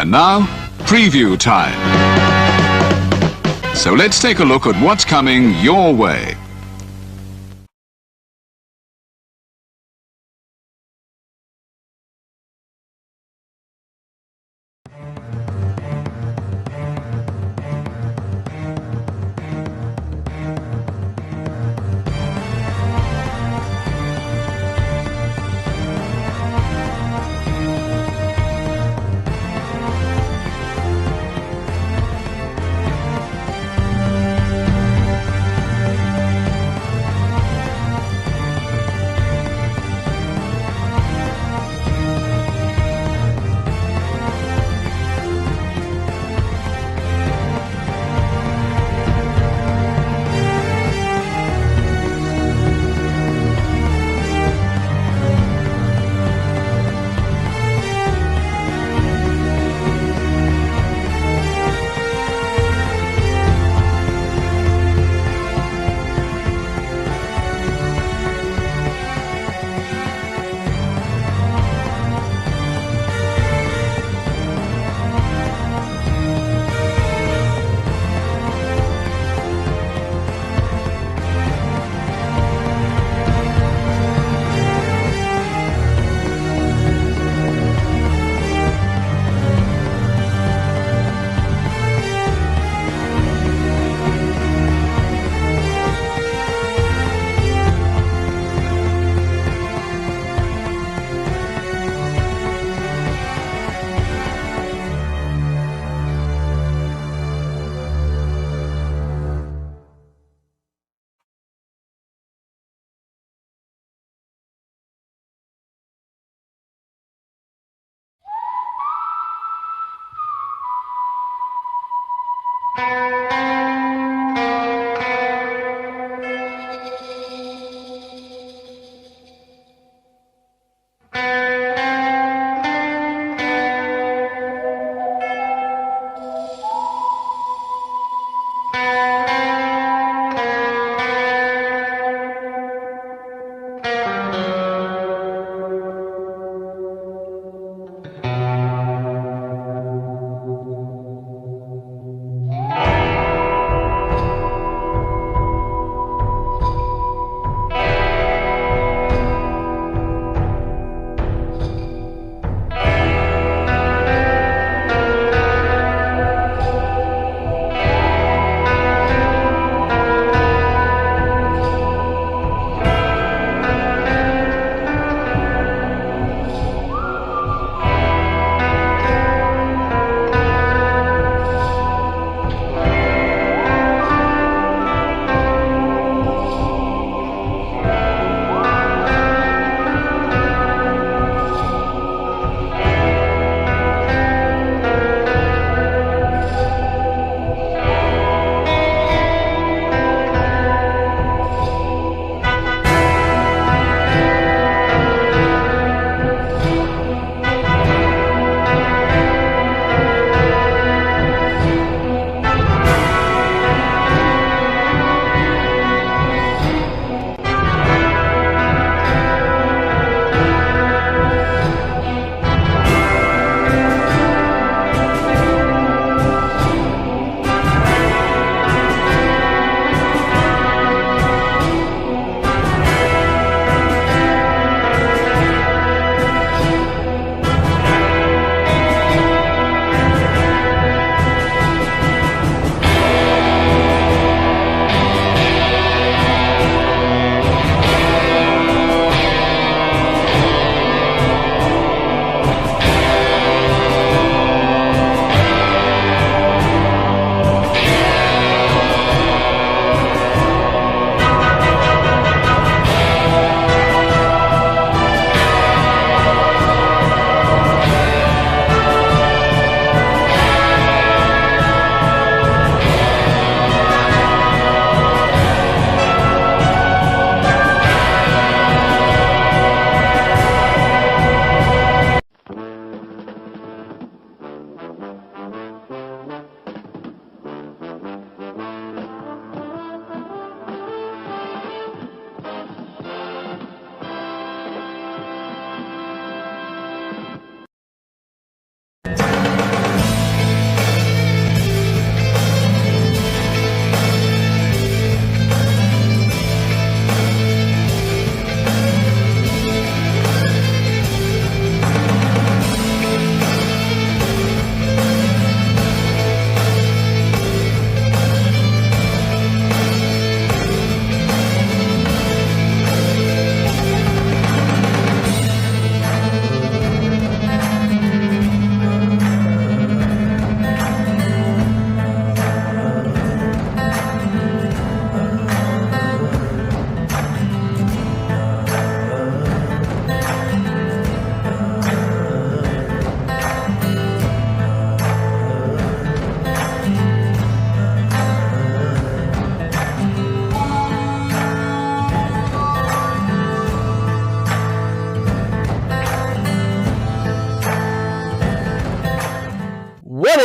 And now, preview time. So let's take a look at what's coming your way.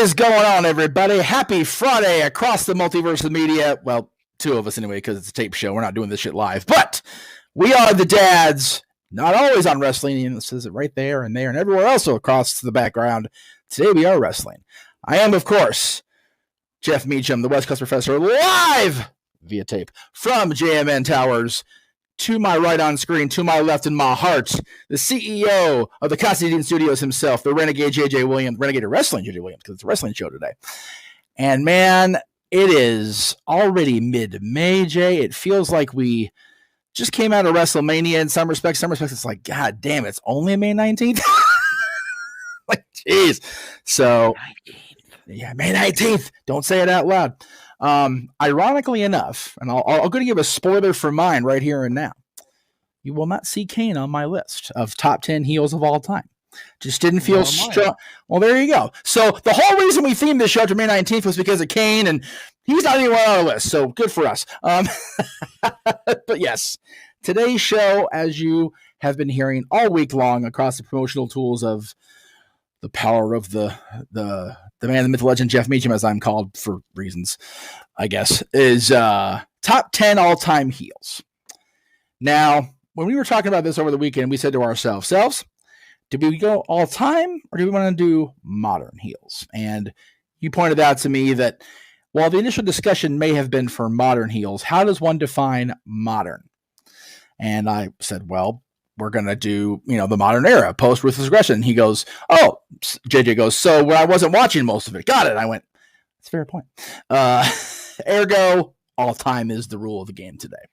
is going on, everybody? Happy Friday across the multiverse of media. Well, two of us anyway, because it's a tape show. We're not doing this shit live. But we are the dads, not always on wrestling. And it says it right there and everywhere else across the background. Today we are wrestling. I am, of course, Jeff Meacham, the West Coast Professor, live via tape from JMN Towers. To my right on screen, to my left in my heart, the CEO of the Constantine Studios himself, the Renegade JJ Williams, Renegade of Wrestling JJ Williams, because it's a wrestling show today. And man, it is already mid-May, Jay. It feels like we just came out of WrestleMania in some respects. Some respects, it's like, God damn, it's only May 19th. Like, jeez. So, yeah, May 19th. Don't say it out loud. Ironically enough, and I'll go to give a spoiler for mine right here and now. You will not see Kane on my list of top 10 heels of all time. Just didn't feel strong. Well, there you go. So the whole reason we themed this show to May 19th was because of Kane, and he's not even on our list. So good for us. But yes, today's show, as you have been hearing all week long across the promotional tools of the power of the man, the myth, legend, Jeff Meacham, as I'm called for reasons, I guess, is top 10 all-time heels. Now, when we were talking about this over the weekend, we said to ourselves, did we go all-time or do we want to do modern heels? And you pointed out to me that while the initial discussion may have been for modern heels, how does one define modern? And I said, well, we're going to do, the modern era, post-ruthless aggression. He goes, oh, JJ goes, so when I wasn't watching most of it. Got it. I went, that's a fair point. Ergo, all time is the rule of the game today.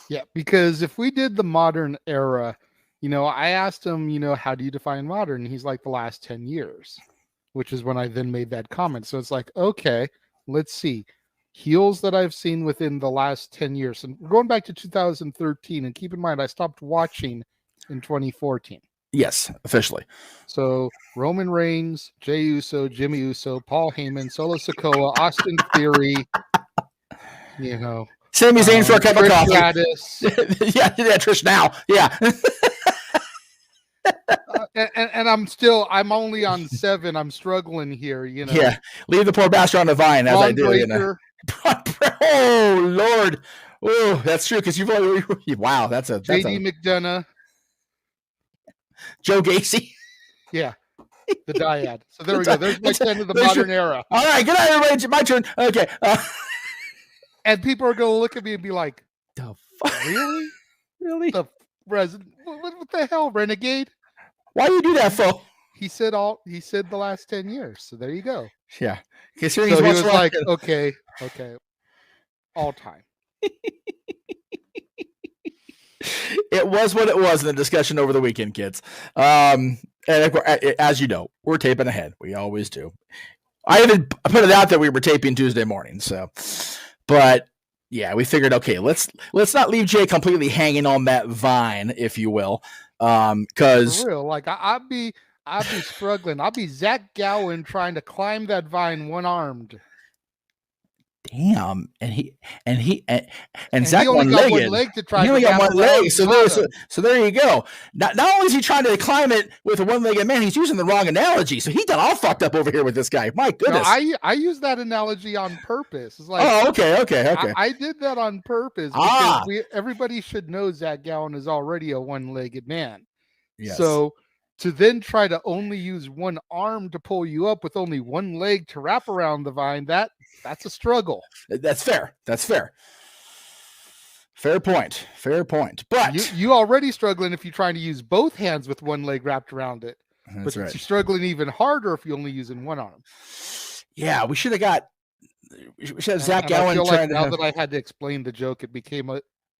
Yeah, because if we did the modern era, I asked him, how do you define modern? He's like the last 10 years, which is when I then made that comment. So it's like, okay, let's see. Heels that I've seen within the last 10 years. And we're going back to 2013. And keep in mind, I stopped watching in 2014. Yes, officially. So Roman Reigns, Jey Uso, Jimmy Uso, Paul Heyman, Solo Sikoa, Austin Theory, Sami Zayn for a cup of coffee. yeah, Trish now. Yeah. and I'm only on 7. I'm struggling here, Yeah. Leave the poor bastard on the vine, as I do. Oh, Lord. Oh, that's true, because you've already... Wow, that's JD McDonough. Joe Gacy. Yeah. The dyad. So there we go. There's my 10 of the modern era. All right, good night, everybody. It's my turn. Okay. And people are going to look at me and be like, the fuck? Really? Really? The president? What the hell, Renegade? Why do you do that, Fo? He said the last 10 years. So there you go. Yeah. So he was like, okay. All time. It was what it was in the discussion over the weekend, kids. And as you know, we're taping ahead. We always do. I even put it out that we were taping Tuesday morning. So, but yeah, we figured, okay, let's not leave Jay completely hanging on that vine, if you will. Because for real, like I'd be struggling. I'll be Zach Gowen trying to climb that vine one-armed. Damn, and Zach he only got one-legged. One leg to try. He only got one leg, so there you go. Not only is he trying to climb it with a one-legged man, he's using the wrong analogy. So he got all fucked up over here with this guy. My goodness. No, I use that analogy on purpose. It's like, oh, okay. I did that on purpose because everybody should know Zach Gowen is already a one-legged man. Yes. So to then try to only use one arm to pull you up with only one leg to wrap around the vine, that's a struggle. That's fair. Fair point. But you already struggling if you're trying to use both hands with one leg wrapped around it. That's right. You're struggling even harder if you're only using one arm. Yeah, we should have Zach Gowen trying now that I had to explain the joke, it became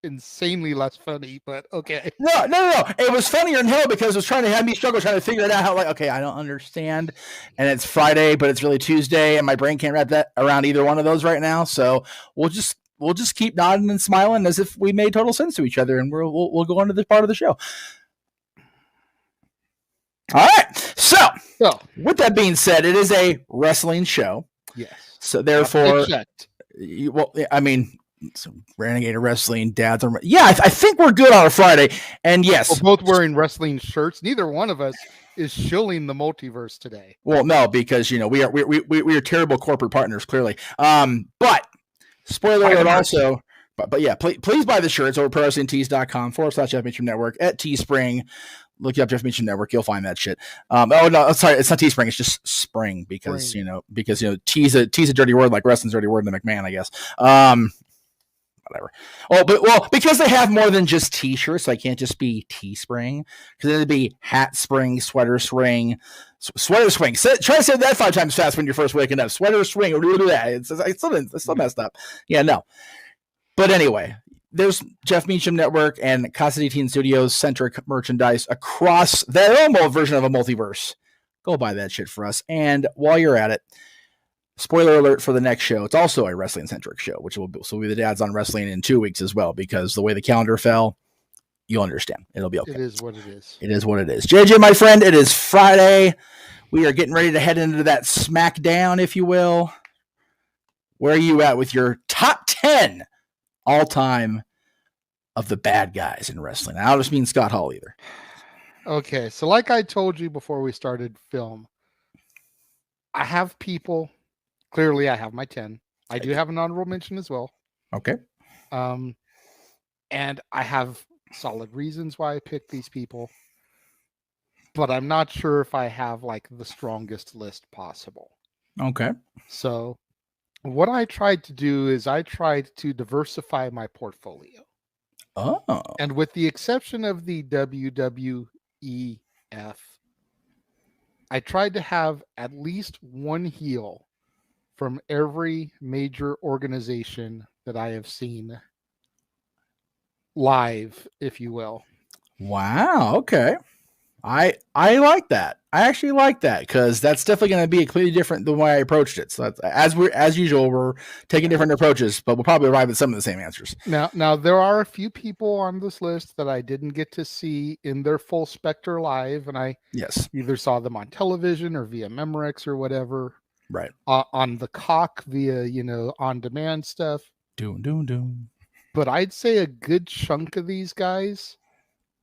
insanely less funny, but okay. No. It was funnier than hell because it was trying to have me struggle trying to figure it out. How okay, I don't understand, and it's Friday, but it's really Tuesday, and my brain can't wrap that around either one of those right now. So we'll just keep nodding and smiling as if we made total sense to each other, and we'll go on to this part of the show. All right. So with that being said, it is a wrestling show. Yes. So therefore, some Renegade of Wrestling, Dads. Yeah, I think we're good on a Friday. And yes, we're both wearing wrestling shirts. Neither one of us is shilling the multiverse today. Well, no, because we are terrible corporate partners, clearly. But spoiler alert also. But yeah, please buy the shirts over ProWrestlingTees.com/Jeff Meacham Network at Teespring. Look up Jeff Meacham Network, you'll find that shit. Oh no, sorry, it's not Teespring, it's just Spring because tease a dirty word like wrestling's dirty word in the McMahon, I guess. Whatever. Because they have more than just T-shirts, so I can't just be Teespring. Because it'd be hat spring, sweater swing. Try to say that 5 times fast when you're first waking up. Sweater swing. It's still messed up. Yeah, no. But anyway, there's Jeff Meacham Network and Casa de Teen Studios centric merchandise across their own version of a multiverse. Go buy that shit for us. And while you're at it, spoiler alert for the next show. It's also a wrestling-centric show, which will be the Dads on Wrestling in 2 weeks as well, because the way the calendar fell, you'll understand. It'll be okay. It is what it is. It is what it is. JJ, my friend, it is Friday. We are getting ready to head into that SmackDown, if you will. Where are you at with your top 10 all-time of the bad guys in wrestling? I don't just mean Scott Hall either. Okay, so like I told you before we started film, I have people... Clearly, I have my 10. I do have an honorable mention as well. Okay. And I have solid reasons why I picked these people. But I'm not sure if I have like the strongest list possible. Okay. So what I tried to do is I tried to diversify my portfolio. Oh. And with the exception of the WWEF, I tried to have at least one heel from every major organization that I have seen live, if you will. Wow. Okay. I like that. I actually like that because that's definitely going to be completely different the way I approached it. So that's, as usual, we're taking different approaches, but we'll probably arrive at some of the same answers. Now there are a few people on this list that I didn't get to see in their full specter live, and I either saw them on television or via Memorex or whatever. Right. On the cock via, on-demand stuff. Doom. But I'd say a good chunk of these guys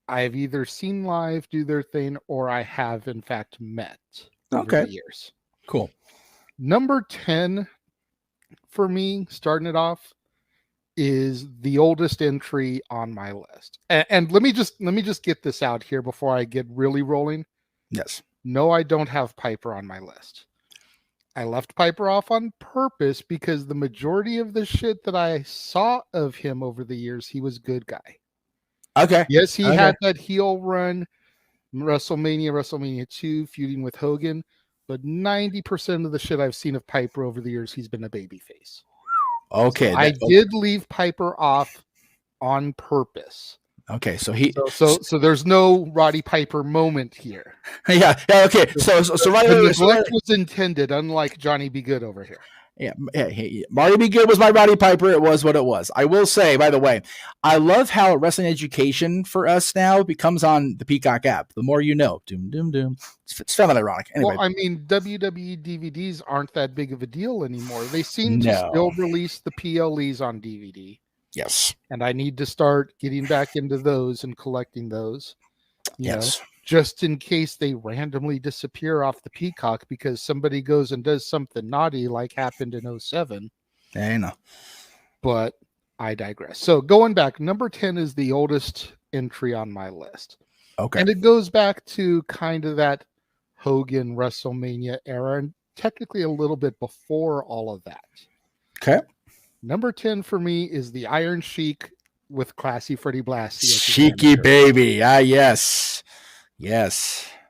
I've either seen live do their thing or I have, in fact, met over the years. Cool. Number 10 for me, starting it off, is the oldest entry on my list. And let me just get this out here before I get really rolling. Yes. No, I don't have Piper on my list. I left Piper off on purpose because the majority of the shit that I saw of him over the years, he was a good guy. Okay. Yes, he had that heel run, WrestleMania 2, feuding with Hogan, but 90% of the shit I've seen of Piper over the years, he's been a babyface. Okay. So I did leave Piper off on purpose. Okay, so there's no Roddy Piper moment here. Yeah. Okay. So right the neglect was intended, unlike Johnny B. Good over here. Yeah. Marty B. Good was my Roddy Piper. It was what it was. I will say, by the way, I love how wrestling education for us now becomes on the Peacock app. The more you know. Doom. It's fairly ironic. Anyway. Well, I mean, WWE DVDs aren't that big of a deal anymore. They seem to still release the PLEs on DVD. Yes. And I need to start getting back into those and collecting those. You know, just in case they randomly disappear off the Peacock because somebody goes and does something naughty like happened in 2007. I know. But I digress. So going back, number 10 is the oldest entry on my list. Okay. And it goes back to kind of that Hogan WrestleMania era and technically a little bit before all of that. Okay. Number 10 for me is the Iron Sheik with Classy Freddie Blassie. Sheiky baby. Ah, yes.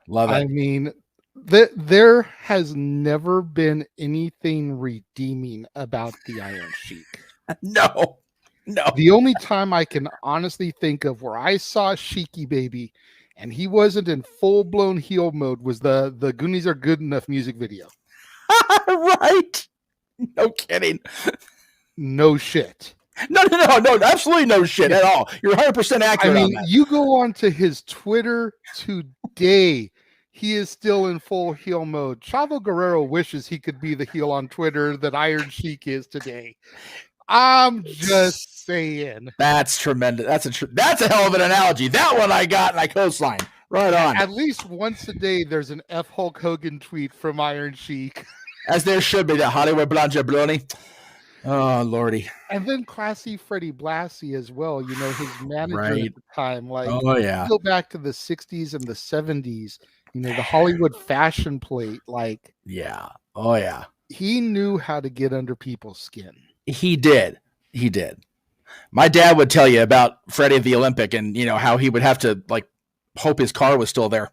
Love it. I mean, there has never been anything redeeming about the Iron Sheik. No. The only time I can honestly think of where I saw Sheiky baby and he wasn't in full-blown heel mode was the Goonies Are Good Enough music video. Right. No kidding. No shit. No, absolutely no shit at all. You're 100% accurate. I mean, you go on to his Twitter today. He is still in full heel mode. Chavo Guerrero wishes he could be the heel on Twitter that Iron Sheik is today. I'm just saying. That's tremendous. That's a hell of an analogy. That one I got and I coastline. Right on. At least once a day, there's an F. Hulk Hogan tweet from Iron Sheik. As there should be, that Hollywood Blonde Jabroni. Oh, Lordy. And then classy Freddie Blassie as well, you know, his manager Right. at the time. Like, Oh, yeah. go back to the 60s and the 70s, you know, the Hollywood fashion plate. Like, Yeah. Oh, yeah. he knew how to get under people's skin. He did. He did. My dad would tell you about Freddie at the Olympic and, you know, how he would have to, like, hope his car was still there.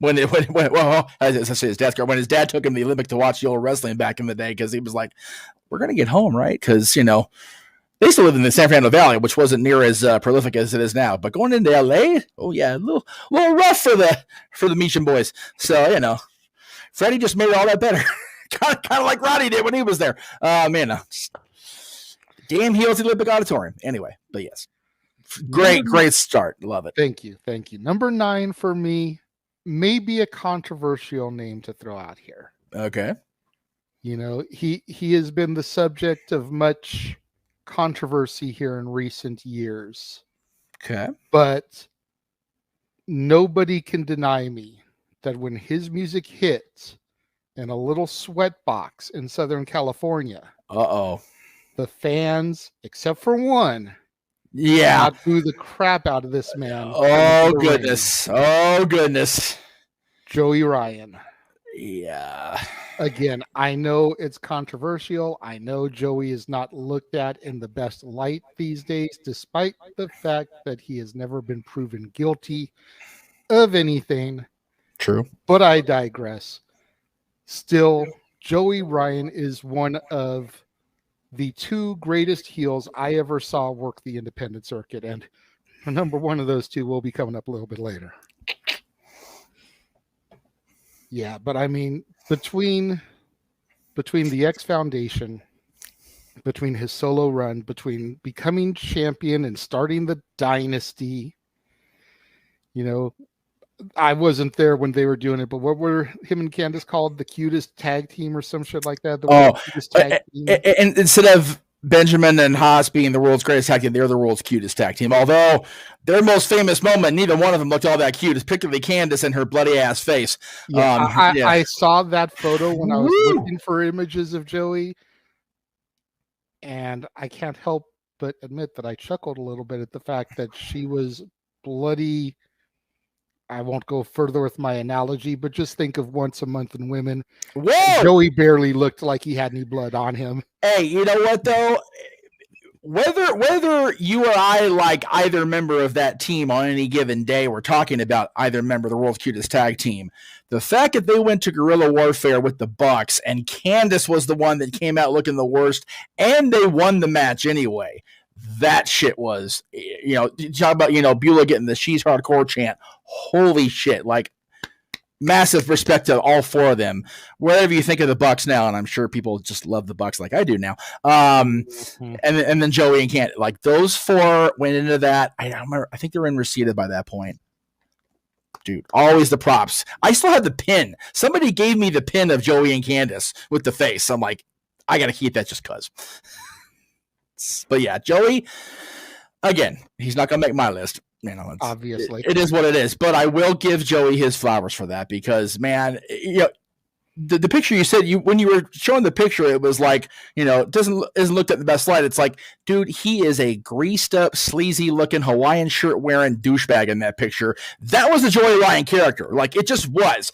When his dad's car, when his dad took him to the Olympic to watch the old wrestling back in the day, because he was like, we're going to get home, right? Because, you know, they used to live in the San Fernando Valley, which wasn't near as prolific as it is now. But going into LA, oh yeah, a little rough for the Meacham boys. So, you know, Freddie just made it all that better. kind of like Roddy did when he was there. Man, damn heels at the Olympic Auditorium. Anyway, but yes, great start. Love it. Thank you. Number 9 for me, maybe a controversial name to throw out here. Okay. You know, he has been the subject of much controversy here in recent years. Okay. But nobody can deny me that when his music hit in a little sweatbox in Southern California, the fans, except for one, not boo the crap out of this man. Oh goodness. Oh goodness. Joey Ryan. Yeah. Again, I know it's controversial. I know Joey is not looked at in the best light these days, despite the fact that he has never been proven guilty of anything. True. But I digress. Still, Joey Ryan is one of the 2 greatest heels I ever saw work the independent circuit. And number 1 of those 2 will be coming up a little bit later. Yeah, but I mean, between the X Foundation, between his solo run, between becoming champion and starting the dynasty, you know, I wasn't there when they were doing it, but what were him and Candace called? The cutest tag team or some shit like that? And instead of Benjamin and Haas being the world's greatest tag team, they're the world's cutest tag team. Although their most famous moment, neither one of them looked all that cute, is particularly Candace and her bloody ass face. Yeah, I saw that photo when I was looking for images of Joey, and I can't help but admit that I chuckled a little bit at the fact that she was bloody. I won't go further with my analogy, but just think of Once a Month in Women. Whoa! Joey barely looked like he had any blood on him. Hey, you know what though? Whether you or I like either member of that team on any given day, we're talking about either member of the world's cutest tag team. The fact that they went to guerrilla warfare with the Bucks and Candace was the one that came out looking the worst, and they won the match anyway. That shit was, you know, talk about, you know, Beulah getting the "She's Hardcore" chant. Holy shit. Like, massive respect to all 4 of them. Whatever you think of the Bucks now, and I'm sure people just love the Bucks like I do now. And then Joey and Candace, like those 4 went into that. I remember, I think they were in Reseda by that point. Dude, always the props. I still have the pin. Somebody gave me the pin of Joey and Candace with the face. I'm like, I got to keep that just because. But yeah, Joey, again, he's not going to make my list. You know, obviously it is what it is, but I will give Joey his flowers for that because, man, you know, the picture you said, when you were showing the picture, it was like, you know, isn't looked at the best light. It's like, dude, he is a greased up, sleazy looking Hawaiian shirt wearing douchebag in that picture. That was the Joey Ryan character. Like, it just was.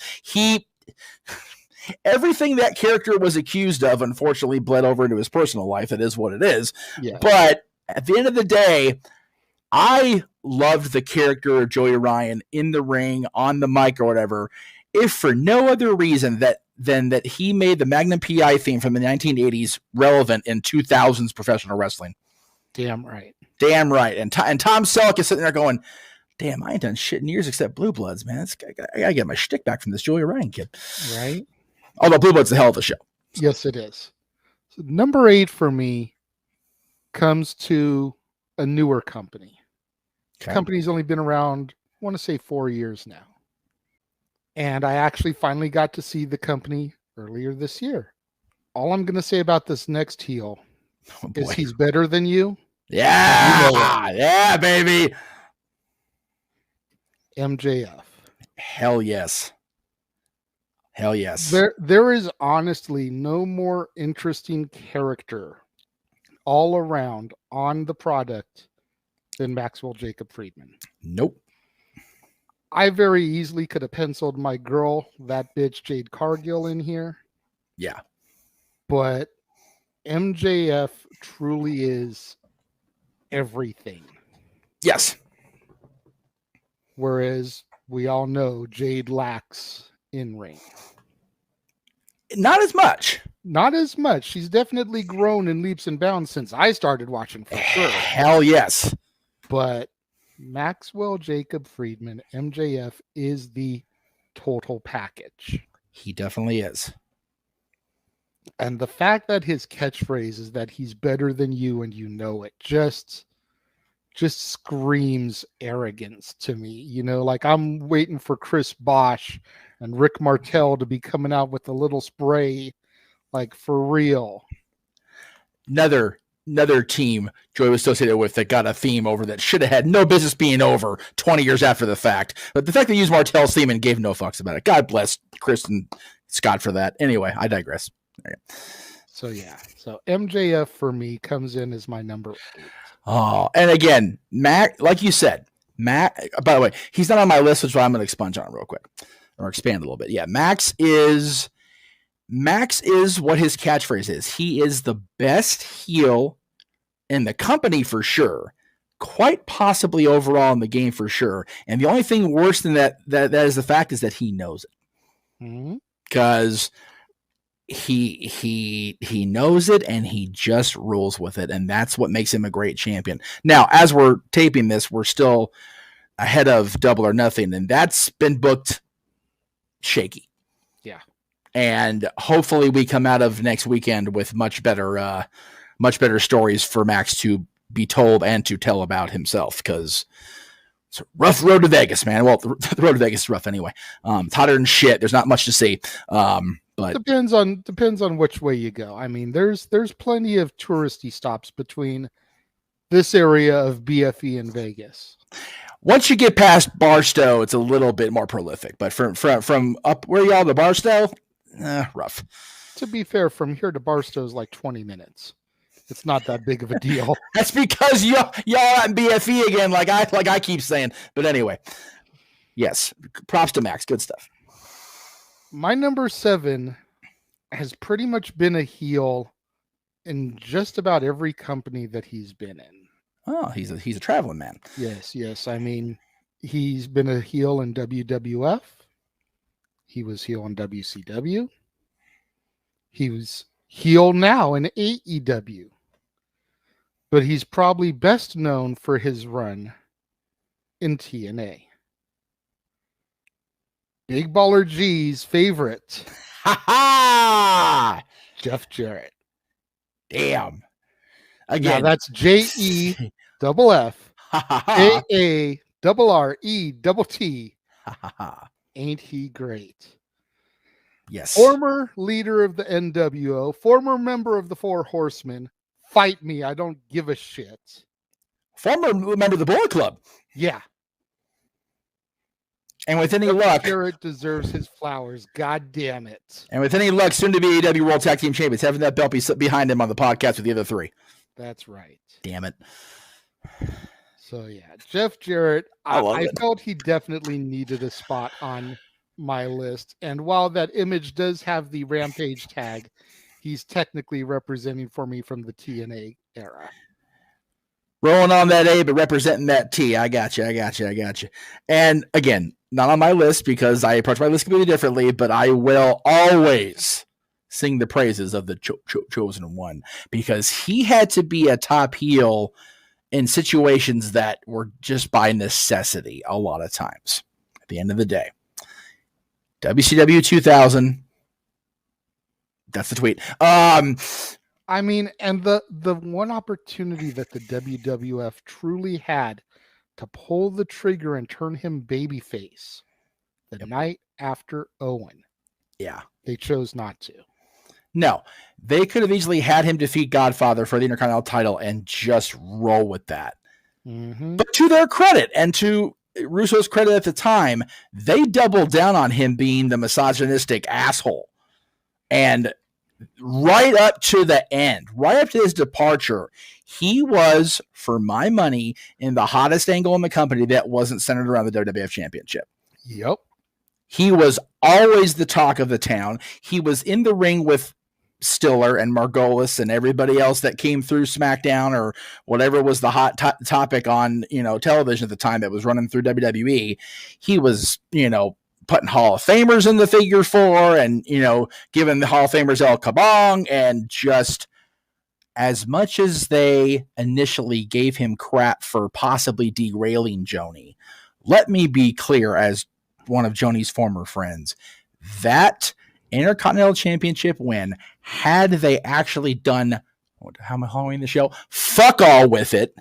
Everything that character was accused of, unfortunately, bled over into his personal life. It is what it is. Yeah. But at the end of the day, I loved the character of Joey Ryan in the ring, on the mic, or whatever, if for no other reason than that he made the Magnum PI theme from the 1980s relevant in 2000s professional wrestling. Damn right. Damn right. And Tom Selleck is sitting there going, damn, I ain't done shit in years except Blue Bloods, man. I got to get my shtick back from this Joey Ryan kid. Right. Although Blue Bloods is a hell of a show. Yes, it is. So number 8 for me comes to a newer company. Okay. The company's only been around, I want to say 4 years now. And I actually finally got to see the company earlier this year. All I'm going to say about this next heel Oh, is boy. he's better than you. Yeah. You know it. Yeah, baby. MJF. Hell yes. Hell yes. There is honestly no more interesting character all around on the product than Maxwell Jacob Friedman. Nope. I very easily could have penciled my girl, that bitch Jade Cargill, in here. Yeah. But MJF truly is everything. Yes. Whereas we all know Jade lacks in ring. Not as much. Not as much. She's definitely grown in leaps and bounds since I started watching, for sure. Hell yes. But Maxwell Jacob Friedman, MJF, is the total package. He definitely is. And the fact that his catchphrase is that he's better than you and you know it just screams arrogance to me. You know, like I'm waiting for Chris Bosch and Rick Martel to be coming out with a little spray, like for real. Another team Joey was associated with that got a theme over that should have had no business being over 20 years after the fact. But the fact they used Martel's theme and gave no fucks about it. God bless Chris and Scott for that. Anyway, I digress. So yeah. So MJF for me comes in as my number 8. Oh, and again, Mac, like you said, Mac, by the way, he's not on my list, which is why I'm going to expunge on real quick or expand a little bit. Yeah, Max is what his catchphrase is. He is the best heel in the company for sure, quite possibly overall in the game for sure. And the only thing worse than that is the fact is that he knows it. Because he knows it and he just rules with it, and that's what makes him a great champion. Now, as we're taping this, we're still ahead of Double or Nothing, and that's been booked shaky. Yeah. And hopefully we come out of next weekend with much better stories for Max to be told and to tell about himself, because it's a rough road to Vegas, man. Well, the road to Vegas is rough anyway. It's hotter than shit. There's not much to see. But depends on which way you go. I mean, there's plenty of touristy stops between this area of BFE and Vegas. Once you get past Barstow, it's a little bit more prolific. But from up where y'all to Barstow, rough. To be fair, from here to Barstow is like 20 minutes. It's not that big of a deal. That's because y'all at BFE again, like I keep saying. But anyway, yes, props to Max. Good stuff. My number 7 has pretty much been a heel in just about every company that he's been in. Oh, he's a traveling man. Yes. I mean, he's been a heel in WWF. He was heel in WCW. He was heel now in AEW. But he's probably best known for his run in TNA. Big Baller G's favorite. Ha ha! Jeff Jarrett. Damn. Again, now that's JEFF AARRETT. Ain't he great? Yes. Former leader of the NWO, former member of the Four Horsemen. Fight me, I don't give a shit. Former member of the Bullet Club. Yeah. And with any luck, Jarrett deserves his flowers. God damn it. And with any luck, soon to be AEW World Tag Team Champions, having that belt be behind him on the podcast with the other 3. That's right. Damn it. So yeah, Jeff Jarrett, I it. felt he definitely needed a spot on my list. And while that image does have the Rampage tag, he's technically representing for me from the TNA era. Rolling on that A, but representing that T. I got you. And again, not on my list because I approach my list completely differently, but I will always sing the praises of the chosen one, because he had to be a top heel in situations that were just by necessity a lot of times. At the end of the day, WCW 2000. That's the tweet. I mean, and the one opportunity that the WWF truly had to pull the trigger and turn him babyface the night after Owen. Yeah. They chose not to. No, they could have easily had him defeat Godfather for the Intercontinental title and just roll with that. Mm-hmm. But to their credit and to Russo's credit at the time, they doubled down on him being the misogynistic asshole. And right up to the end, right up to his departure, he was, for my money, in the hottest angle in the company that wasn't centered around the WWF Championship. Yep. He was always the talk of the town. He was in the ring with Stiller and Margolis and everybody else that came through SmackDown or whatever was the hot topic on, television at the time that was running through WWE. He was, putting Hall of Famers in the figure four and, giving the Hall of Famers El Kabong, and just as much as they initially gave him crap for possibly derailing Joni, let me be clear as one of Joni's former friends, that Intercontinental Championship win, had they actually done, how am I following the show? Fuck all with it,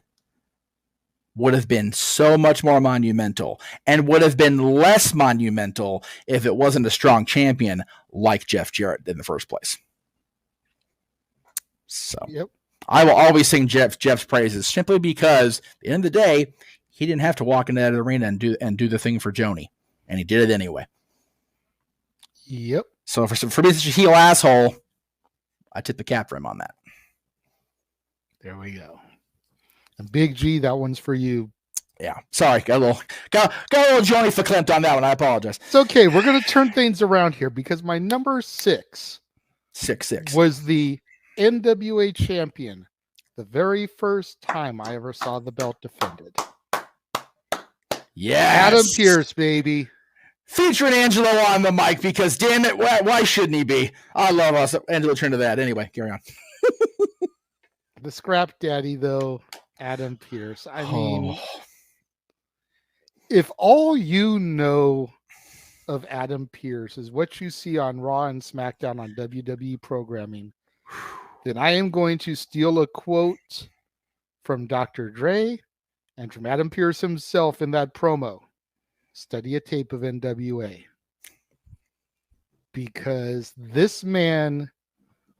would have been so much more monumental, and would have been less monumental if it wasn't a strong champion like Jeff Jarrett in the first place. So Yep. I will always sing Jeff's praises simply because at the end of the day, he didn't have to walk into that arena and do the thing for Joni, and he did it anyway. Yep. So for me, such a heel asshole, I tip the cap for him on that. There we go. And Big G, that one's for you. Yeah. Sorry, got a little Joni verklempt on that one. I apologize. It's okay. We're going to turn things around here because my number 6 was the NWA champion. The very first time I ever saw the belt defended. Yeah. Adam Pearce, baby. Featuring Angelo on the mic because, damn it, why shouldn't he be? I love us. Angelo turned to that. Anyway, carry on. The scrap daddy, though, Adam Pearce. I mean, if all you know of Adam Pearce is what you see on Raw and SmackDown on WWE programming, then I am going to steal a quote from Dr. Dre and from Adam Pearce himself in that promo. Study a tape of NWA. Because this man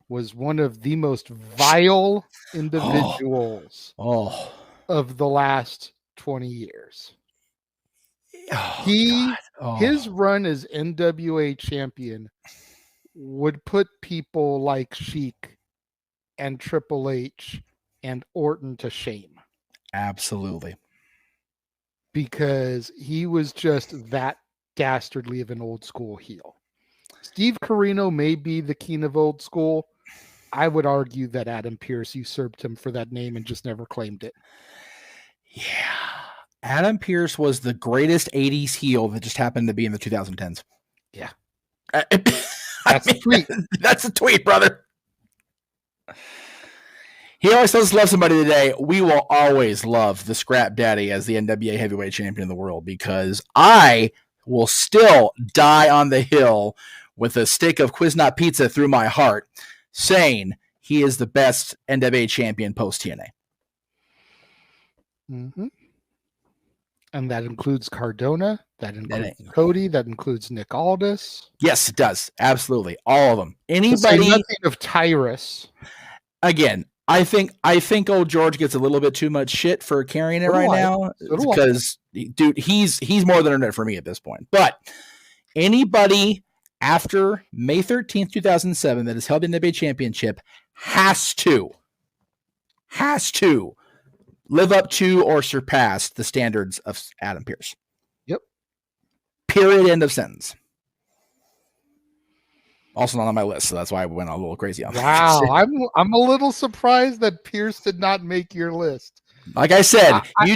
was one of the most vile individuals of the last 20 years. His run as NWA champion would put people like Sheik and Triple H and Orton to shame. Absolutely. Because he was just that dastardly of an old school heel. Steve Corino may be the king of old school. I would argue that Adam Pearce usurped him for that name and just never claimed it. Yeah. Adam Pearce was the greatest 80s heel that just happened to be in the 2010s. Yeah. That's a tweet. That's a tweet, brother. He always says love somebody today. We will always love the Scrap Daddy as the NWA heavyweight champion of the world because I will still die on the hill with a stick of Quiznot pizza through my heart saying he is the best NWA champion post TNA. Mm-hmm. And that includes Cardona, that includes Cody, that includes Nick Aldis. Yes, it does. Absolutely. All of them. Anybody. To say nothing of Tyrus. Again, I think old George gets a little bit too much shit for carrying it right now because, dude, he's more than enough for me at this point. But anybody after May 13th, 2007 that has held the NWA championship has to live up to or surpass the standards of Adam Pearce. Yep. Period. End of sentence. Also not on my list, so that's why I went a little crazy on that. Wow, I'm a little surprised that Pearce did not make your list. Like I said, I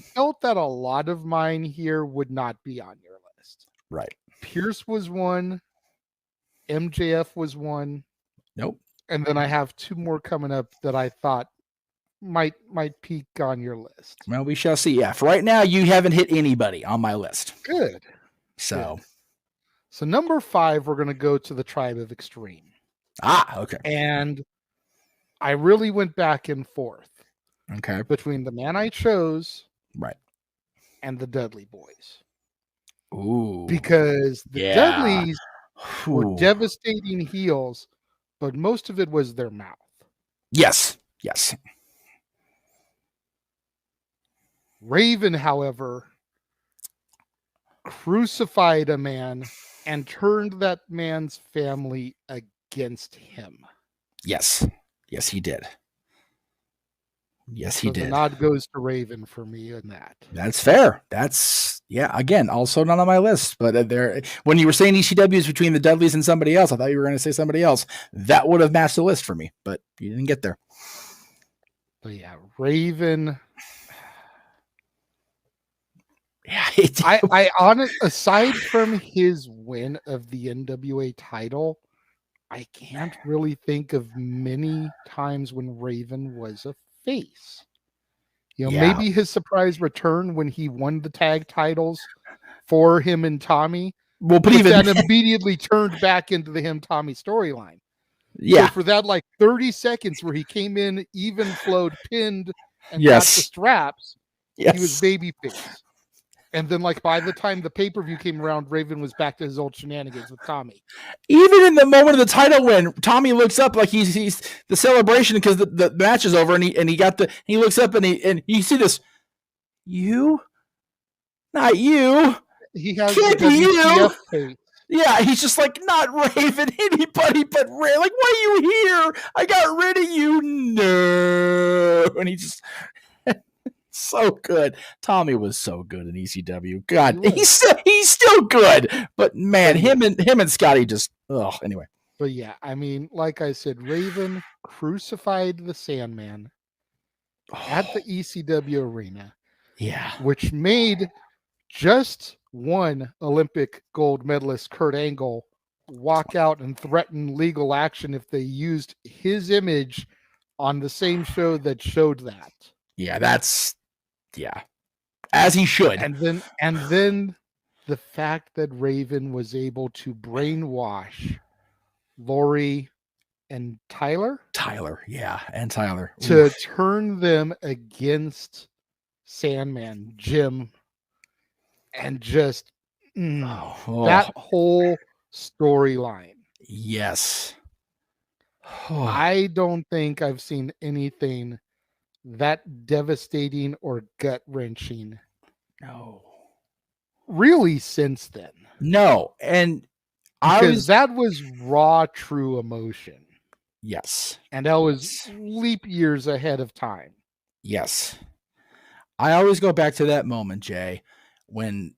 felt that a lot of mine here would not be on your list. Right. Pearce was one. MJF was one. Nope. And then I have two more coming up that I thought might peak on your list. Well, we shall see. Yeah, for right now, you haven't hit anybody on my list. Good. So. Good. So number 5, we're going to go to the Tribe of Extreme. Okay. And I really went back and forth. Okay. Between the man I chose, right, and the Dudley Boys. Ooh. Because the Dudleys were devastating heels but most of it was their mouth. Yes. Yes. Raven, however, crucified a man and turned that man's family against him. Yes. Yes, he did. Yes, he So did. the nod goes to Raven for me in that. That's fair. That's, yeah, again, also not on my list. But there, when you were saying ECWs between the Dudleys and somebody else, I thought you were going to say somebody else. That would have matched the list for me, but you didn't get there. But yeah, Raven. Yeah, I honest, aside from his win of the NWA title, I can't really think of many times when Raven was a face. You know, maybe his surprise return when he won the tag titles for him and Tommy. Well, but even then immediately turned back into the him Tommy storyline. Yeah. So for that like 30 seconds where he came in, even flowed, pinned, and got Yes. the straps, Yes. he was babyface. And then, like, by the time the pay-per-view came around, Raven was back to his old shenanigans with Tommy. Even in the moment of the title win, Tommy looks up like he's the celebration because the match is over, and he looks up and you see this, you, not you. He has Can't the be you. face. Yeah, he's just like, not Raven, anybody but Ray. Like, why are you here? I got rid of you. No. And he just so good. Tommy was so good in ECW. God, he's still good. But man, him and Scotty just anyway. But yeah, I mean, like I said, Raven crucified the Sandman at the ECW arena. Yeah. Which made just one Olympic gold medalist, Kurt Angle, walk out and threaten legal action if they used his image on the same show that showed that. Yeah, as he should. And then the fact that Raven was able to brainwash Lori and Tyler, and Tyler to turn them against Sandman, Jim, and just that whole storyline. Yes. I don't think I've seen anything that devastating or gut-wrenching. No. Really since then. No. And that was raw, true emotion. Yes. And that was leap years ahead of time. Yes. I always go back to that moment, Jay, when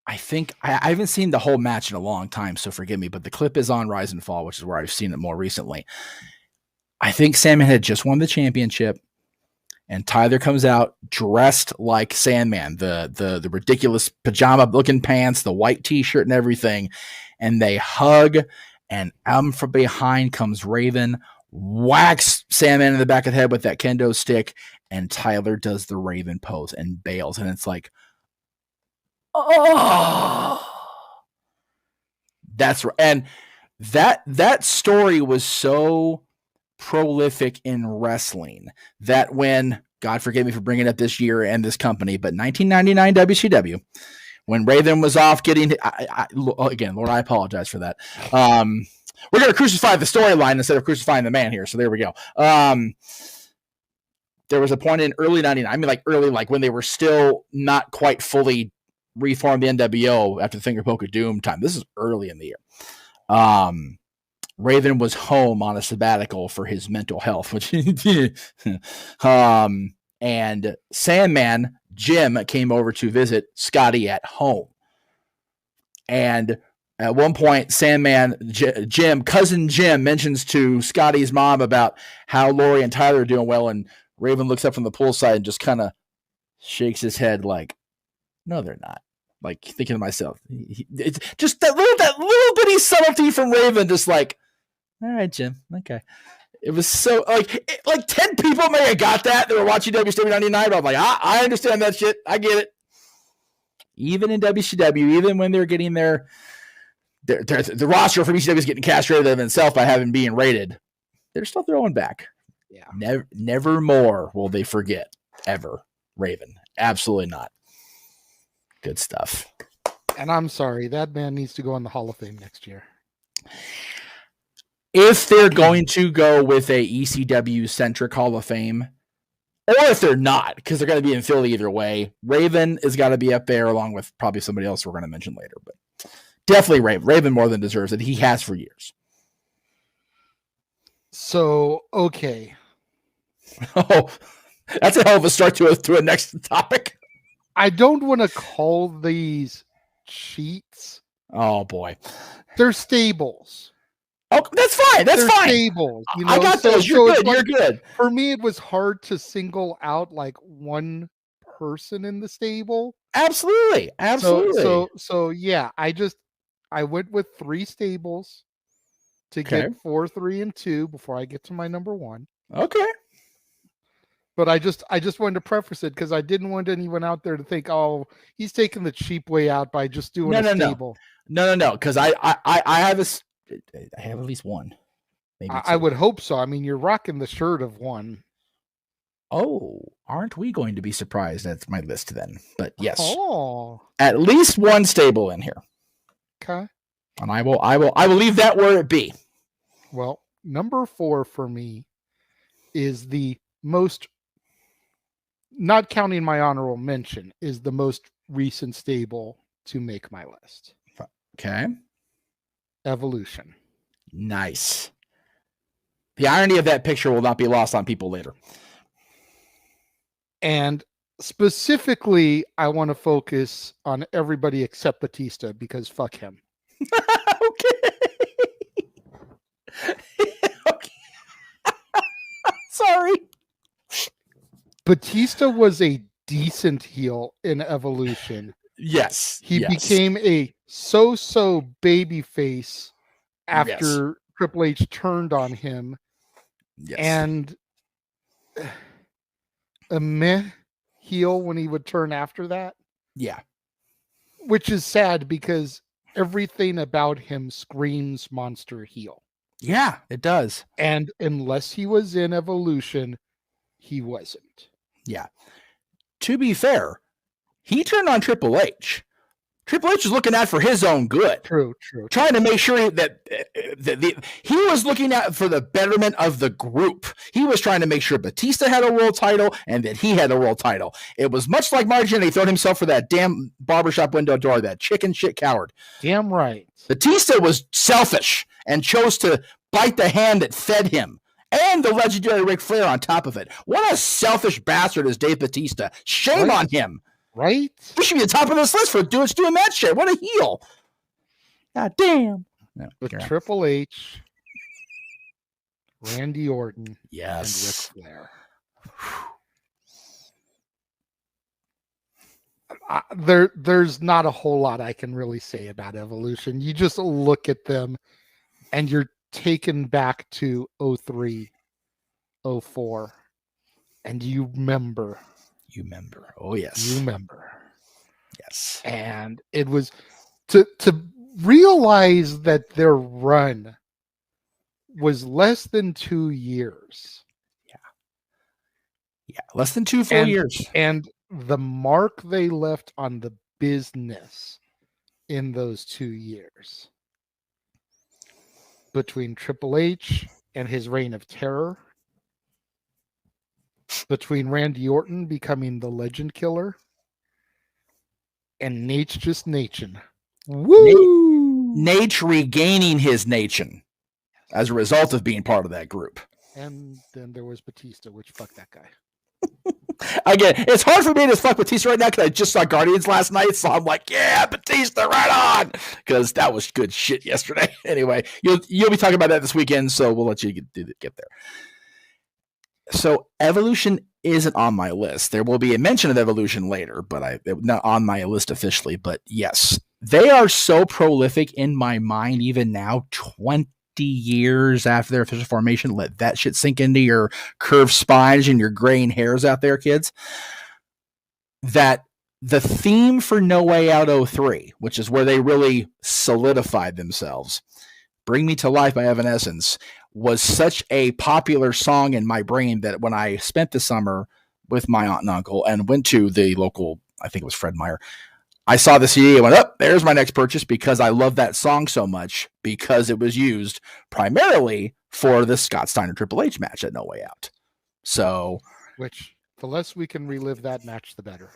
I think I haven't seen the whole match in a long time, so forgive me, but the clip is on Rise and Fall, which is where I've seen it more recently. I think Sandman had just won the championship, and Tyler comes out dressed like Sandman, the ridiculous pajama-looking pants, the white T-shirt and everything, and they hug, and out from behind comes Raven, whacks Sandman in the back of the head with that kendo stick, and Tyler does the Raven pose and bails, and it's like, oh, that's right. And that story was so prolific in wrestling that when, God forgive me for bringing up this year and this company, but 1999 WCW, when Raven was off getting, again, Lord, I apologize for that. We're going to crucify the storyline instead of crucifying the man here. So there we go. There was a point in early 99, I mean, like early, like when they were still not quite fully reformed the NWO after the Finger Poke of Doom time. This is early in the year. Raven was home on a sabbatical for his mental health, which, and Sandman Jim came over to visit Scotty at home. And at one point, Sandman Jim, cousin Jim, mentions to Scotty's mom about how Lori and Tyler are doing well, and Raven looks up from the poolside and just kind of shakes his head like, no, they're not. Like, thinking to myself, it's just that little bitty subtlety from Raven, just like, all right, Jim, okay. It was so, like 10 people may have got that. They were watching WCW 99, but I'm like, I understand that shit. I get it. Even in WCW, even when they're getting the roster from ECW is getting castrated of itself by having being rated, they're still throwing back. Yeah. Never more will they forget, ever, Raven. Absolutely not. Good stuff. And I'm sorry, that man needs to go in the Hall of Fame next year. if they're going to go with a ECW centric Hall of Fame, or if they're not, because they're going to be in Philly either way, Raven has got to be up there along with probably somebody else we're going to mention later. But definitely Raven. Raven more than deserves it. He has for years. So, okay. Oh, that's a hell of a start to a next topic. I don't want to call these cheats. Oh, boy. They're stables. Oh, that's fine. They're fine. Stables. You know? I got those. You're good. You're good. For me, it was hard to single out like one person in the stable. Absolutely. So yeah, I went with 3 stables to get 4, 3, and 2 before I get to my number 1. Okay. But I just wanted to preface it because I didn't want anyone out there to think, oh, he's taking the cheap way out by just doing a stable. No. Because I have I have at least one. Maybe I would hope so. I mean, you're rocking the shirt of one. Oh, aren't we going to be surprised? That's my list then. But yes, at least one stable in here. Okay. And I will leave that where it be. Well, number 4 for me is the most, not counting my honorable mention, is the most recent stable to make my list. Okay. Evolution. Nice. The irony of that picture will not be lost on people later. And specifically, I want to focus on everybody except Batista because fuck him. Okay. Okay. Sorry. Batista was a decent heel in Evolution. Yes. He became a so-so babyface after Triple H turned on him. Yes. And a meh heel when he would turn after that. Yeah. Which is sad because everything about him screams monster heel. Yeah, it does. And unless he was in Evolution, he wasn't. Yeah. To be fair, he turned on Triple H. Triple H was looking out for his own good. True. Trying to make sure that he was looking out for the betterment of the group. He was trying to make sure Batista had a world title and that he had a world title. It was much like Marty Jannetty throwing himself for that damn barbershop window door, that chicken shit coward. Damn right. Batista was selfish and chose to bite the hand that fed him. And the legendary Ric Flair on top of it. What a selfish bastard is Dave Batista. Shame on him. Right? He should be the top of this list for doing that shit. What a heel. God damn. No, with Triple H, Randy Orton, yes, and Ric Flair. There's not a whole lot I can really say about Evolution. You just look at them and you're taken back to 03, 04, and you remember. Oh, yes. You remember. Yes. And it was to realize that their run was less than 2 years. Yeah. Less than 2 full years. And the mark they left on the business in those 2 years between Triple H and his reign of terror, between Randy Orton becoming the legend killer, and Nate just Nathan. Woo! Nate regaining his Nathan as a result of being part of that group. And then there was Batista, which fuck that guy. Again, it's hard for me to fuck Batista right now because I just saw Guardians last night, so I'm like, yeah, Batista, right on, because that was good shit yesterday. Anyway, you'll be talking about that this weekend, so we'll let you get there. So Evolution isn't on my list. There will be a mention of Evolution later, but not on my list officially. But yes, they are so prolific in my mind even now, 20 years after their official formation. Let that shit sink into your curved spines and your graying hairs out there, kids. That the theme for No Way Out 03, which is where they really solidified themselves, Bring Me to Life by Evanescence, was such a popular song in my brain that when I spent the summer with my aunt and uncle and went to the local, I think it was Fred Meyer, I saw the CD and went, oh, there's my next purchase because I love that song so much because it was used primarily for the Scott Steiner Triple H match at No Way Out. So, which the less we can relive that match, the better.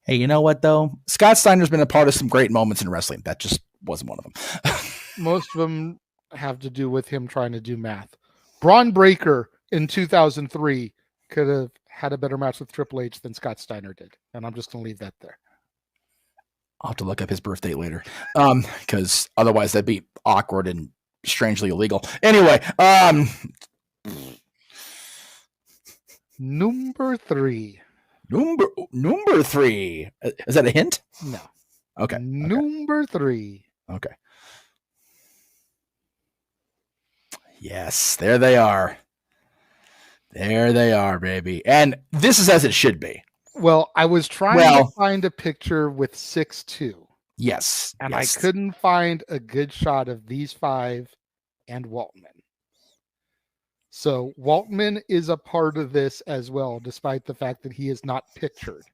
Hey, you know what though? Scott Steiner's been a part of some great moments in wrestling. That just wasn't one of them. Most of them have to do with him trying to do math. Braun Breaker in 2003 could have had a better match with Triple H than Scott Steiner did. And I'm just going to leave that there. I'll have to look up his birth date later. Because otherwise that'd be awkward and strangely illegal. Anyway, Number 3. Number 3. Is that a hint? No. Okay. Number 3. Okay. Yes, there they are. There they are, baby. And this is as it should be. Well, I was trying to find a picture with 6'2". Yes. And yes. I couldn't find a good shot of these 5 and Waltman. So Waltman is a part of this as well, despite the fact that he is not pictured.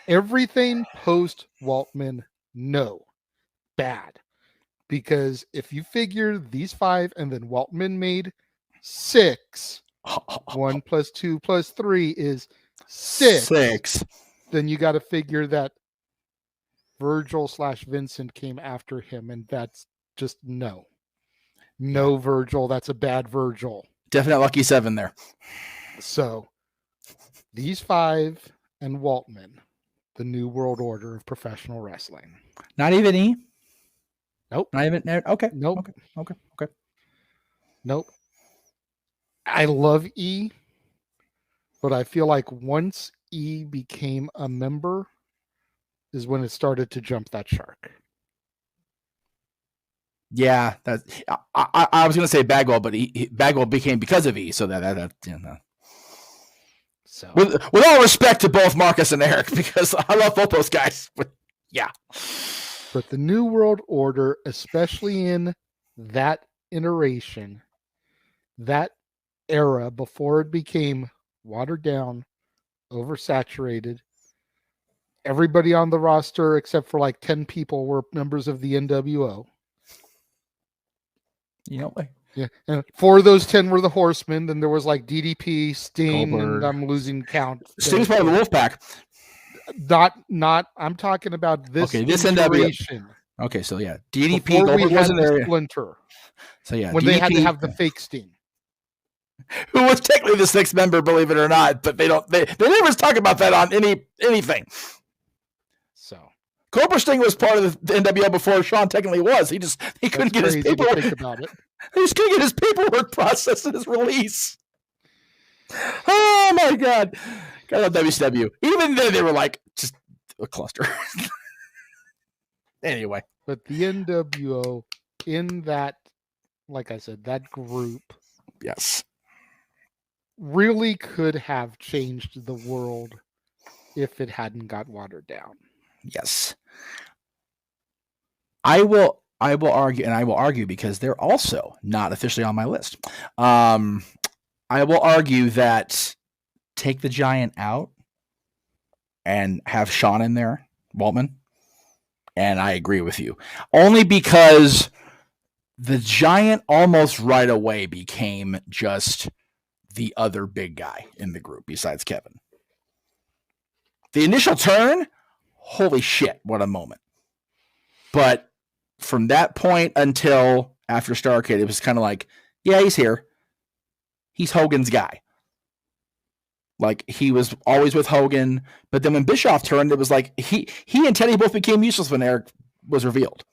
Everything post Waltman, no. Bad. Because if you figure these 5 and then Waltman made 6, 1 + 2 + 3 is 6. Then you got to figure that Virgil/Vincent came after him, and that's just no. No Virgil. That's a bad Virgil. Definite lucky 7 there. So these 5 and Waltman, the new world order of professional wrestling. Not even E? Nope. Not even. Okay. Nope. Okay. Nope. I love E, but I feel like once E became a member is when it started to jump that shark. Yeah, that I was gonna say Bagwell, but Bagwell became because of E, so that you know. So with all respect to both Marcus and Eric, because I love both those guys, but yeah. But the New World Order, especially in that iteration, that era before it became watered down, oversaturated, everybody on the roster except for like 10 people were members of the NWO. You know, yeah, and 4 of those 10 were the Horsemen. Then there was like DDP, Sting, Goldberg. and I'm losing count. Sting's part of the Wolfpack. Not. I'm talking about this. Okay, this iteration. NWO. Okay, so yeah, DDP. Before Goldberg we had wasn't there. Splinter. So yeah, when DDP, they had to have the fake Sting, who was technically the 6th member, believe it or not, but they never talk about that on anything. So Cobra Sting was part of the NWO before Sean technically was. He couldn't get his paperwork. Think about it. He just couldn't get his paperwork processed in his release. Oh my god! I love WCW. Even then, they were like just a cluster. Anyway, but the NWO in that, like I said, that group, yes, really could have changed the world if it hadn't got watered down. Yes. I will argue, and I will argue because they're also not officially on my list. I will argue that take the Giant out and have Sean in there, Waltman, and I agree with you. Only because the Giant almost right away became just the other big guy in the group besides Kevin. The initial turn, holy shit, what a moment. But from that point until after Starrcade, it was kind of like, yeah, he's here. He's Hogan's guy. Like, he was always with Hogan. But then when Bischoff turned, it was like he and Teddy both became useless when Eric was revealed.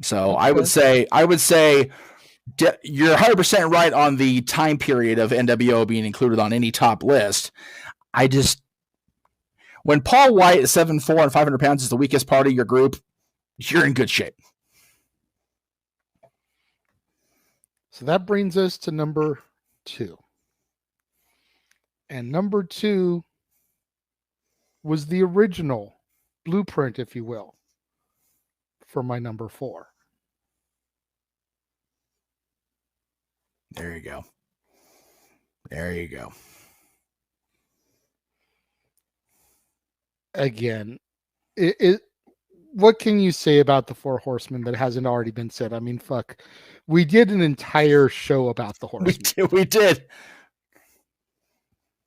So I would say you're 100% right on the time period of NWO being included on any top list. When Paul White is 7'4" and 500 pounds is the weakest part of your group, you're in good shape. So that brings us to number 2. And number 2 was the original blueprint, if you will, for my number 4. There you go. There you go. Again, what can you say about the Four Horsemen that hasn't already been said? I mean, fuck. We did an entire show about the Horsemen. We did.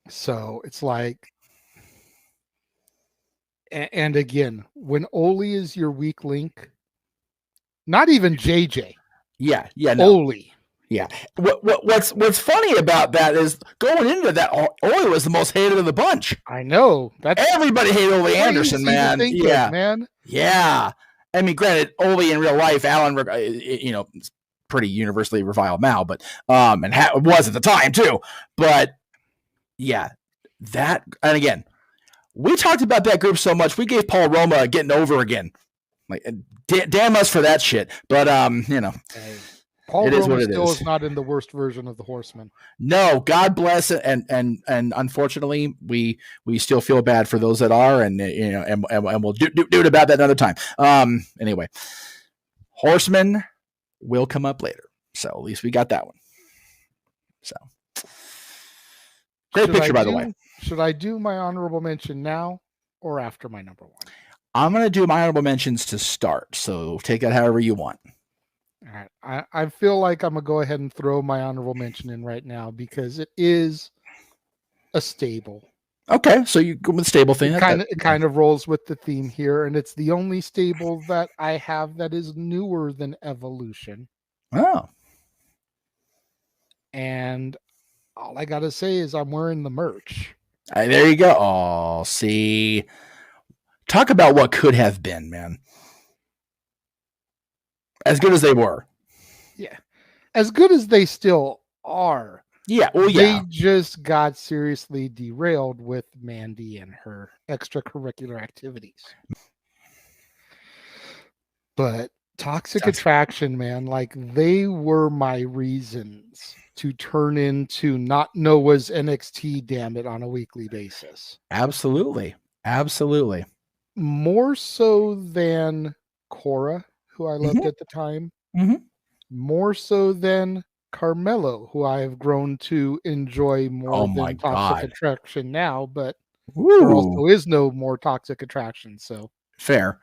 So it's like, and again, when Oli is your weak link, not even JJ. Yeah, no. Oli. Yeah. What's funny about that is going into that, Oli was the most hated of the bunch. I know. Everybody hated Ole Anderson, man. Yeah, man. Yeah. I mean, granted, Ole in real life, Alan, pretty universally reviled now, but and was at the time too. But yeah, that, and again, we talked about that group so much, we gave Paul Roma getting over again. Like, damn us for that shit. But Paul it is Roma what it still is. Is not in the worst version of the Horsemen. No, God bless it, and unfortunately, we still feel bad for those that are, and and we'll do it about that another time. Anyway, Horsemen will come up later, so at least we got that one. So great picture, by the way. Should I do my honorable mention now or after my number one? I'm gonna do my honorable mentions to start, so take that however you want. All right. I feel like I'm going to go ahead and throw my honorable mention in right now because it is a stable. Okay, so you go with the stable thing. It kind of rolls with the theme here, and it's the only stable that I have that is newer than Evolution. Oh. And all I got to say is I'm wearing the merch. There you go. Oh, see. Talk about what could have been, man. As good as they were. Yeah. As good as they still are. Yeah. Well, They just got seriously derailed with Mandy and her extracurricular activities. But Toxic Attraction, man, like they were my reasons to turn into not Noah's NXT, damn it, on a weekly basis. Absolutely. Absolutely. More so than Cora, who I loved at the time. More so than Carmelo, who I have grown to enjoy more than Toxic Attraction now, but there also is no more Toxic Attraction, so fair.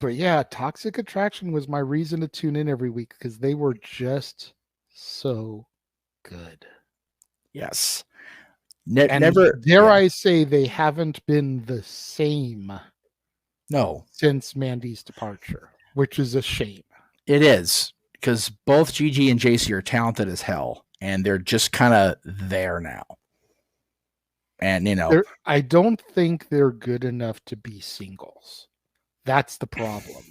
But yeah, Toxic Attraction was my reason to tune in every week because they were just so good. Yes. I say they haven't been the same. No. Since Mandy's departure, which is a shame. It is, because both Gigi and JC are talented as hell, and they're just kind of there now. And, I don't think they're good enough to be singles. That's the problem.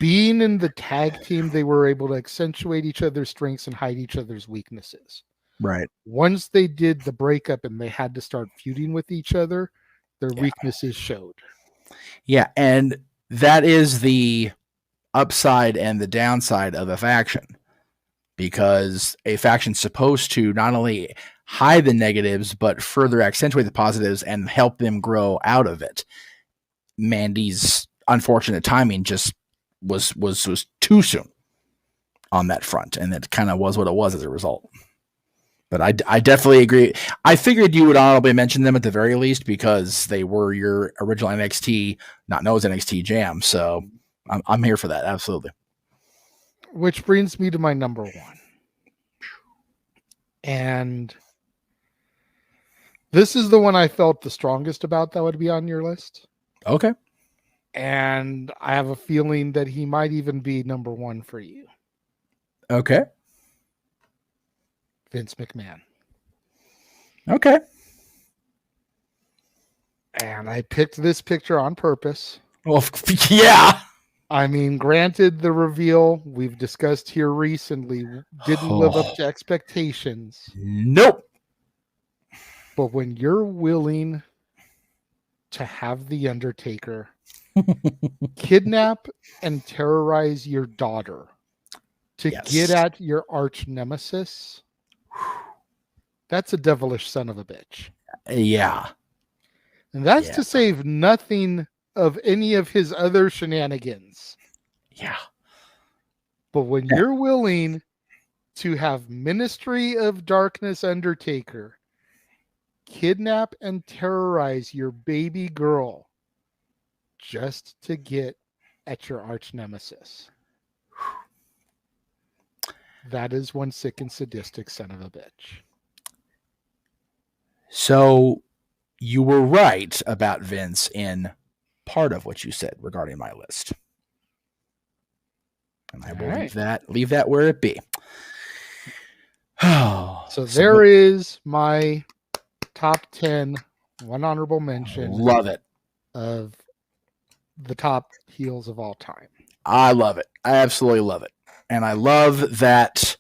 Being in the tag team, they were able to accentuate each other's strengths and hide each other's weaknesses. Right. Once they did the breakup and they had to start feuding with each other, their weaknesses showed. Yeah, and that is the upside and the downside of a faction, because a faction's supposed to not only hide the negatives, but further accentuate the positives and help them grow out of it. Mandy's unfortunate timing just was too soon on that front, and it kind of was what it was as a result. But I definitely agree. I figured you would honorably mention them at the very least because they were your original NXT, not known as NXT Jam. So I'm here for that. Absolutely. Which brings me to my number one. And this is the one I felt the strongest about that would be on your list. Okay. And I have a feeling that he might even be number one for you. Okay. Vince McMahon. Okay. And I picked this picture on purpose. Well, yeah. I mean, granted, the reveal we've discussed here recently didn't live up to expectations. Nope. But when you're willing to have The Undertaker kidnap and terrorize your daughter to get at your arch nemesis, that's a devilish son of a bitch. Yeah. And that's to save nothing of any of his other shenanigans. Yeah. But when you're willing to have Ministry of Darkness Undertaker kidnap and terrorize your baby girl just to get at your arch nemesis. That is one sick and sadistic son of a bitch. So you were right about Vince in part of what you said regarding my list. And I will leave that where it be. So there is my top 10, one honorable mention. Love it. Of the top heels of all time. I love it. I absolutely love it. And I love that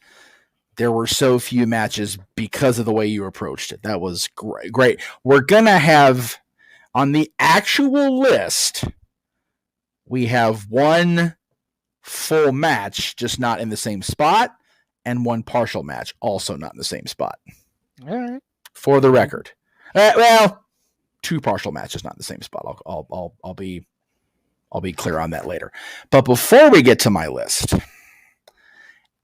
there were so few matches because of the way you approached it. That was great. We're going to have on the actual list, we have one full match, just not in the same spot, and one partial match, also not in the same spot. All right. For the record. Well, two partial matches, not in the same spot. I'll be clear on that later. But before we get to my list,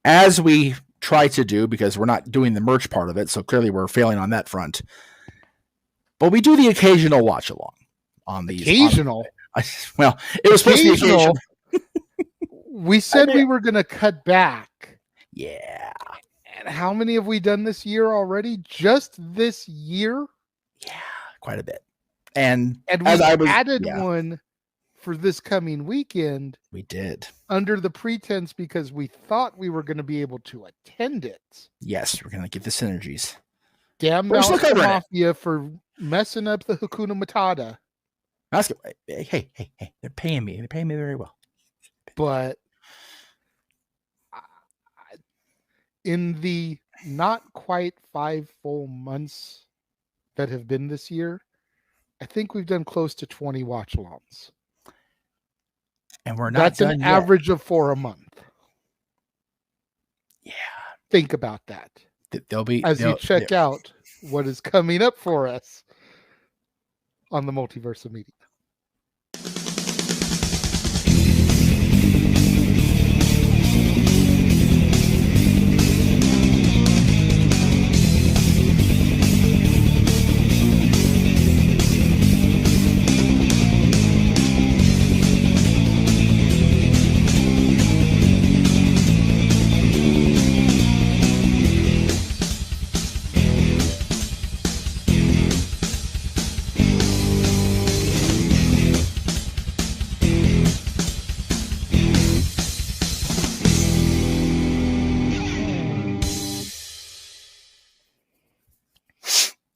as we try to do, because we're not doing the merch part of it, so clearly we're failing on that front. But we do the occasional watch along on these. Occasional. Well, it was supposed to be occasional. We said we were going to cut back. Yeah. And how many have we done this year already? Just this year? Yeah, quite a bit. And we added one for this coming weekend. We did. Under the pretense because we thought we were going to be able to attend it. Yes, we're going to get the synergies. Damn Mountain Mafia for messing up the Hakuna Matata. Hey, they're paying me. They're paying me very well. But in the not quite 5 full months that have been this year, I think we've done close to 20 watch-alongs. And we're not That's done an yet. average of 4 a month. Yeah. Think about that. They'll check out what is coming up for us on the Multiverse of Media.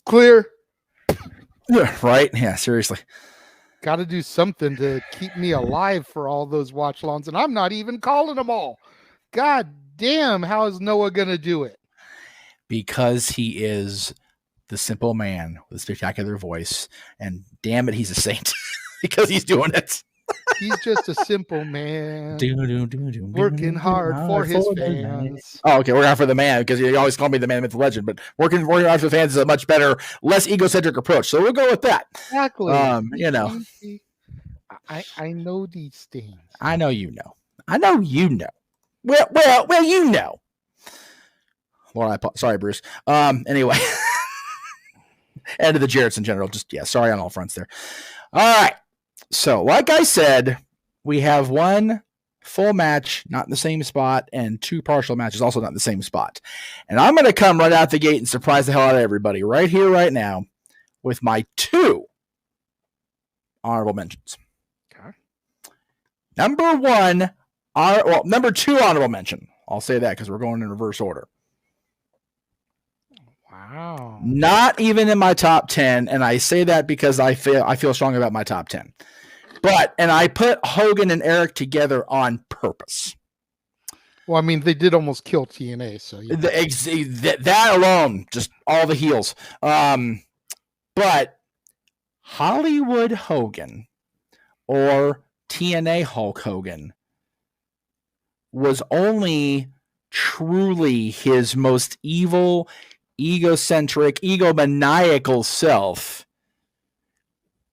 Clear. Yeah, right? Yeah, seriously. Got to do something to keep me alive for all those watch-alongs, and I'm not even calling them all. God damn, how is Noah going to do it? Because he is the simple man with a spectacular voice, and damn it, he's a saint because he's doing it. He's just a simple man working hard for his fans. Oh, okay. We're out for the man because you always call me the man, myth, the legend. But working hard for the fans is a much better, less egocentric approach. So we'll go with that. Exactly. You know, I know these things. I know you know. I know you know. Well, you know. Well, sorry, Bruce. Anyway, and to the Jarretts in general. Just sorry on all fronts there. All right. So, like I said, we have one full match, not in the same spot, and 2 partial matches, also not in the same spot. And I'm going to come right out the gate and surprise the hell out of everybody right here, right now, with my 2 honorable mentions. Okay. Number 2 honorable mention. I'll say that because we're going in reverse order. Wow. Not even in my top 10, and I say that because I feel strong about my top 10. And I put Hogan and Eric together on purpose. Well, I mean, they did almost kill TNA, so that alone, just all the heels. But Hollywood Hogan or TNA Hulk Hogan was only truly his most evil, egocentric, egomaniacal self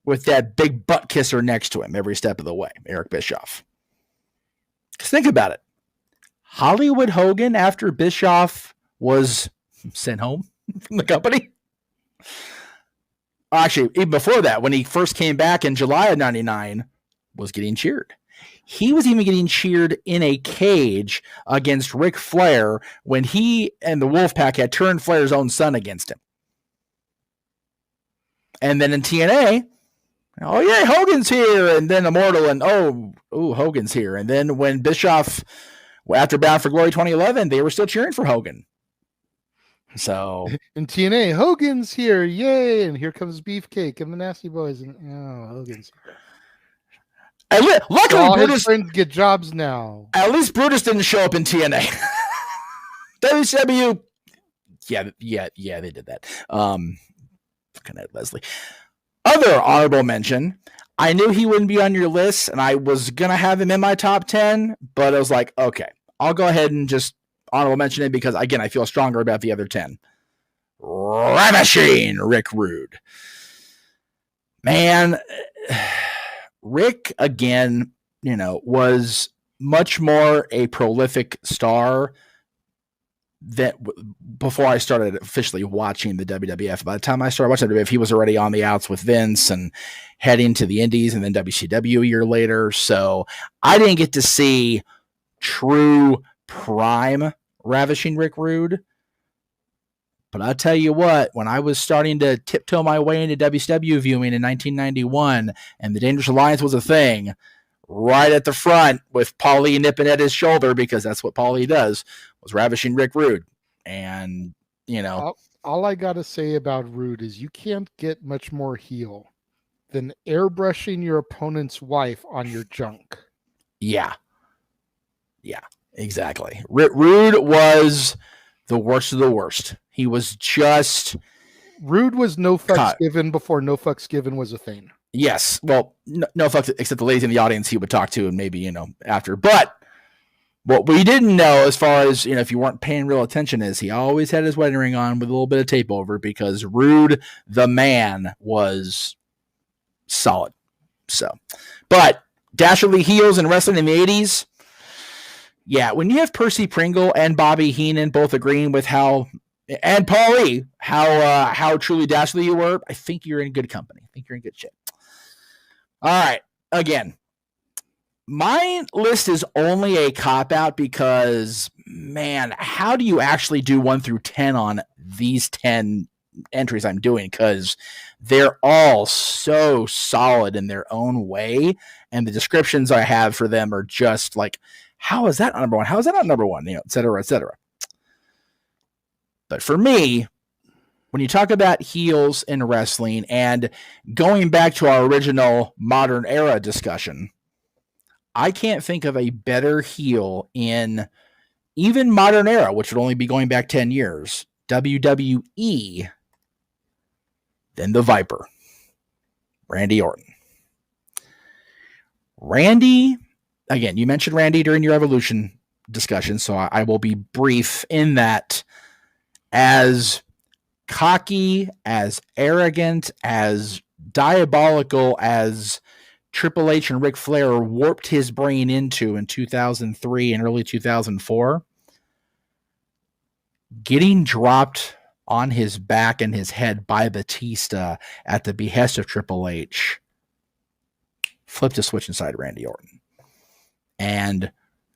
with that big butt kisser next to him every step of the way, Eric Bischoff. Because think about it. Hollywood Hogan, after Bischoff was sent home from the company, Actually, even before that, when he first came back in July of 99, was getting cheered. He was even getting cheered in a cage against Ric Flair when he and the Wolfpack had turned Flair's own son against him. And then in TNA, oh yeah, Hogan's here, and then Immortal, and Hogan's here. And then when Bischoff, after Bound for Glory 2011, they were still cheering for Hogan. So in TNA, Hogan's here, yay! And here comes Beefcake and the Nasty Boys, and Hogan's here. Luckily, all Brutus, his friends get jobs now. At least Brutus didn't show up in TNA. WCW, yeah, they did that. Fucking Ed Leslie. Other honorable mention. I knew he wouldn't be on your list, and I was gonna have him in my top 10, but I was like, okay, I'll go ahead and just honorable mention it because, again, I feel stronger about the other 10. Ravishing Rick Rude. Man, Rick, again, was much more a prolific star that before I started officially watching the WWF. By the time I started watching WWF, he was already on the outs with Vince and heading to the Indies and then WCW a year later. So I didn't get to see true prime Ravishing Rick Rude. But I'll tell you what, when I was starting to tiptoe my way into WCW viewing in 1991 and the Dangerous Alliance was a thing, right at the front with Paulie nipping at his shoulder, because that's what Paulie does, was Ravishing Rick Rude. And, all I got to say about Rude is you can't get much more heel than airbrushing your opponent's wife on your junk. Yeah, exactly. Rude was the worst of the worst. He was just... Rude was no fucks given before no fucks given was a thing. Yes. Well, no fucks except the ladies in the audience he would talk to and maybe, after. But what we didn't know, as far as, if you weren't paying real attention, is he always had his wedding ring on with a little bit of tape over, because Rude, the man, was solid. So, but dastardly heels in wrestling in the 80s, yeah, when you have Percy Pringle and Bobby Heenan both agreeing with and Paulie, how truly dastardly you were, I think you're in good company. I think you're in good shit. All right. Again, my list is only a cop-out because, man, how do you actually do 1 through 10 on these 10 entries I'm doing? Because they're all so solid in their own way, and the descriptions I have for them are just like, how is that not number one? How is that not number one? Et cetera, et cetera. But for me, when you talk about heels in wrestling and going back to our original modern era discussion, I can't think of a better heel in even modern era, which would only be going back 10 years, WWE, than the Viper, Randy Orton. Randy, again, you mentioned Randy during your Evolution discussion, so I will be brief in that. As cocky, as arrogant, as diabolical as Triple H and Ric Flair warped his brain into in 2003 and early 2004, getting dropped on his back and his head by Batista at the behest of Triple H flipped a switch inside Randy Orton. And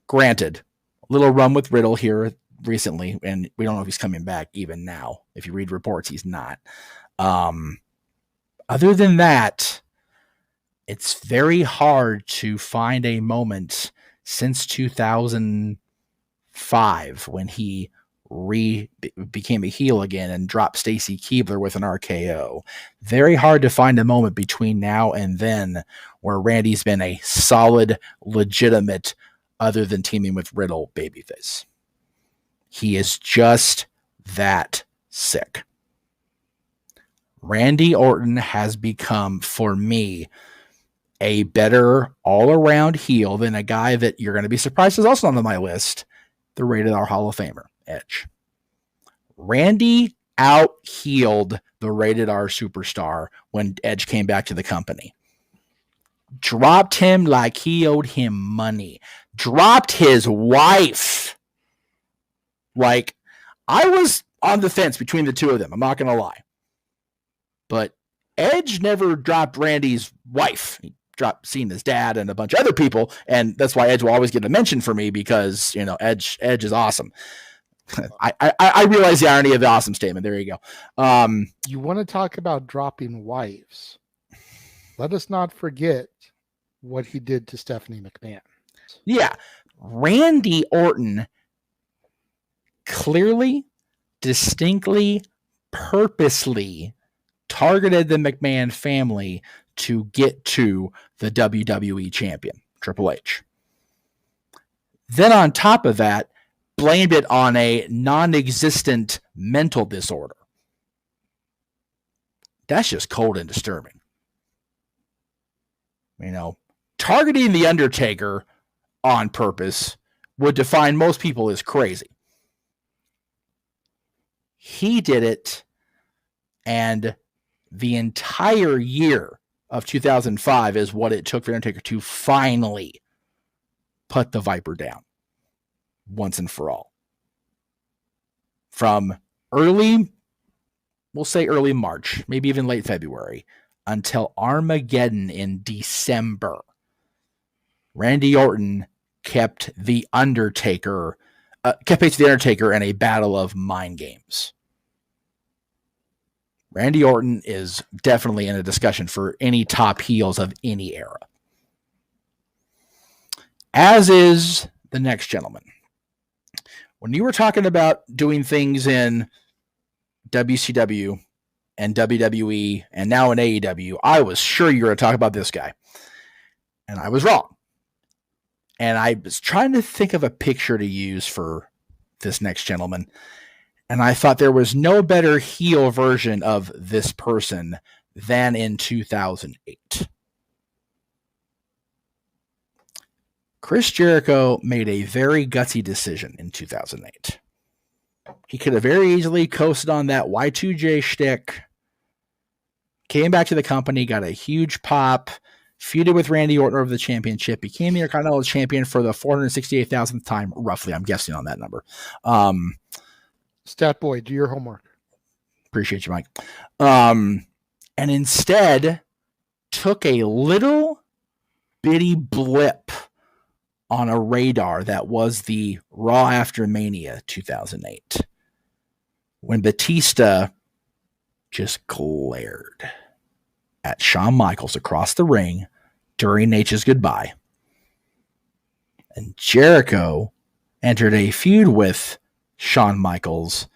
granted, a little run with Riddle here recently, and we don't know if he's coming back even now. If you read reports, he's not. Other than that, it's very hard to find a moment since 2005 when he became a heel again and dropped Stacy Keibler with an RKO. Very hard to find a moment between now and then where Randy's been a solid, legitimate, other than teaming with Riddle, babyface. He is just that sick. Randy Orton has become, for me, a better all-around heel than a guy that you're going to be surprised is also on my list, the Rated R Hall of Famer, Edge. Randy out-heeled the Rated R superstar when Edge came back to the company. Dropped him like he owed him money. Dropped his wife. Like, I was on the fence between the two of them. I'm not going to lie. But Edge never dropped Randy's wife. He dropped Cena's dad and a bunch of other people, and that's why Edge will always get a mention for me because Edge is awesome. I realize the irony of the awesome statement. There you go. You want to talk about dropping wives? Let us not forget what he did to Stephanie McMahon. Yeah, Randy Orton clearly, distinctly, purposely targeted the McMahon family to get to the WWE champion, Triple H. Then on top of that, blamed it on a non-existent mental disorder. That's just cold and disturbing. Targeting The Undertaker on purpose would define most people as crazy. He did it, and the entire year of 2005 is what it took for Undertaker to finally put the Viper down once and for all. From early March, maybe even late February, until Armageddon in December, Randy Orton kept pace with the Undertaker in a battle of mind games. Randy Orton is definitely in a discussion for any top heels of any era. As is the next gentleman. When you were talking about doing things in WCW and WWE and now in AEW, I was sure you were going to talk about this guy. And I was wrong. And I was trying to think of a picture to use for this next gentleman. And I thought there was no better heel version of this person than in 2008. Chris Jericho made a very gutsy decision in 2008. He could have very easily coasted on that Y2J shtick, came back to the company, got a huge pop, feuded with Randy Orton over the championship, became the Intercontinental Champion for the 468,000th time, roughly. I'm guessing on that number. Stat boy, do your homework. Appreciate you, Mike. And instead took a little bitty blip on a radar that was the Raw After Mania 2008, when Batista just glared at Shawn Michaels across the ring during H's goodbye. And Jericho entered a feud with Shawn Michaels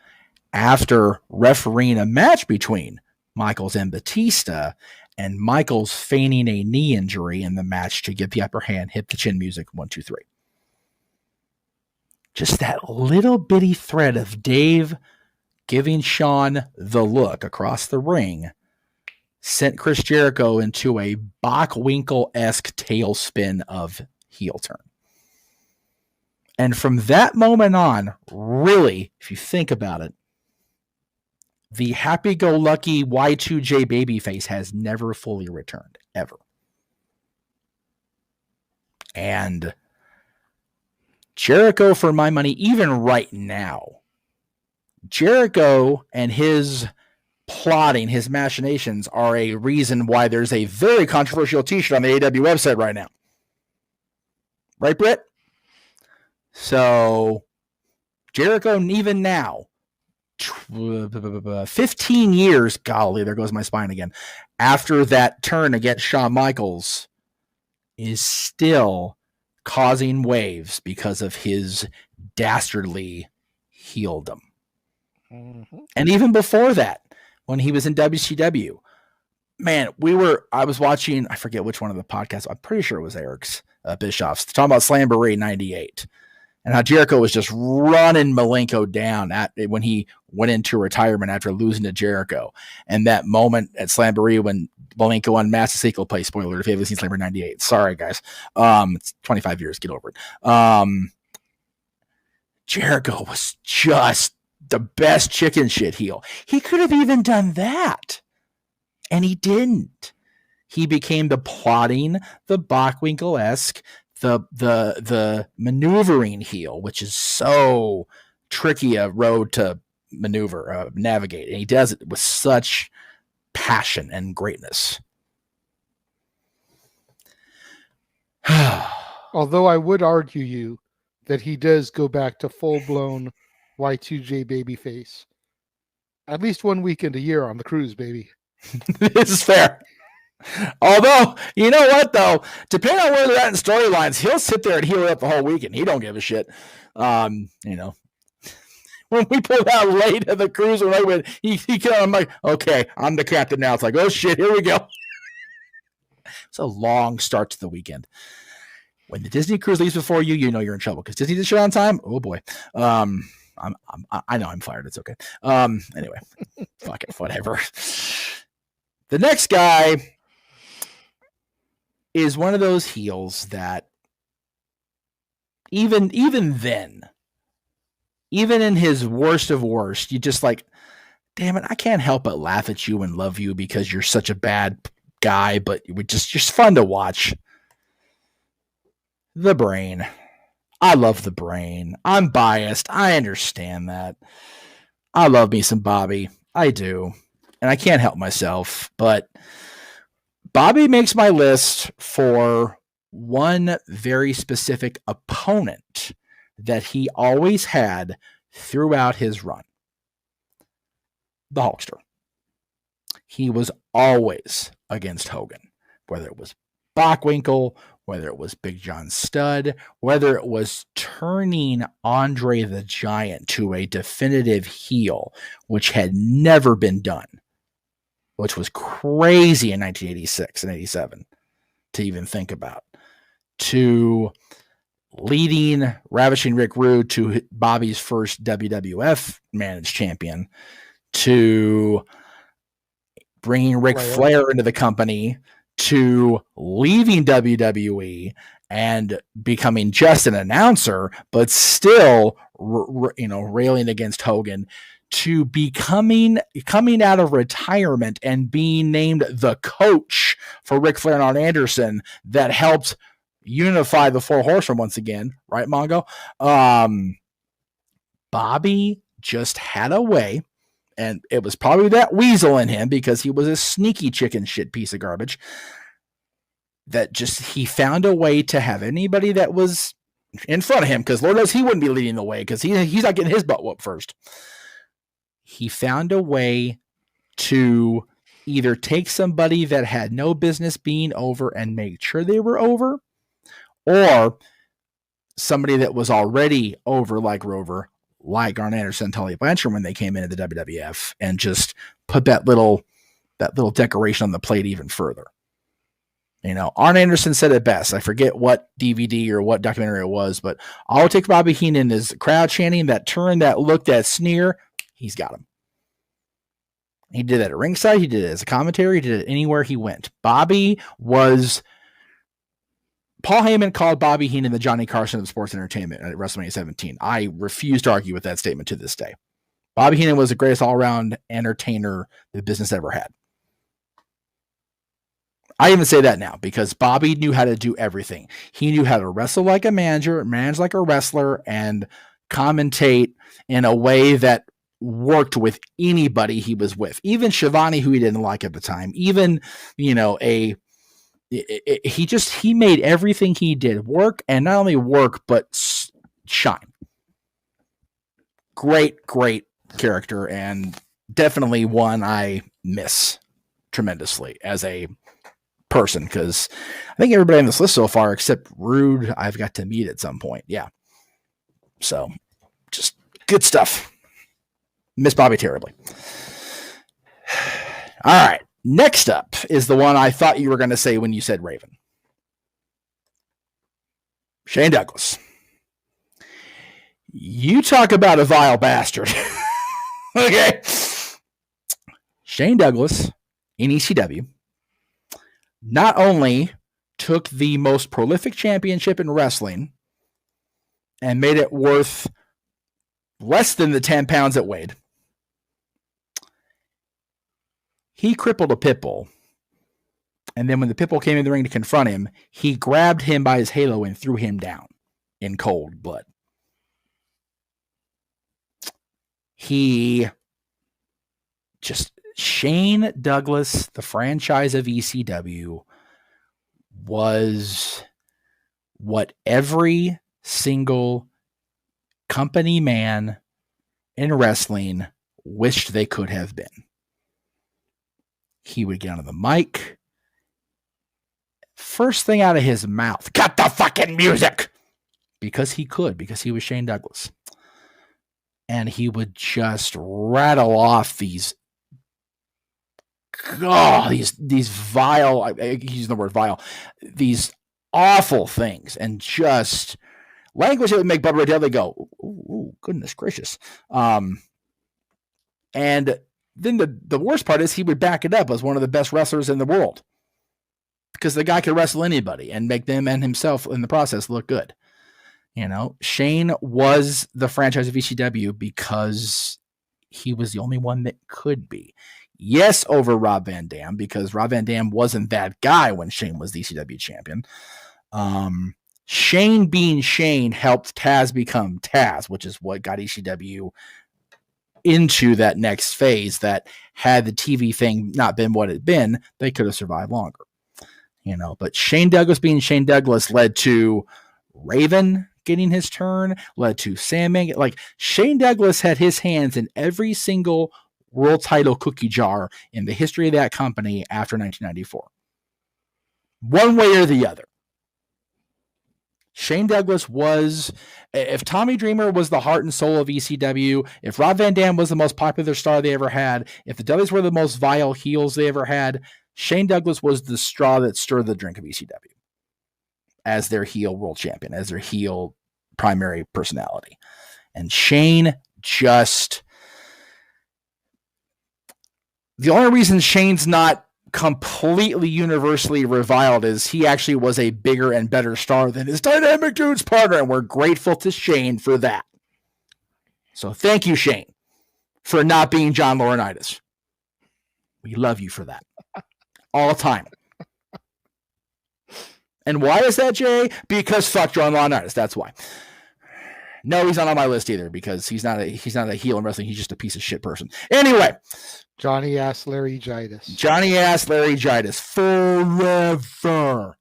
after refereeing a match between Michaels and Batista, and Michaels feigning a knee injury in the match to get the upper hand, hit the chin music, 1, 2, 3. Just that little bitty thread of Dave giving Shawn the look across the ring sent Chris Jericho into a Bockwinkel-esque tailspin of heel turn. And from that moment on, really, if you think about it, the happy-go-lucky Y2J babyface has never fully returned, ever. And Jericho, for my money, even right now, Jericho and his plotting, his machinations are a reason why there's a very controversial t-shirt on the AEW website right now. Right, Britt? So, Jericho, even now, 15 years, golly, there goes my spine again, after that turn against Shawn Michaels, is still causing waves because of his dastardly heeldom. Mm-hmm. And even before that, when he was in WCW, man, I was watching, I forget which one of the podcasts, I'm pretty sure it was Eric's, Bischoff's, talking about Slamboree 98. And how Jericho was just running Malenko down when he went into retirement after losing to Jericho. And that moment at Slamboree when Malenko unmasked the sequel play, spoiler if you haven't seen Slamboree 98. Sorry, guys. It's 25 years. Get over it. Jericho was just the best chicken shit heel. He could have even done that. And he didn't. He became the plotting, the Bockwinkel-esque, the maneuvering heel, which is so tricky a road to navigate. And he does it with such passion and greatness. Although I would argue you that he does go back to full-blown Y2J babyface. At least 1 weekend a year on the cruise, baby. This is fair. Although, you know what, though? Depending on where they're at in storylines, he'll sit there and heal up the whole weekend. He don't give a shit. You know, when we pulled out late at the cruise, when he I'm like, okay, I'm the captain now. It's like, oh, shit, here we go. It's a long start to the weekend. When the Disney cruise leaves before you, you know you're in trouble because Disney did shit on time. Oh, boy. I know I'm fired. It's okay. Anyway, fuck it, whatever. The next guy is one of those heels that even then, even in his worst of worst, you just like, damn it, I can't help but laugh at you and love you because you're such a bad guy, but you're just fun to watch. The Brain. I love the Brain. I'm biased. I understand that. I love me some Bobby. I do. And I can't help myself, but Bobby makes my list for one very specific opponent that he always had throughout his run. The Hulkster. He was always against Hogan, whether it was Bockwinkel, whether it was Big John Studd, whether it was turning Andre the Giant to a definitive heel, which had never been done, which was crazy in 1986 and 87 to even think about, to leading Ravishing Rick Rude to Bobby's first WWF managed champion, to bringing Ric Flair into the company, to leaving WWE and becoming just an announcer, but still, railing against Hogan, to coming out of retirement and being named the coach for Ric Flair and Arn Anderson that helped unify the Four Horsemen once again, right, Mongo? Bobby just had a way, and it was probably that weasel in him because he was a sneaky chicken shit piece of garbage, that just he found a way to have anybody that was in front of him, because Lord knows he wouldn't be leading the way because he's not getting his butt whooped first. He found a way to either take somebody that had no business being over and make sure they were over, or somebody that was already over like Rover, like Arn Anderson and Tully Blanchard when they came into the WWF, and just put that little decoration on the plate even further. Arn Anderson said it best. I forget what DVD or what documentary it was, but I'll take Bobby Heenan as crowd chanting, that turn, that look, that sneer. He's got him. He did that at ringside. He did it as a commentary. He did it anywhere he went. Bobby was... Paul Heyman called Bobby Heenan the Johnny Carson of sports entertainment at WrestleMania 17. I refuse to argue with that statement to this day. Bobby Heenan was the greatest all-around entertainer the business ever had. I even say that now because Bobby knew how to do everything. He knew how to wrestle like a manager, manage like a wrestler, and commentate in a way that worked with anybody he was with. Even Shivani, who he didn't like at the time. Even, he made everything he did work, and not only work, but shine. Great character, and definitely one I miss tremendously as a person, because I think everybody on this list so far, except Rude, I've got to meet at some point. Yeah. So, just good stuff. Miss Bobby terribly. All right. Next up is the one I thought you were going to say when you said Raven. Shane Douglas. You talk about a vile bastard. Okay. Shane Douglas in ECW not only took the most prolific championship in wrestling and made it worth less than the 10 pounds it weighed, he crippled a pitbull. And then when the pitbull came in the ring to confront him, he grabbed him by his halo and threw him down in cold blood. He just Shane Douglas, the franchise of ECW, was what every single company man in wrestling wished they could have been. He would get on the mic. First thing out of his mouth, cut the fucking music! Because he could, because he was Shane Douglas. And he would just rattle off these vile, I use the word vile, these awful things, and just language that would make Bubba Ray Dudley go, ooh, goodness gracious. And then the worst part is he would back it up as one of the best wrestlers in the world, because the guy could wrestle anybody and make them and himself in the process look good. You know, Shane was the franchise of ECW because he was the only one that could be. Yes, over Rob Van Dam, because Rob Van Dam wasn't that guy when Shane was the ECW champion. Shane being Shane helped Taz become Taz, which is what got ECW into that next phase that had the TV thing not been what it had been, they could have survived longer. You know, but Shane Douglas being Shane Douglas led to Raven getting his turn, led to Sandman. Like, Shane Douglas had his hands in every single world title cookie jar in the history of that company after 1994. One way or the other. Shane Douglas was, if Tommy Dreamer was the heart and soul of ECW, if Rob Van Dam was the most popular star they ever had, if the Dudleys were the most vile heels they ever had, Shane Douglas was the straw that stirred the drink of ECW as their heel world champion, as their heel primary personality. And Shane just, the only reason Shane's not completely universally reviled is he actually was a bigger and better star than his Dynamic Dudes partner, and we're grateful to Shane for that. So thank you, Shane, for not being John Laurinaitis. We love you for that. All the time. And why is that, Jay? Because fuck John Laurinaitis. That's why. No, he's not on my list either, because he's not a heel in wrestling. He's just a piece of shit person. Anyway. Johnny Ass Larry Gitis. Johnny Ass Larry Gitis. Forever.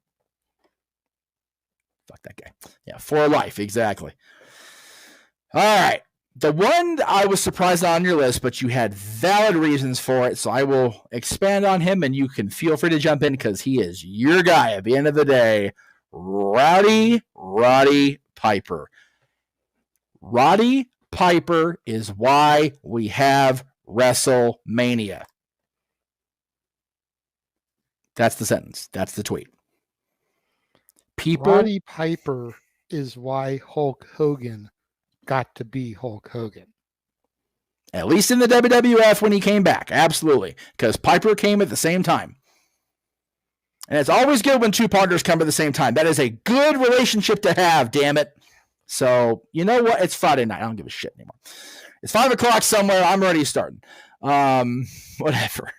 Fuck that guy. Yeah, for life. Exactly. All right. The one I was surprised on your list, but you had valid reasons for it, so I will expand on him, and you can feel free to jump in because he is your guy at the end of the day. Roddy Piper. Roddy Piper is why we have WrestleMania. That's the sentence. That's the tweet. Roddy Piper is why Hulk Hogan got to be Hulk Hogan. At least in the WWF when he came back. Absolutely. Because Piper came at the same time. And it's always good when two partners come at the same time. That is a good relationship to have, damn it. So, you know what? It's Friday night. I don't give a shit anymore. It's 5 o'clock somewhere. I'm already starting. Whatever.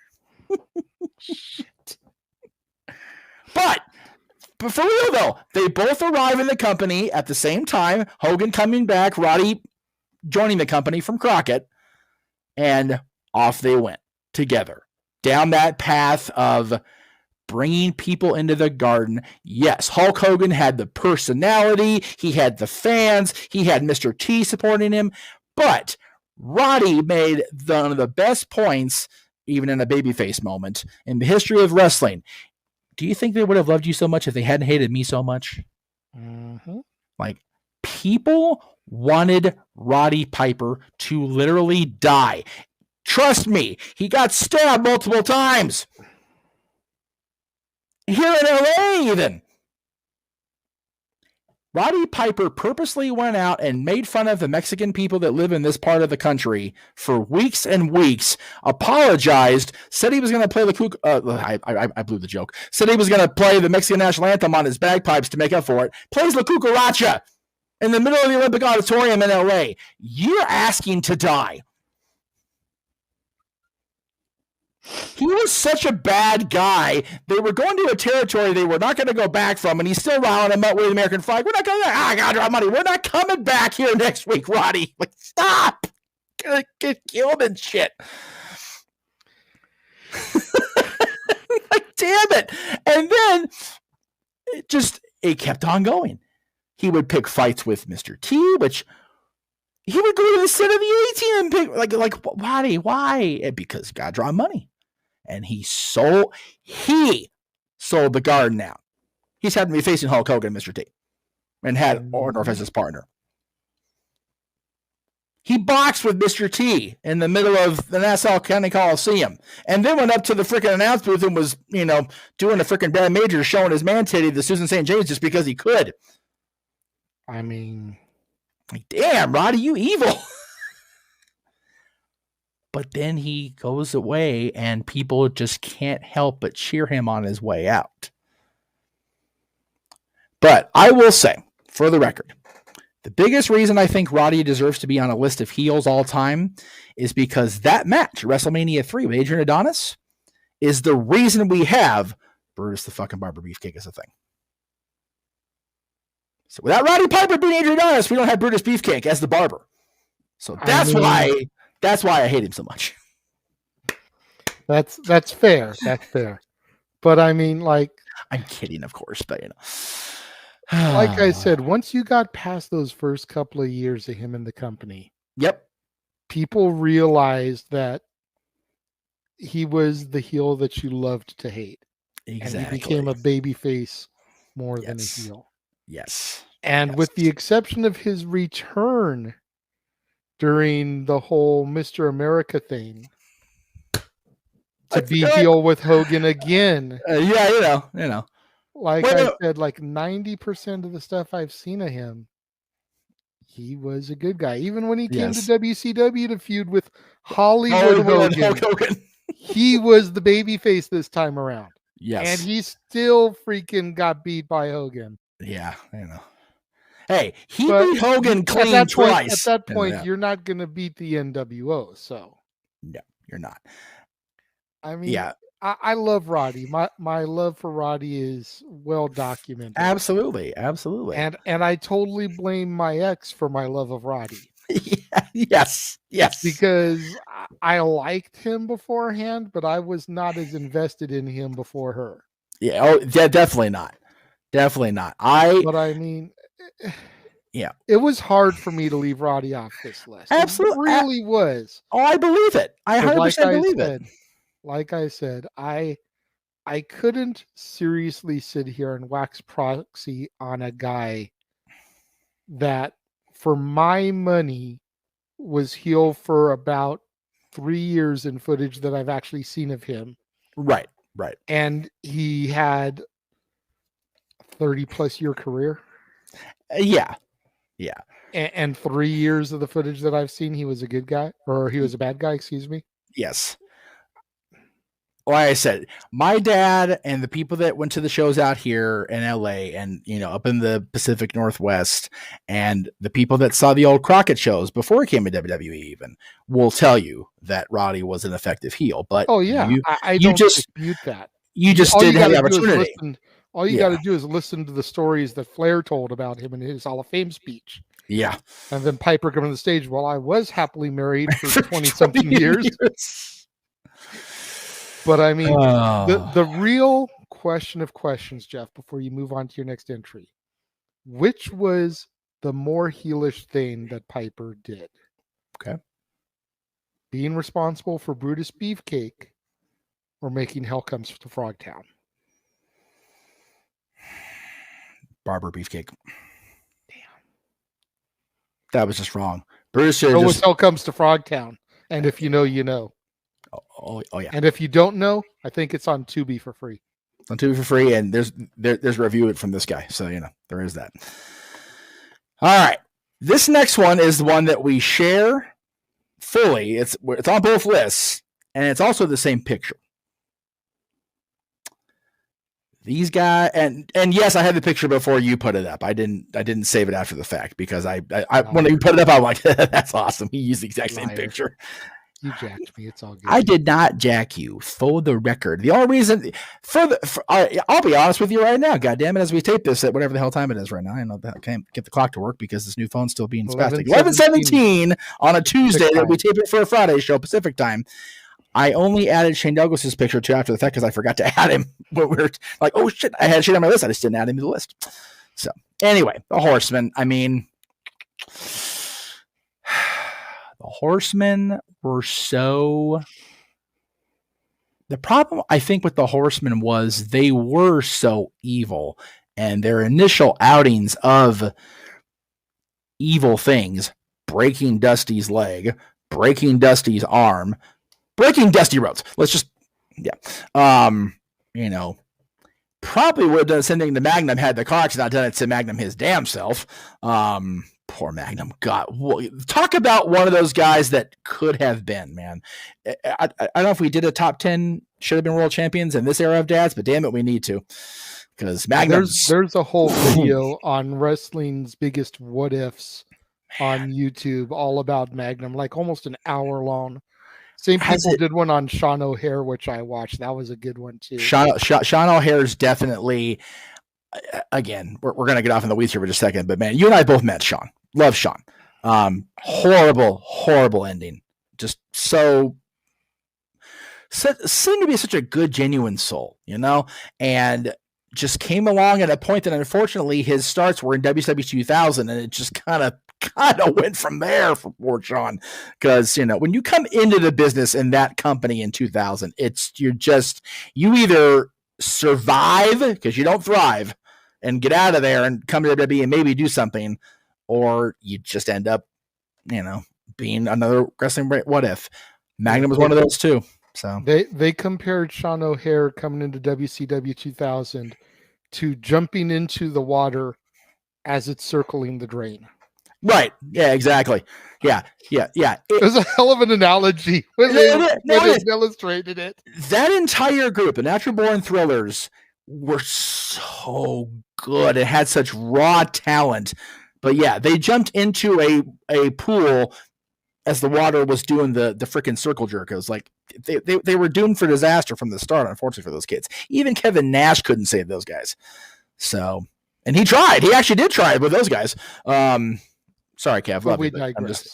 Shit. But for real, though, they both arrive in the company at the same time. Hogan coming back, Roddy joining the company from Crockett, and off they went together down that path of bringing people into the garden. Yes, Hulk Hogan had the personality. He had the fans. He had Mr. T supporting him. But Roddy made one of the best points, even in a babyface moment, in the history of wrestling. Do you think they would have loved you so much if they hadn't hated me so much? Mm-hmm. Like, people wanted Roddy Piper to literally die. Trust me, he got stabbed multiple times. Here in LA, even. Roddy Piper purposely went out and made fun of the Mexican people that live in this part of the country for weeks and weeks, apologized, said he was going to play the I blew the joke. Said he was going to play the Mexican national anthem on his bagpipes to make up for it. Plays La Cucaracha in the middle of the Olympic Auditorium in LA. You're asking to die. He was such a bad guy. They were going to a territory they were not going to go back from, and he's still riling them up with the American flag. We're not going to, God, our money. We're not coming back here next week, Roddy. Like, stop. Get killed and shit. it. And then it kept on going. He would pick fights with Mr. T, which he would go to the center of the 18 and pick like why? Because he got to draw money. And he sold the garden out. He's had to be facing Hulk Hogan and Mr. T. And had Orndorff as his partner. He boxed with Mr. T in the middle of the Nassau County Coliseum. And then went up to the freaking announce booth and was, doing a freaking bad major, showing his man titty to Susan St. James just because he could. I mean, like, damn, Roddy, you evil. But then he goes away and people just can't help but cheer him on his way out. But I will say, for the record, the biggest reason I think Roddy deserves to be on a list of heels all time is because that match, WrestleMania 3 with Adrian Adonis, is the reason we have Brutus the fucking Barber Beefcake as a thing. So without Roddy Piper being Adrian Adonis, we don't have Brutus Beefcake as the Barber. So that's why I hate him so much. That's fair. That's fair. But I mean, like, I'm kidding, of course, but like I said, once you got past those first couple of years of him in the company, yep, people realized that he was the heel that you loved to hate. Exactly. And he became a baby face more than a heel. Yes. And with the exception of his return during the whole Mr. America thing, to be heel with Hogan again. Yeah, you know. Like I said, like 90% of the stuff I've seen of him, he was a good guy. Even when he came to WCW to feud with Hollywood Hogan, he was the babyface this time around. Yes. And he still freaking got beat by Hogan. Yeah, you know. Hey, he beat Hogan clean twice. At that point, you're not going to beat the NWO, so. No, you're not. I mean, I love Roddy. My love for Roddy is well documented. Absolutely. And I totally blame my ex for my love of Roddy. Yes. Because I liked him beforehand, but I was not as invested in him before her. Yeah. Oh, yeah. Definitely not. But I mean, yeah, it was hard for me to leave Roddy off this list. Absolutely, it really was. Oh, I believe it. I 100% believe it. Like I said, I couldn't seriously sit here and wax proxy on a guy that, for my money, was heel for about 3 years in footage that I've actually seen of him. Right. And he had 30+ year career. Yeah. And 3 years of the footage that I've seen, he was a good guy, or he was a bad guy, excuse me. Yes. Like I said, my dad and the people that went to the shows out here in LA and, up in the Pacific Northwest, and the people that saw the old Crockett shows before he came to WWE even, will tell you that Roddy was an effective heel. But I don't dispute that. You just didn't have the opportunity. All you got to do is listen to the stories that Flair told about him in his Hall of Fame speech. Yeah. And then Piper coming to the stage, well, I was happily married for 20-something years. But I mean, the real question of questions, Jeff, before you move on to your next entry, which was the more heelish thing that Piper did? Okay. Being responsible for Brutus Beefcake or making Hell Comes to Frogtown? Barber Beefcake. Damn. That was just wrong. Brutus was Hell Comes to Frogtown. And if you know, you know. Oh yeah. And if you don't know, I think it's on Tubi for free. On Tubi for free, and there's a review from this guy, so there is that. All right, this next one is the one that we share fully. It's on both lists, and it's also the same picture. These guys, and yes, I had the picture before you put it up. I didn't save it after the fact because I when you put it up, I'm like, that's awesome. He used the exact same picture. You jacked me. It's all good. I did not jack you. For the record, the only reason I'll be honest with you right now. God damn it! As we tape this at whatever the hell time it is right now, I know that I can't get the clock to work because this new phone's still being spastic. 11:17 on a Tuesday that we tape it for a Friday show Pacific time. I only added Shane Douglas's picture too after the fact because I forgot to add him when we were like, oh shit, I had Shane on my list. I just didn't add him to the list. So anyway, the Horsemen. I mean, the Horsemen were so. The problem, I think, with the Horsemen was they were so evil, and their initial outings of evil things, breaking Dusty's leg, breaking Dusty's arm, breaking Dusty Rhodes. Let's just, you know, probably would have done the same thing to Magnum had the Cox not done it to Magnum his damn self. Poor Magnum. God, talk about one of those guys that could have been, man. I don't know if we did a top 10 should have been world champions in this era of dads, but damn it, we need to. Because Magnum. There's a whole video on wrestling's biggest what ifs on YouTube all about Magnum, like almost an hour long. Same people did one on Sean O'Hare, which I watched. That was a good one too. Sean O'Hare's definitely, again, we're going to get off in the weeds here for just a second, but man, you and I both met Sean. Love Sean. Horrible ending. Just seemed to be such a good, genuine soul, you know, and just came along at a point that unfortunately his starts were in WCW 2000, and it just kind of went from there for poor Sean. Because, you know, when you come into the business in that company in 2000, you either survive because you don't thrive and get out of there and come to WWE and maybe do something, or you just end up, you know, being another wrestling what if. Magnum was one of those too. So they compared Sean O'Hare coming into WCW 2000 to jumping into the water as it's circling the drain. Right. Yeah, exactly. Yeah. It was a hell of an analogy when they illustrated it. That entire group, the Natural Born Thrillers, were so good. It had such raw talent. But yeah, they jumped into a pool as the water was doing the freaking circle jerk. It was like they were doomed for disaster from the start, unfortunately, for those kids. Even Kevin Nash couldn't save those guys. So, and he tried. He actually did try with those guys. Sorry, Kev. Love you,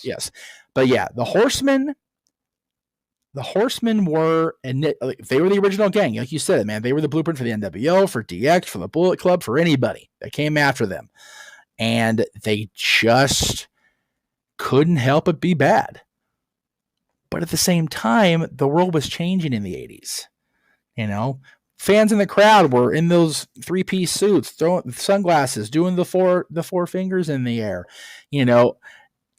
yes. But yeah, the Horsemen were, and they were the original gang. Like you said, man, they were the blueprint for the NWO, for DX, for the Bullet Club, for anybody that came after them. And they just couldn't help but be bad. But at the same time, the world was changing in the 80s. You know, fans in the crowd were in those 3-piece suits, throwing sunglasses, doing the four fingers in the air, you know,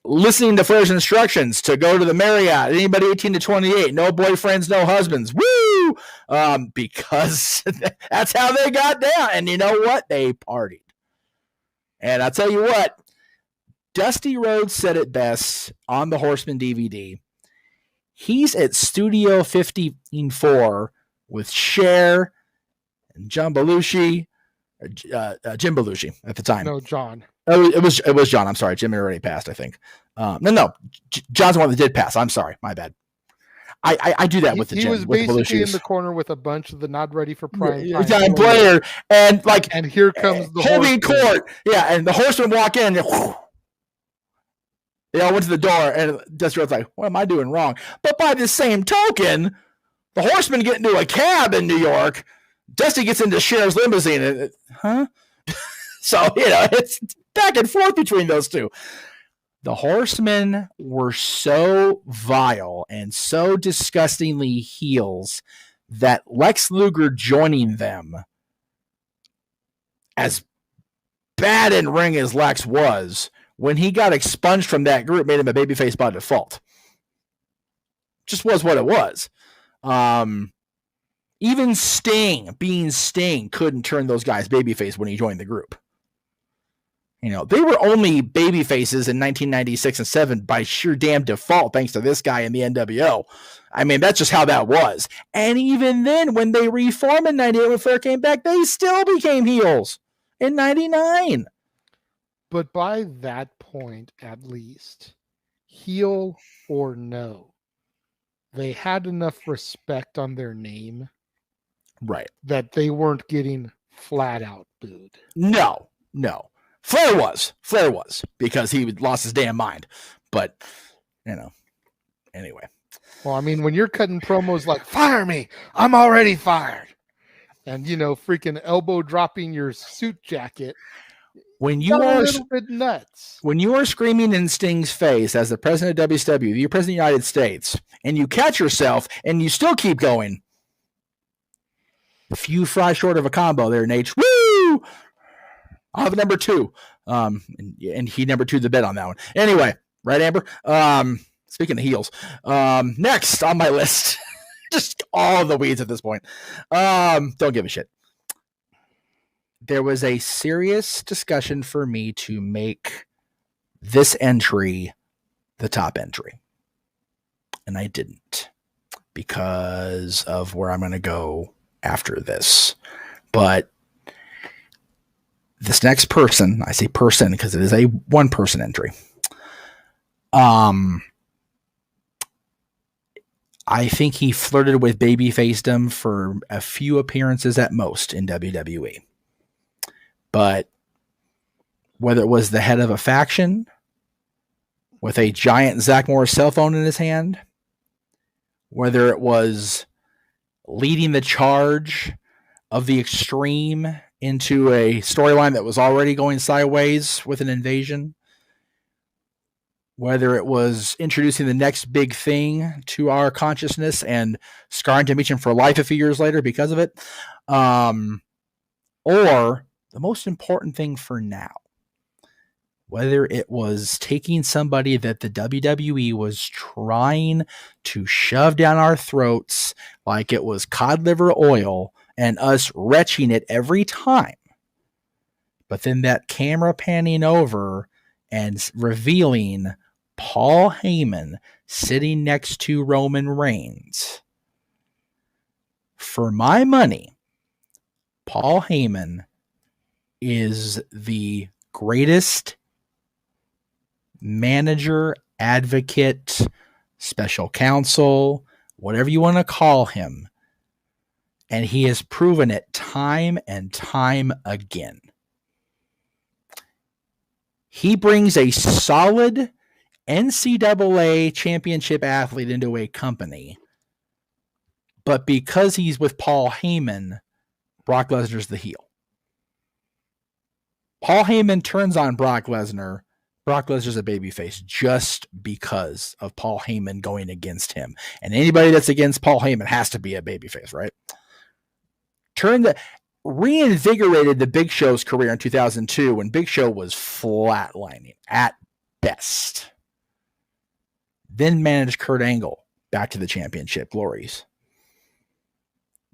listening to Flair's instructions to go to the Marriott. Anybody 18 to 28, no boyfriends, no husbands. Woo! Because that's how they got down. And you know what? They partied. And I'll tell you what, Dusty Rhodes said it best on the Horseman DVD. He's at Studio 54 with Cher and John Belushi, Jim Belushi at the time. No, John. Oh, it was John. I'm sorry. Jim already passed, I think. No. John's the one that did pass. I'm sorry. My bad. I do that with the Jim. He was basically in the corner with a bunch of the not ready for prime time. John Blair, and here comes the holding court. Yeah, and the Horsemen walk in. And they all went to the door, and Dusty Rhodes like, what am I doing wrong? But by the same token, the Horsemen get into a cab in New York. Dusty gets into Cher's limousine. And, so, you know, it's back and forth between those two. The Horsemen were so vile and so disgustingly heels that Lex Luger joining them, as bad in ring as Lex was, when he got expunged from that group, made him a babyface by default. Just was what it was. Even Sting, being Sting, couldn't turn those guys babyface when he joined the group. You know, they were only baby faces in 1996 and 7 by sheer damn default, thanks to this guy in the NWO. I mean, that's just how that was. And even then, when they reformed in 98, when Flair came back, they still became heels in 99. But by that point, at least, heel or no, they had enough respect on their name, right, that they weren't getting flat out booed. No. Flair was because he lost his damn mind. But, you know, anyway. Well, I mean, when you're cutting promos like "fire me, I'm already fired," and freaking elbow dropping your suit jacket, When got you a are little bit nuts. when you are screaming in Sting's face as the president of WCW, the president of the United States, and you catch yourself and you still keep going, few fry short of a combo there, Nate. Woo! I'll have number 2. And he number 2 the bet on that one. Anyway, right, Amber? Speaking of heels, next on my list, just all the weeds at this point. Don't give a shit. There was a serious discussion for me to make this entry the top entry. And I didn't because of where I'm going to go after this. But this next person, I say person because it is a one-person entry. I think he flirted with babyfacedom for a few appearances at most in WWE. But whether it was the head of a faction with a giant Zach Morris cell phone in his hand, whether it was leading the charge of the Extreme into a storyline that was already going sideways with an invasion, whether it was introducing the next big thing to our consciousness and scarring to Meacham for life a few years later because of it, or the most important thing for now, whether it was taking somebody that the WWE was trying to shove down our throats like it was cod liver oil and us retching it every time, but then that camera panning over and revealing Paul Heyman sitting next to Roman Reigns. For my money, Paul Heyman is the greatest manager, advocate, special counsel, whatever you want to call him. And he has proven it time and time again. He brings a solid NCAA championship athlete into a company. But because he's with Paul Heyman, Brock Lesnar's the heel. Paul Heyman turns on Brock Lesnar. Brock Lesnar's a babyface just because of Paul Heyman going against him. And anybody that's against Paul Heyman has to be a babyface, right? Reinvigorated the Big Show's career in 2002 when Big Show was flatlining at best. Then managed Kurt Angle back to the championship glories.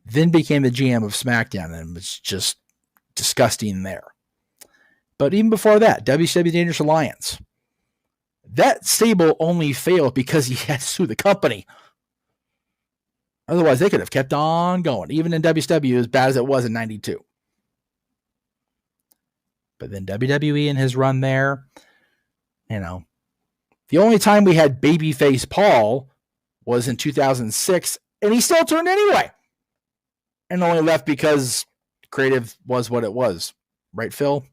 Then became the GM of SmackDown and was just disgusting there. But even before that, WCW Dangerous Alliance. That stable only failed because he had to sue the company. Otherwise, they could have kept on going, even in WCW as bad as it was in 92. But then WWE in his run there, the only time we had babyface Paul was in 2006, and he still turned anyway. And only left because creative was what it was. Right, Phil?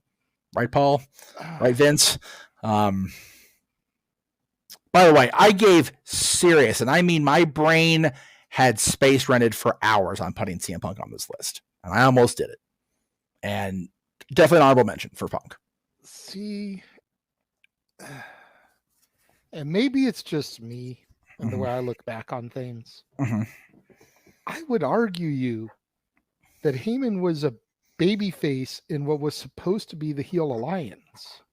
Right, Paul? Right, Vince? By the way, I gave serious, and I mean my brain had space rented for hours on putting CM Punk on this list. And I almost did it. And definitely an honorable mention for Punk. See, and maybe it's just me and the way I look back on things. I would argue that Heyman was a babyface in what was supposed to be the heel alliance.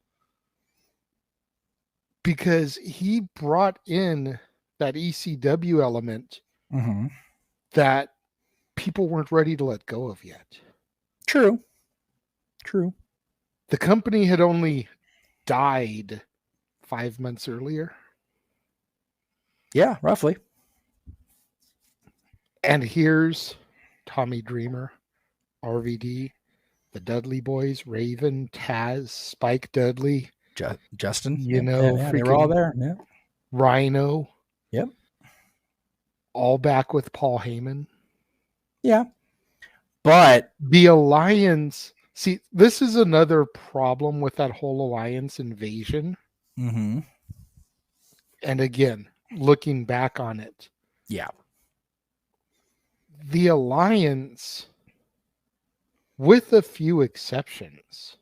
Because he brought in that ECW element that people weren't ready to let go of yet. True. The company had only died 5 months earlier. Yeah, roughly. And here's Tommy Dreamer, RVD, the Dudley Boys, Raven, Taz, Spike Dudley, Justin. they were all there. Yeah. Rhino. Yep. All back with Paul Heyman. Yeah. But the alliance, see, this is another problem with that whole alliance invasion. And again, looking back on it. Yeah. The Alliance, with a few exceptions,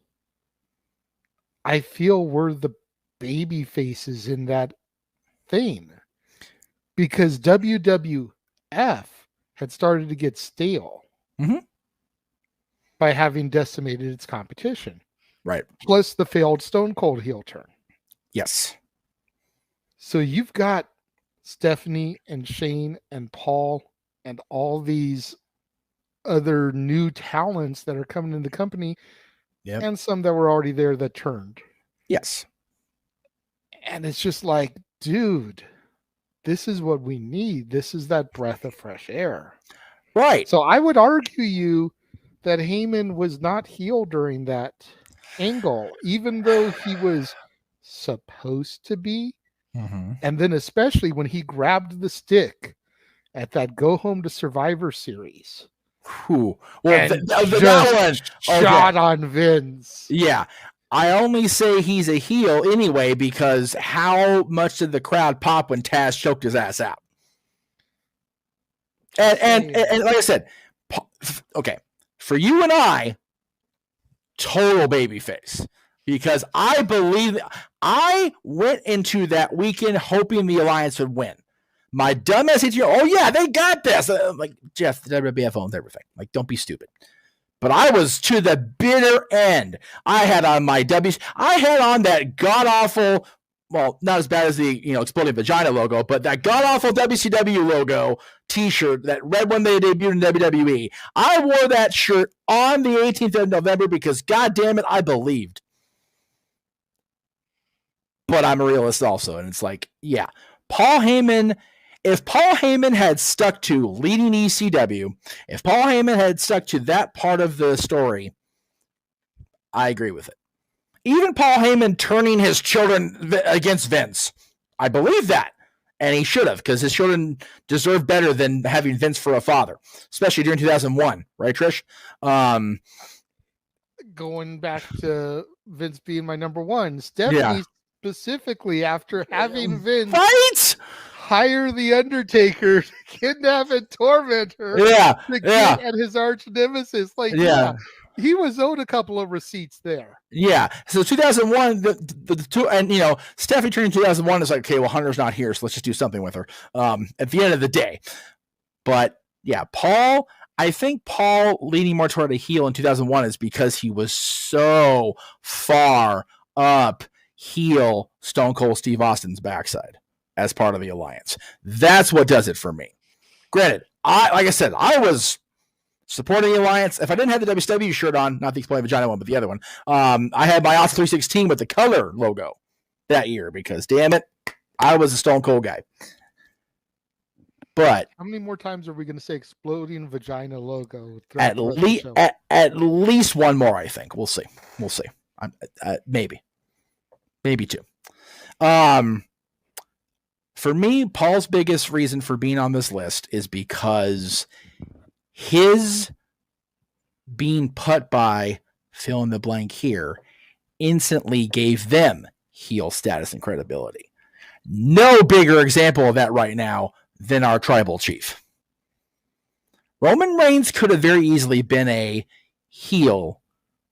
I feel were the baby faces in that thing, because WWF had started to get stale by having decimated its competition. Right. Plus the failed Stone Cold heel turn. Yes. So you've got Stephanie and Shane and Paul and all these other new talents that are coming in the company, and some that were already there that turned. Yes. And it's just like, dude, this is what we need. This is that breath of fresh air. Right. So I would argue you that Heyman was not heel during that angle, even though he was supposed to be. And then especially when he grabbed the stick at that Go Home to Survivor series. Well, and that one shot on Vince. Yeah. I only say he's a heel anyway because how much did the crowd pop when Taz choked his ass out? And like I said, okay, for you and I, total babyface. Because I believe I went into that weekend hoping the Alliance would win. My dumb ass hit you. Oh yeah, they got this. Like Jeff, the WWF owns everything. Like, don't be stupid. But I was to the bitter end. I had on my I had on that god awful. Well, not as bad as the exploding vagina logo, but that god awful WCW logo T-shirt, that red one they debuted in WWE. I wore that shirt on the 18th of November because, god damn it, I believed. But I'm a realist also, and it's like, yeah, Paul Heyman. If Paul Heyman had stuck to leading ECW, if Paul Heyman had stuck to that part of the story, I agree with it. Even Paul Heyman turning his children against Vince, I believe that. And he should have, because his children deserve better than having Vince for a father, especially during 2001. Right, Trish? Going back to Vince being my number one, Stephanie specifically after having Vince hire the Undertaker to kidnap and torment her to get at his arch nemesis. Like, he was owed a couple of receipts there. Yeah. So 2001, the two, and Stephanie turning 2001 is like, okay, well, Hunter's not here, so let's just do something with her. At the end of the day, but yeah, Paul. I think Paul leaning more toward a heel in 2001 is because he was so far up heel Stone Cold Steve Austin's backside as part of the Alliance. That's what does it for me. Granted, like I said, I was supporting the Alliance. If I didn't have the WCW shirt on, not the Exploding Vagina one, but the other one, I had my Austin 316 with the color logo that year because, damn it, I was a Stone Cold guy. But how many more times are we going to say Exploding Vagina logo? At least one more, I think. We'll see. Maybe two. For me, Paul's biggest reason for being on this list is because his being put by fill in the blank here instantly gave them heel status and credibility. No bigger example of that right now than our tribal chief. Roman Reigns could have very easily been a heel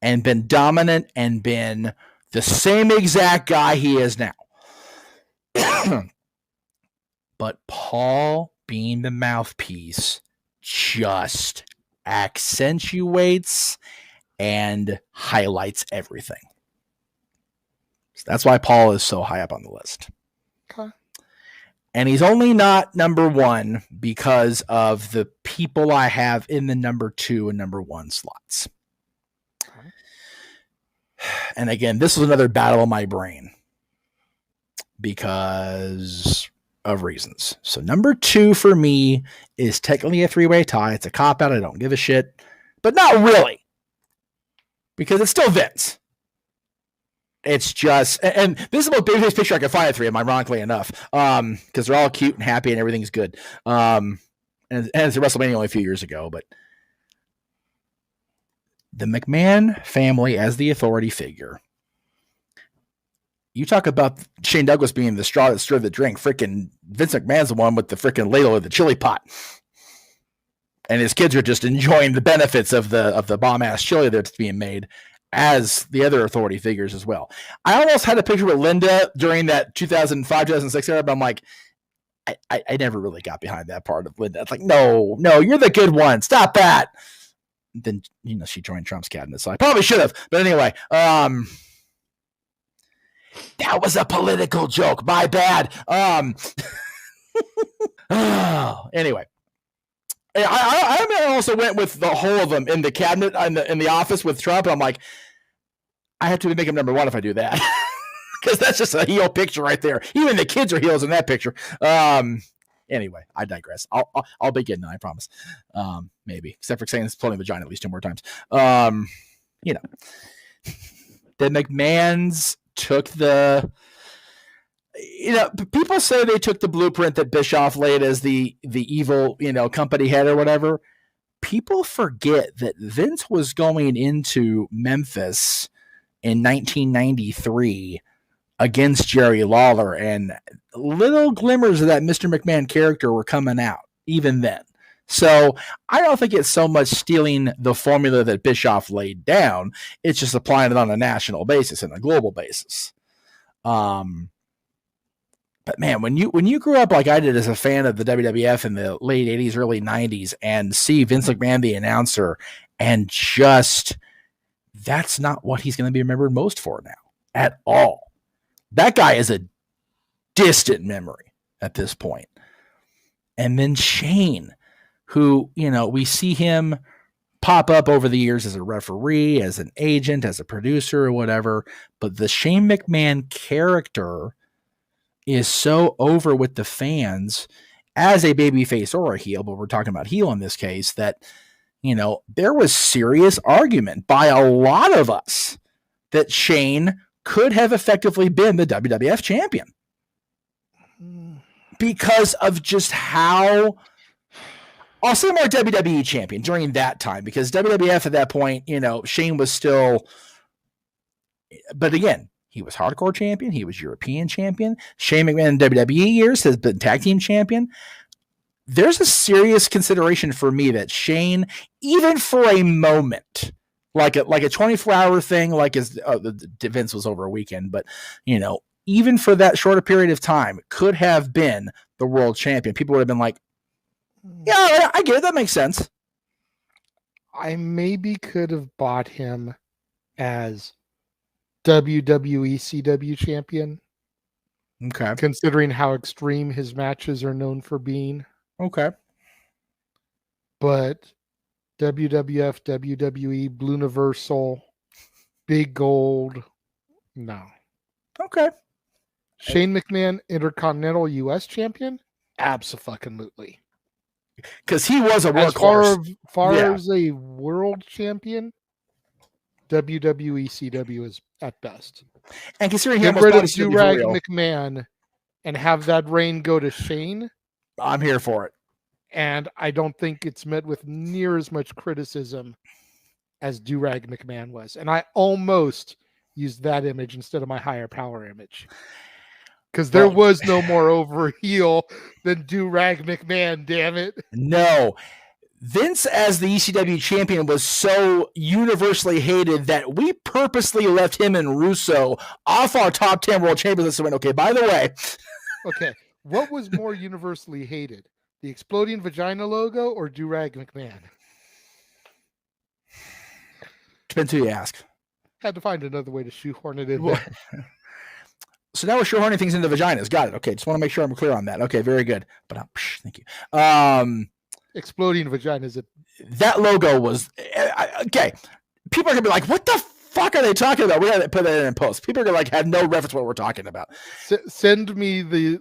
and been dominant and been the same exact guy he is now. But Paul being the mouthpiece just accentuates and highlights everything. So that's why Paul is so high up on the list. Okay. And he's only not number one because of the people I have in the number 2 and number 1 slots. Okay. And again, this was another battle of my brain because of reasons. So number 2 for me is technically a 3-way tie. It's a cop-out. I don't give a shit. But not really. Because it's still Vince. It's just, and this is the most babyface picture I can find of 3 of them, ironically enough. Because they're all cute and happy and everything's good. And it's a WrestleMania only a few years ago, but the McMahon family as the authority figure You talk about Shane Douglas being the straw that stirred the drink. Freaking Vince McMahon's the one with the freaking ladle of the chili pot. And his kids are just enjoying the benefits of the bomb-ass chili that's being made, as the other authority figures as well. I almost had a picture with Linda during that 2005, 2006 era, but I'm like, I never really got behind that part of Linda. It's like, no, you're the good one. Stop that. Then, she joined Trump's cabinet, so I probably should have. But anyway, that was a political joke. My bad. Anyway, I also went with the whole of them in the cabinet in the office with Trump. I'm like, I have to make him number one if I do that, because that's just a heel picture right there. Even the kids are heels in that picture. Anyway, I digress. I'll begin now, I promise. Maybe, except for saying it's floating vagina at least 2 more times. The McMahons took people say they took the blueprint that Bischoff laid as the evil, company head or whatever. People forget that Vince was going into Memphis in 1993 against Jerry Lawler, and little glimmers of that Mr. McMahon character were coming out even then. So I don't think it's so much stealing the formula that Bischoff laid down. It's just applying it on a national basis and a global basis. But man, when you grew up like I did as a fan of the WWF in the late 80s, early 90s, and see Vince McMahon, the announcer, and just that's not what he's going to be remembered most for now at all. That guy is a distant memory at this point. And then Shane, who, we see him pop up over the years as a referee, as an agent, as a producer or whatever. But the Shane McMahon character is so over with the fans as a babyface or a heel, but we're talking about heel in this case, that, there was serious argument by a lot of us that Shane could have effectively been the WWF champion because of just how, I'll say more WWE champion during that time, because WWF at that point, Shane was still, but again, he was hardcore champion. He was European champion. Shane McMahon in WWE years has been tag team champion. There's a serious consideration for me that Shane, even for a moment, like a 24-hour thing, like the Vince was over a weekend, but even for that shorter period of time, could have been the world champion. People would have been like, yeah, I get it. That makes sense. I maybe could have bought him as WWE CW champion. Okay. Considering how extreme his matches are known for being. Okay. But WWF, WWE, Blue Universal, Big Gold, no. Okay. Shane McMahon, Intercontinental US champion? Abso-fucking-lutely. Because he was a workhorse. As far as a world champion, WWE CW is at best. And considering he get almost rid of bought a Durag real, McMahon and have that reign go to Shane, I'm here for it. And I don't think it's met with near as much criticism as Durag McMahon was. And I almost used that image instead of my higher power image. Because there was no more over heel than Durag McMahon, damn it. No. Vince, as the ECW champion, was so universally hated that we purposely left him and Russo off our top 10 world champions list and went, okay, by the way. Okay, what was more universally hated? The exploding vagina logo or Durag McMahon? Depends who you ask. Had to find another way to shoehorn it in there. So now we're shoehorning things into vaginas. Got it. Okay, just want to make sure I'm clear on that. Okay, very good. But thank you. Exploding vaginas. That logo was okay. People are gonna be like, "What the fuck are they talking about?" We gotta put that in post. People are gonna have no reference to what we're talking about. Send me the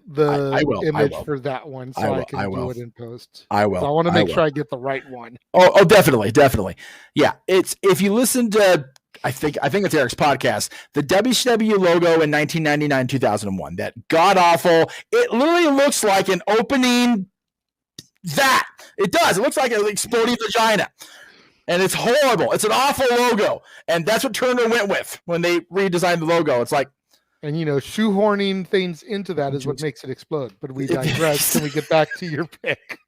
image for that one so I can do it in post. I will. So I want to make sure I get the right one. Oh, definitely. Yeah, it's if you listen to. I think it's Eric's podcast. The WCW logo in 1999, 2001. That god awful. It literally looks like an opening. That it does. It looks like an exploding vagina, and it's horrible. It's an awful logo, and that's what Turner went with when they redesigned the logo. It's like, And shoehorning things into that is what makes it explode. But we digress. Can we get back to your pick?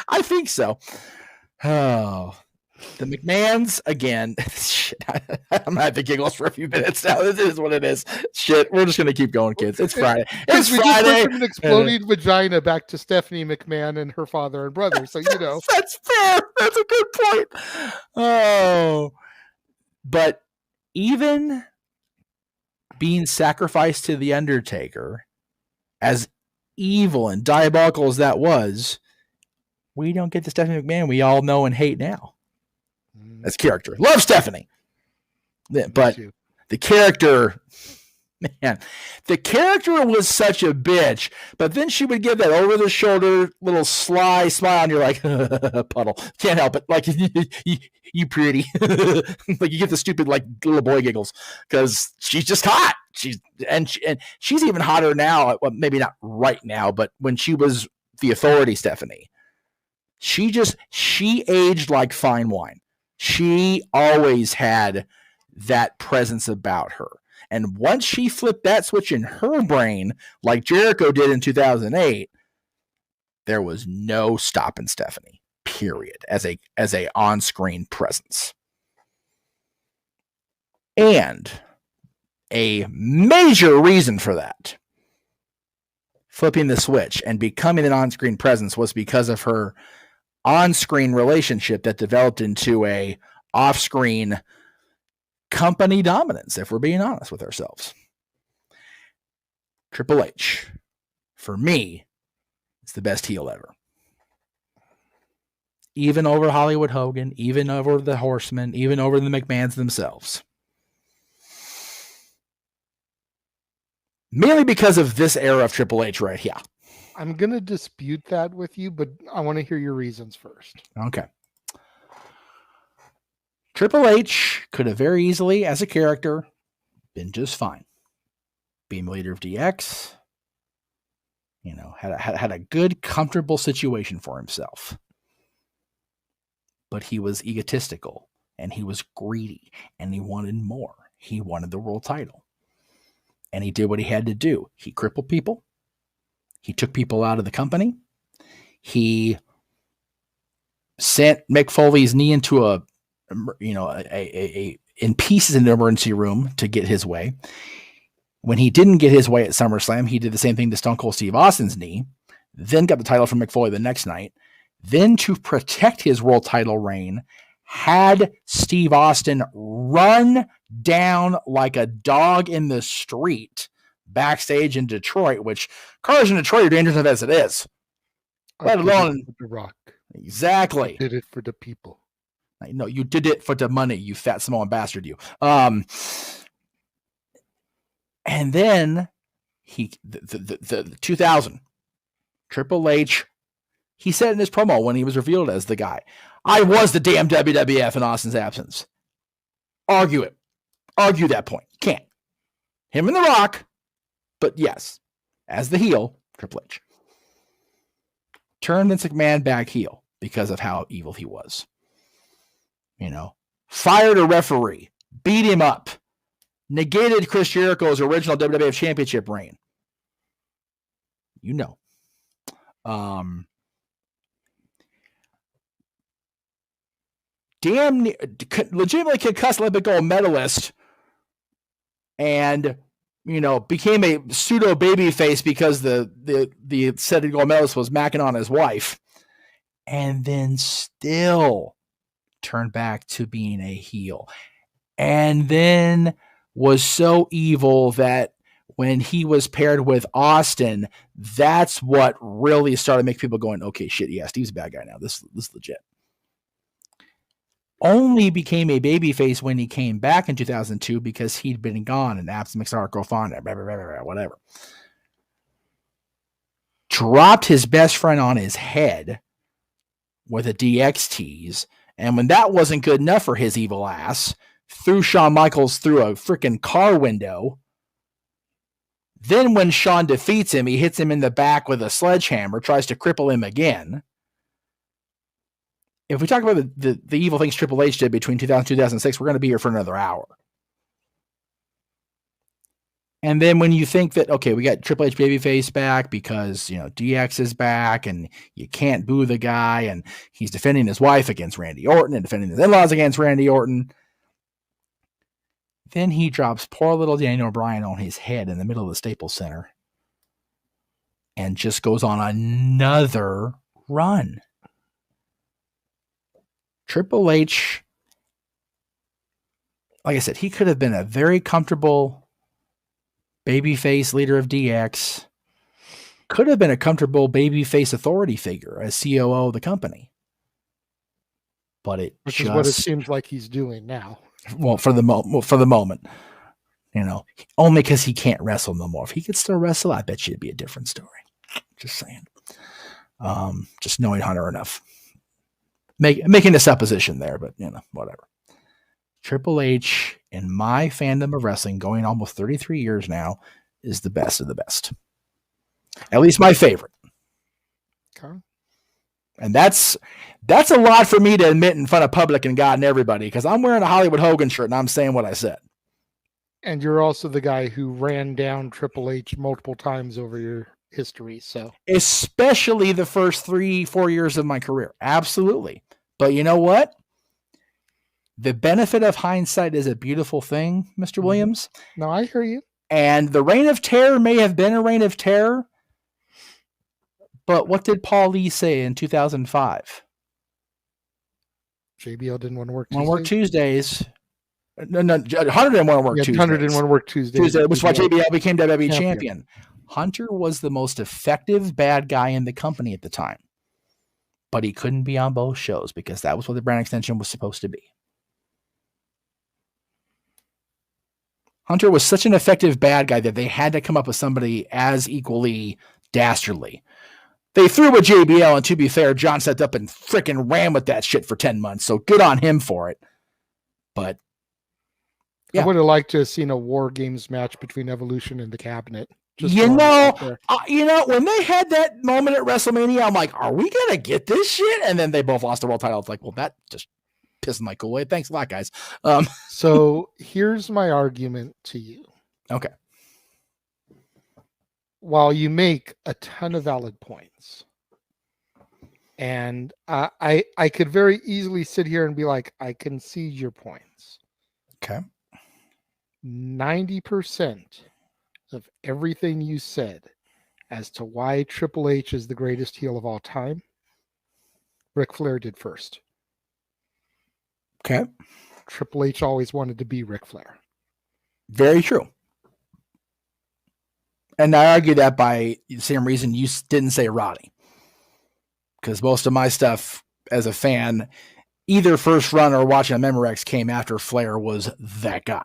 I think so. Oh, the McMahons again. Shit, I'm gonna have to giggles for a few minutes now. This is what it is. Shit, we're just gonna keep going, kids. It's Friday. It's we Friday. just went from an exploding vagina back to Stephanie McMahon and her father and brother. So that's fair. That's a good point. Oh, but even being sacrificed to the Undertaker, as evil and diabolical as that was, we don't get the Stephanie McMahon we all know and hate now. As character. Love Stephanie. But the character, man, the character was such a bitch, but then she would give that over-the-shoulder little sly smile, and you're like, puddle. Can't help it. Like, you pretty. Like, you get the stupid, like, little boy giggles, because she's just hot. She's even hotter now. Well, maybe not right now, but when she was the Authority Stephanie, she aged like fine wine. She always had that presence about her. And once she flipped that switch in her brain, like Jericho did in 2008, there was no stopping Stephanie, period, as a on-screen presence. And a major reason for that, flipping the switch and becoming an on-screen presence, was because of her on-screen relationship that developed into a off-screen company dominance, if we're being honest with ourselves. Triple H, for me, is the best heel ever. Even over Hollywood Hogan, even over the Horsemen, even over the McMahons themselves. Mainly because of this era of Triple H right here. I'm going to dispute that with you, but I want to hear your reasons first. Okay. Triple H could have very easily, as a character, been just fine. Being the leader of DX, had a good, comfortable situation for himself. But he was egotistical, and he was greedy, and he wanted more. He wanted the world title. And he did what he had to do. He crippled people. He took people out of the company. He sent Mick Foley's knee into in pieces in the emergency room to get his way. When he didn't get his way at SummerSlam, he did the same thing to Stone Cold Steve Austin's knee, then got the title from Mick Foley the next night. Then, to protect his world title reign, had Steve Austin run down like a dog in the street backstage in Detroit, which cars in Detroit are dangerous enough as it is. Let alone The Rock. Exactly. You did it for the people. No, you did it for the money, you fat Samoan bastard, you. And then the 2000 Triple H, he said in his promo when he was revealed as the guy, I was the damn WWF in Austin's absence. Argue it. Argue that point. Can't. Him and The Rock, but yes, as the heel, Triple H. Turned Vince McMahon back heel because of how evil he was. Fired a referee, beat him up, negated Chris Jericho's original WWF Championship reign. Legitimately concussed Olympic gold medalist, and became a pseudo babyface because the said gold medalist was macking on his wife, and then still turned back to being a heel, and then was so evil that when he was paired with Austin, that's what really started making people going, okay, shit, yeah, Steve's a bad guy now. This is legit. Only became a babyface when he came back in 2002 because he'd been gone and absent McStark, Grofanda, whatever. Dropped his best friend on his head with a DX tease, and when that wasn't good enough for his evil ass, threw Shawn Michaels through a freaking car window. Then when Shawn defeats him, he hits him in the back with a sledgehammer, tries to cripple him again. If we talk about the evil things Triple H did between 2000 and 2006, we're going to be here for another hour. And then when you think that, okay, we got Triple H babyface back because, DX is back and you can't boo the guy and he's defending his wife against Randy Orton and defending his in-laws against Randy Orton. Then he drops poor little Daniel Bryan on his head in the middle of the Staples Center and just goes on another run. Triple H, like I said, he could have been a very comfortable babyface leader of DX, could have been a comfortable babyface authority figure as COO of the company. But which is what it seems like he's doing now. Well, for the moment, only because he can't wrestle no more. If he could still wrestle, I bet you it'd be a different story. Just saying. Just knowing Hunter enough. Making a supposition there, but whatever. Triple H, in my fandom of wrestling, going almost 33 years now, is the best of the best. At least my favorite. Okay. And that's a lot for me to admit in front of public and God and everybody, because I'm wearing a Hollywood Hogan shirt and I'm saying what I said. And you're also the guy who ran down Triple H multiple times over your history. So especially the first 3-4 years of my career. Absolutely. But you know what? The benefit of hindsight is a beautiful thing, Mr. Williams. No, I hear you. And the reign of terror may have been a reign of terror, but what did Paul Lee say in 2005? JBL didn't want to work Tuesdays. Want to work Tuesdays. No, Hunter didn't want to work Tuesdays. Hunter didn't want to work Tuesdays. Which is why JBL became WWE champion. Hunter was the most effective bad guy in the company at the time, but he couldn't be on both shows because that was what the brand extension was supposed to be. Hunter was such an effective bad guy that they had to come up with somebody as equally dastardly. They threw with JBL, and to be fair, John stepped up and freaking ran with that shit for 10 months, so good on him for it. But yeah. I would have liked to have seen a War Games match between Evolution and the Cabinet. When they had that moment at WrestleMania, I'm like, are we going to get this shit? And then they both lost the world title. It's like, well, that just pissing my Kool-Aid. Thanks a lot, guys. So here's my argument to you. Okay. While you make a ton of valid points, and I could very easily sit here and be like, I concede your points. Okay. 90% of everything you said as to why Triple H is the greatest heel of all time, Ric Flair did first. Okay. Triple H always wanted to be Ric Flair. Very true. And I argue that by the same reason you didn't say Roddy. Because most of my stuff as a fan, either first run or watching a Memorex came after Flair was that guy.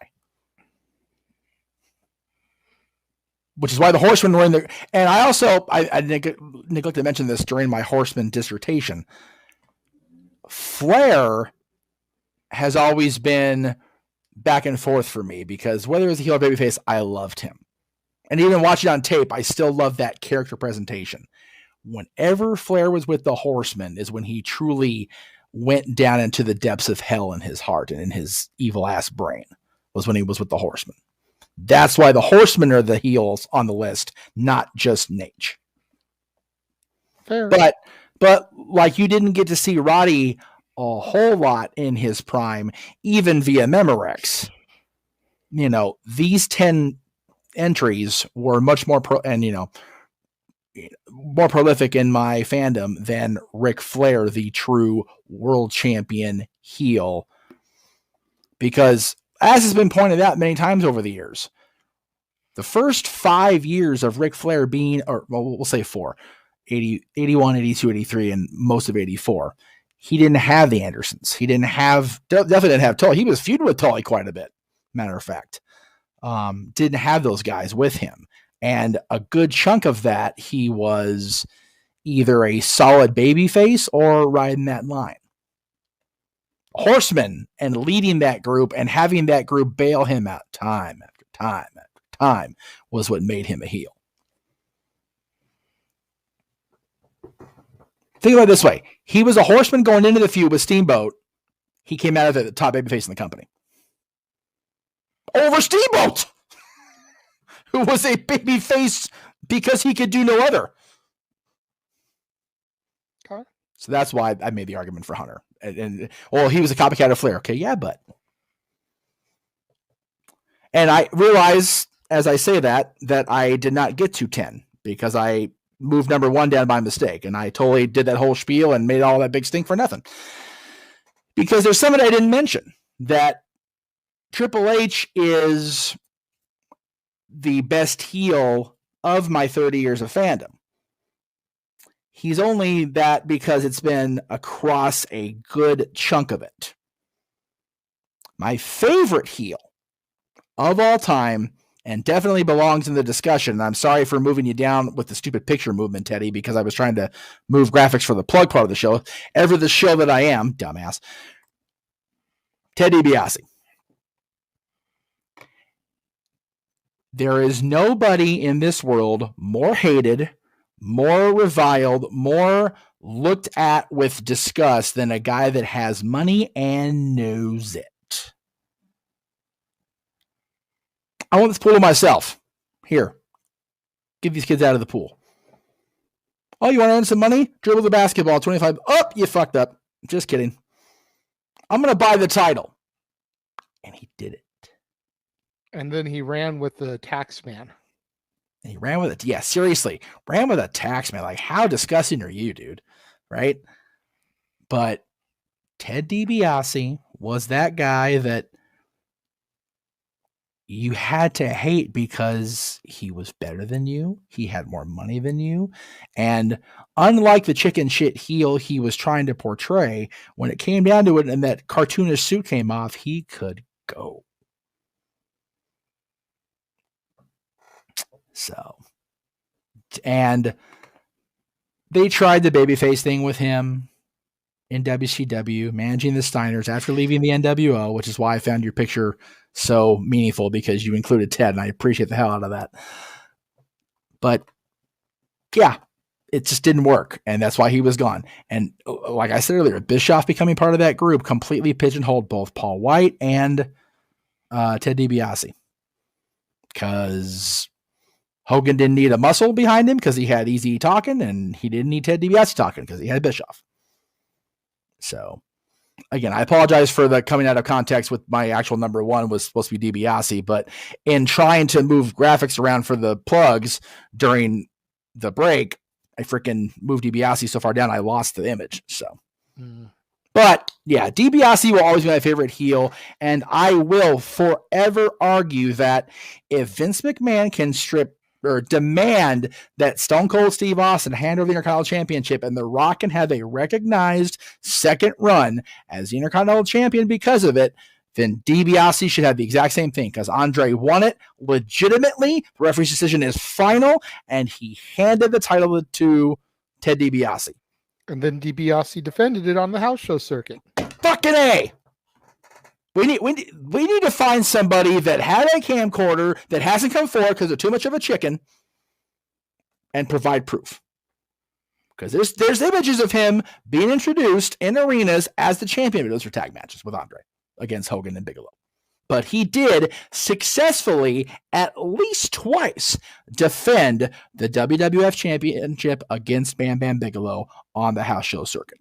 Which is why the Horsemen were in there. And I also, I neglected to mention this during my Horseman dissertation. Flair has always been back and forth for me because whether it was a heel or babyface, I loved him. And even watching on tape, I still love that character presentation. Whenever Flair was with the Horsemen is when he truly went down into the depths of hell in his heart and in his evil ass brain, was when he was with the Horsemen. That's why the Horsemen are the heels on the list, not just Nate. Fair. But like you didn't get to see Roddy a whole lot in his prime, even via Memorex. These 10 entries were much more more prolific in my fandom than Ric Flair, the true world champion heel. Because as has been pointed out many times over the years, the first 5 years of Ric Flair being, or we'll say 4, 80, 81, 82, 83, and most of 84, he didn't have the Andersons. He definitely didn't have Tully. He was feuding with Tully quite a bit, matter of fact. Didn't have those guys with him. And a good chunk of that, he was either a solid babyface or riding that line. Horseman and leading that group and having that group bail him out time after time after time was what made him a heel. Think about it this way. He was a Horseman going into the feud with Steamboat. He came out of the top babyface in the company. Over Steamboat! who was a baby face because he could do no other. Okay. So that's why I made the argument for Hunter. And well, he was a copycat of Flair. Okay, yeah, but. And I realize as I say that I did not get to 10 because I moved number 1 down by mistake. And I totally did that whole spiel and made all that big stink for nothing. Because there's something I didn't mention, that Triple H is the best heel of my 30 years of fandom. He's only that because it's been across a good chunk of it. My favorite heel of all time, and definitely belongs in the discussion. And I'm sorry for moving you down with the stupid picture movement, Teddy, because I was trying to move graphics for the plug part of the show. Ever the show that I am, dumbass. Ted DiBiase. There is nobody in this world more hated, more reviled, more looked at with disgust than a guy that has money and knows it. I want this pool to myself. Here. Get these kids out of the pool. Oh, you want to earn some money? Dribble the basketball, 25. Oh, you fucked up. Just kidding. I'm going to buy the title. And he did it. And then he ran with the tax man. And he ran with it. Yeah, seriously. Ran with a tax man. Like, how disgusting are you, dude? Right? But Ted DiBiase was that guy that you had to hate because he was better than you. He had more money than you. And unlike the chicken shit heel he was trying to portray, when it came down to it and that cartoonish suit came off, he could go. So, and they tried the babyface thing with him in WCW, managing the Steiners after leaving the NWO, which is why I found your picture so meaningful, because you included Ted, and I appreciate the hell out of that. But yeah, it just didn't work, and that's why he was gone. And like I said earlier, Bischoff becoming part of that group completely pigeonholed both Paul White and Ted DiBiase, because Hogan didn't need a muscle behind him because he had Easy talking, and he didn't need Ted DiBiase talking because he had Bischoff. So, again, I apologize for the coming out of context with my actual number 1 was supposed to be DiBiase, but in trying to move graphics around for the plugs during the break, I freaking moved DiBiase so far down, I lost the image. So, But yeah, DiBiase will always be my favorite heel, and I will forever argue that if Vince McMahon can strip or demand that Stone Cold Steve Austin hand over the Intercontinental Championship and The Rock can have a recognized second run as the Intercontinental Champion because of it, then DiBiase should have the exact same thing, because Andre won it legitimately. The referee's decision is final, and he handed the title to Ted DiBiase. And then DiBiase defended it on the house show circuit. Fucking A! We need to find somebody that had a camcorder that hasn't come forward because they're too much of a chicken, and provide proof. Because there's images of him being introduced in arenas as the champion. Those are tag matches with Andre against Hogan and Bigelow. But he did successfully at least twice defend the WWF Championship against Bam Bam Bigelow on the house show circuit.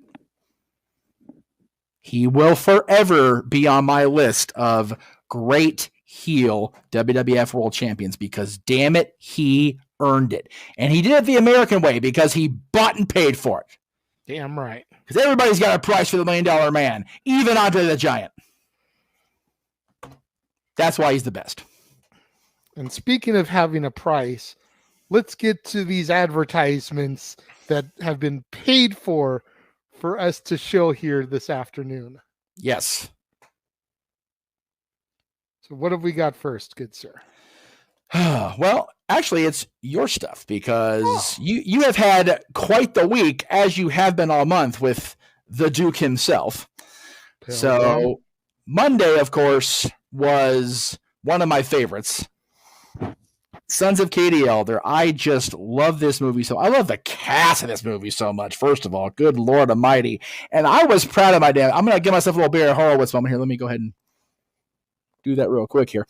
He will forever be on my list of great heel WWF World Champions because, damn it, he earned it. And he did it the American way because he bought and paid for it. Damn right. Because everybody's got a price for the $1 Million Man, even Andre the Giant. That's why he's the best. And speaking of having a price, let's get to these advertisements that have been paid for us to show here this afternoon. Yes. So what have we got first, good sir? Well, actually, it's your stuff because you have had quite the week, as you have been all month with the Duke himself. So Monday, of course, was one of my favorites. Sons of Katie Elder. I just love this movie. So I love the cast of this movie so much. First of all, good Lord Almighty. And I was proud of my dad. I'm going to give myself a little Barry Horowitz moment here. Let me go ahead and do that real quick here.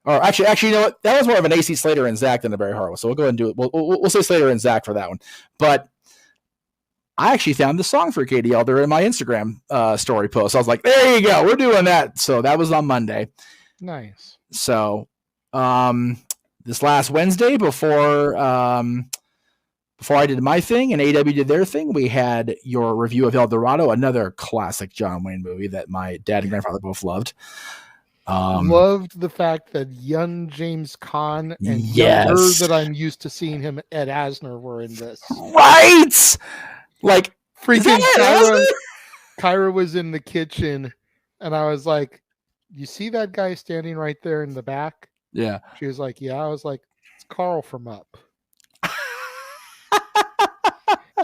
Or actually, you know what? That was more of an AC Slater and Zach than a Barry Harwood. So we'll go ahead and do it. We'll say Slater and Zach for that one. But I actually found the song for Katie Elder in my Instagram story post. I was like, there you go. We're doing that. So that was on Monday. Nice. So this last Wednesday before I did my thing and AEW did their thing, we had your review of El Dorado, another classic John Wayne movie that my dad and grandfather both loved. Loved the fact that young James Caan and younger that I'm used to seeing him, Ed Asner, were in this. Right? Like, freaking Kyra was in the kitchen, and I was like, you see that guy standing right there in the back? Yeah. She was like, yeah. I was like, it's Carl from Up.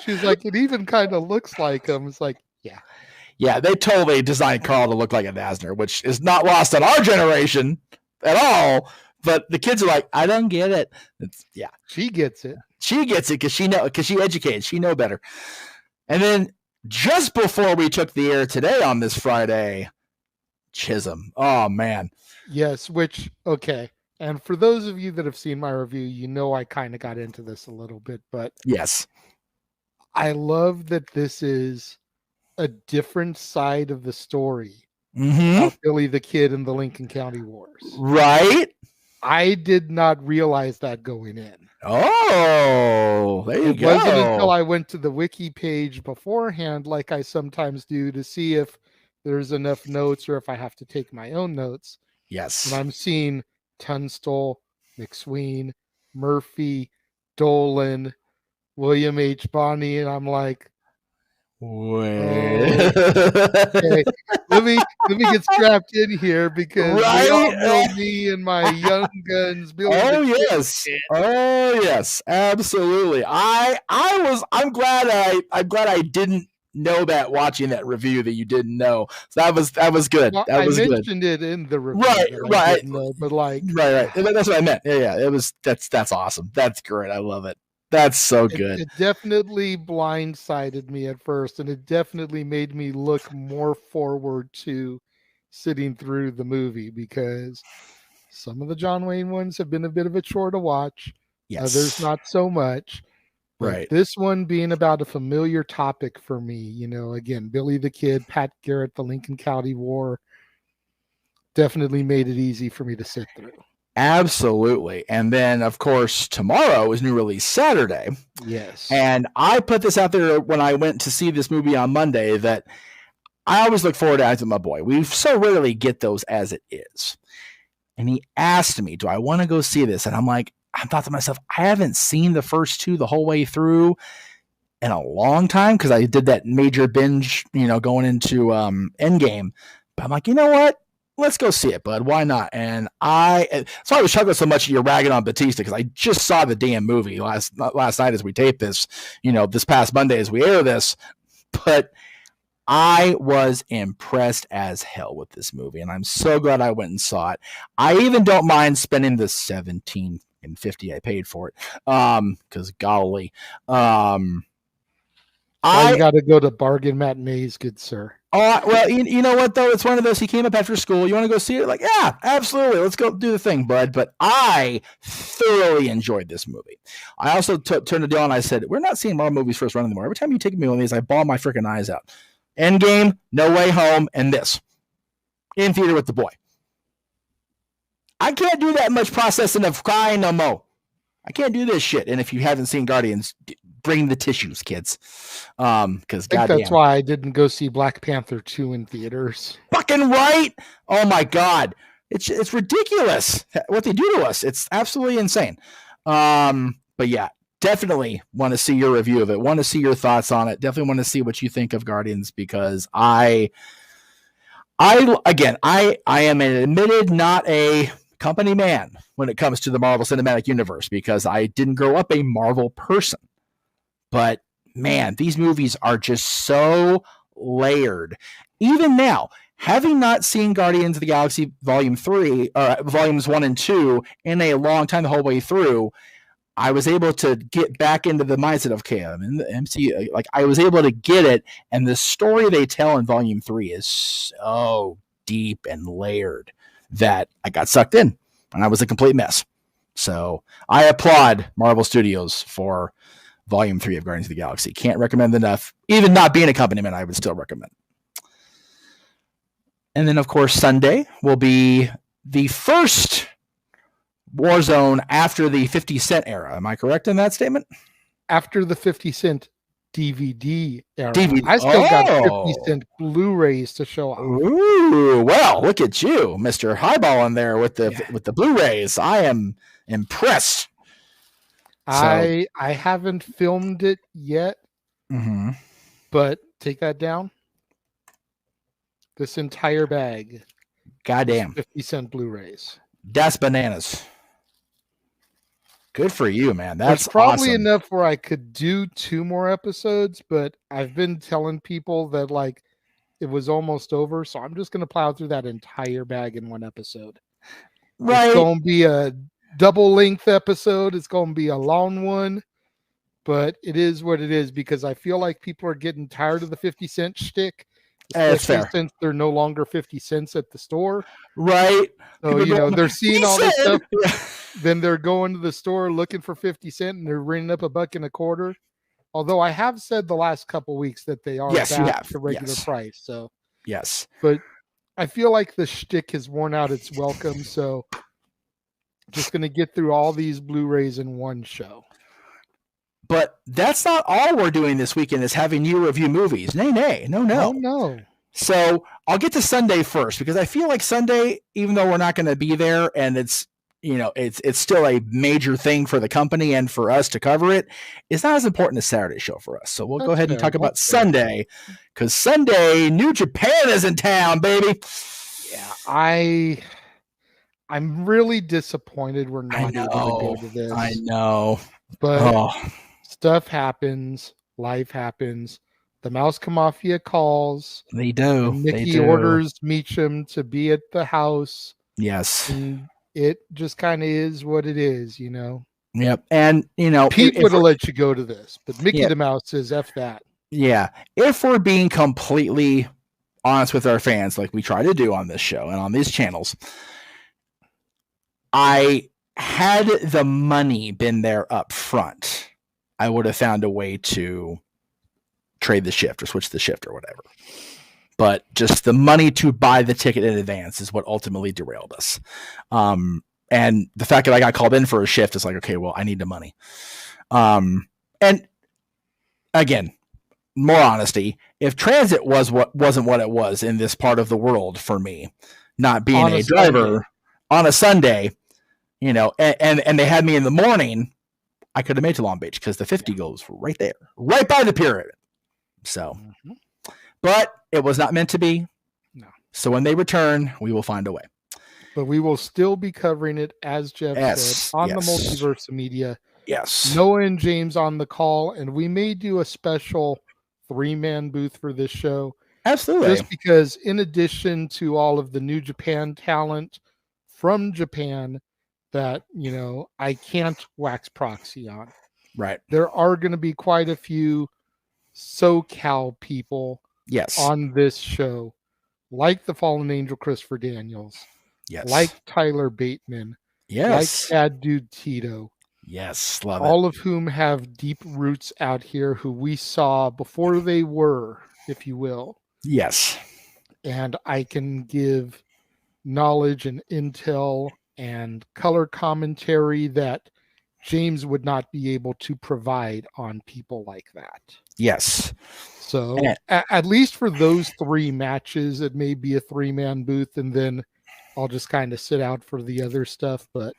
She's like, it even kind of looks like him. It's like, yeah. Yeah, they totally designed Carl to look like an Asner, which is not lost on our generation at all. But the kids are like, I don't get it. Yeah. She gets it. She gets it because she educated. She know better. And then just before we took the air today on this Friday, Chisholm. Oh, man. Yes, which, okay. And for those of you that have seen my review, you know I kind of got into this a little bit. But yes, I love that this is a different side of the story about Billy the Kid and the Lincoln County Wars. Right? I did not realize that going in. Oh, there you go. It wasn't until I went to the wiki page beforehand, like I sometimes do, to see if there's enough notes or if I have to take my own notes. Yes. And I'm seeing Tunstall, McSween, Murphy, Dolan, William H. Bonney, and I'm like, wait. Okay. Let me get strapped in here because we all know me and my young guns. Oh yes, absolutely. I'm glad I didn't know that watching that review that you didn't know. So that was good. Well, I mentioned it in the review, right. But like, right. That's what I meant. Yeah. It was that's awesome. That's great. I love it. That's so good. It definitely blindsided me at first, and it definitely made me look more forward to sitting through the movie because some of the John Wayne ones have been a bit of a chore to watch. Yes. Others not so much. Right. This one being about a familiar topic for me, again, Billy the Kid, Pat Garrett, the Lincoln County War, definitely made it easy for me to sit through. Absolutely. And then, of course, tomorrow is new release Saturday. Yes. And I put this out there when I went to see this movie on Monday that I always look forward to acting with my boy. We so rarely get those as it is. And he asked me, do I want to go see this? And I'm like, I thought to myself, I haven't seen the first two the whole way through in a long time because I did that major binge, going into Endgame. But I'm like, you know what? Let's go see it, bud. Why not? And I was chuckling so much you're ragging on Batista because I just saw the damn movie last night as we tape this, this past Monday as we air this. But I was impressed as hell with this movie, and I'm so glad I went and saw it. I even don't mind spending the $17.50 I paid for it, because golly, you got to go to bargain matinees, good sir. Oh, well, you know what, though? It's one of those, he came up after school. You want to go see it? Like, yeah, absolutely. Let's go do the thing, bud. But I thoroughly enjoyed this movie. I also turned to Dylan and I said, we're not seeing Marvel movies first run anymore. Every time you take me one of these, I bawl my freaking eyes out. Endgame, No Way Home, and this. In theater with the boy. I can't do that much processing of crying no more. I can't do this shit. And if you haven't seen Guardians, bring the tissues, kids. Because that's why I didn't go see Black Panther 2 in theaters. Fucking right. Oh my God. It's ridiculous what they do to us. It's absolutely insane. But yeah, definitely want to see your review of it. Want to see your thoughts on it. Definitely want to see what you think of Guardians because I am an admitted not a company man when it comes to the Marvel Cinematic Universe because I didn't grow up a Marvel person. But man, these movies are just so layered. Even now, having not seen Guardians of the Galaxy Volume 3, Volumes 1 and 2 in a long time the whole way through, I was able to get back into the mindset of, okay, I'm in the MCU. Like, I was able to get it, and the story they tell in Volume 3 is so deep and layered that I got sucked in. and I was a complete mess. So I applaud Marvel Studios for Volume 3 of Guardians of the Galaxy. Can't recommend enough. Even not being an accompaniment, I would still recommend. And then, of course, Sunday will be the first Warzone after the 50 Cent era. Am I correct in that statement? After the 50 Cent DVD era. I still got 50 Cent Blu-rays to show off. Ooh, well, look at you, Mr. Highball in there with the Blu-rays. I am impressed. I haven't filmed it yet, but take that down. This entire bag. Goddamn. 50 Cent Blu-rays. That's bananas. Good for you, man. That's probably awesome. enough where I could do 2 more episodes, but I've been telling people that like it was almost over, so I'm just going to plow through that entire bag in one episode. Right. It's going to be a double length episode. It's going to be a long one, but it is what it is because I feel like people are getting tired of the 50 Cent shtick. Especially since they're no longer 50 cents at the store. Right. So, they're seeing all this stuff. Then they're going to the store looking for 50 cents and they're ringing up $1.25. Although I have said the last couple weeks that they are back to regular price. So yes. But I feel like the shtick has worn out its welcome. So just going to get through all these Blu-rays in one show. But that's not all we're doing this weekend is having you review movies. No. So I'll get to Sunday first because I feel like Sunday, even though we're not going to be there and it's still a major thing for the company and for us to cover it, it's not as important as Saturday's show for us. So we'll go ahead and talk about Sunday because Sunday, New Japan is in town, baby. Yeah, I'm really disappointed we're not able to go to this. I know. But stuff happens, life happens. The Mouse Mafia calls. They do. Mickey orders Meacham to be at the house. Yes. And it just kind of is what it is, Yep. And, Pete would have let you go to this, but Mickey the Mouse says, F that. Yeah. If we're being completely honest with our fans, like we try to do on this show and on these channels, had the money been there up front, I would have found a way to trade the shift or switch the shift or whatever. But just the money to buy the ticket in advance is what ultimately derailed us. And the fact that I got called in for a shift is like, okay, well, I need the money. And again, more honesty, if transit wasn't what it was in this part of the world for me, not being a driver on a Sunday, and they had me in the morning, I could have made to Long Beach because the 50 goes right there, right by the pyramid. So, but it was not meant to be. No. So when they return, we will find a way. But we will still be covering it, as Jeff said, on the Multiverse Media. Yes. Noah and James on the call, and we may do a special 3-man booth for this show. Absolutely. Just because in addition to all of the New Japan talent from Japan that, I can't wax proxy on. Right. There are going to be quite a few SoCal people on this show, like the Fallen Angel Christopher Daniels, like Tyler Bateman, like Bad Dude Tito. Yes, love all of whom have deep roots out here who we saw before they were, if you will. Yes. And I can give knowledge and intel and color commentary that James would not be able to provide on people like that. Yes. So at least for those 3 matches, it may be a 3-man booth, and then I'll just kind of sit out for the other stuff. But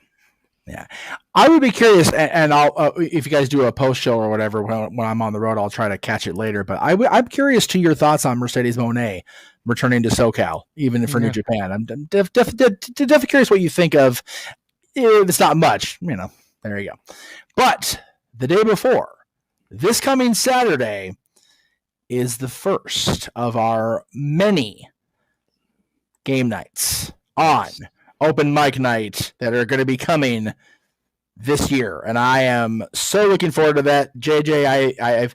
yeah, I would be curious, and I'll if you guys do a post show or whatever when I'm on the road, I'll try to catch it later. But I'm curious to your thoughts on Mercedes Moné returning to SoCal, even for New Japan. I'm definitely curious what you think of. It's not much, There you go. But the day before, this coming Saturday, is the first of our many game nights on Open Mic Night that are going to be coming this year. And I am so looking forward to that. JJ, I've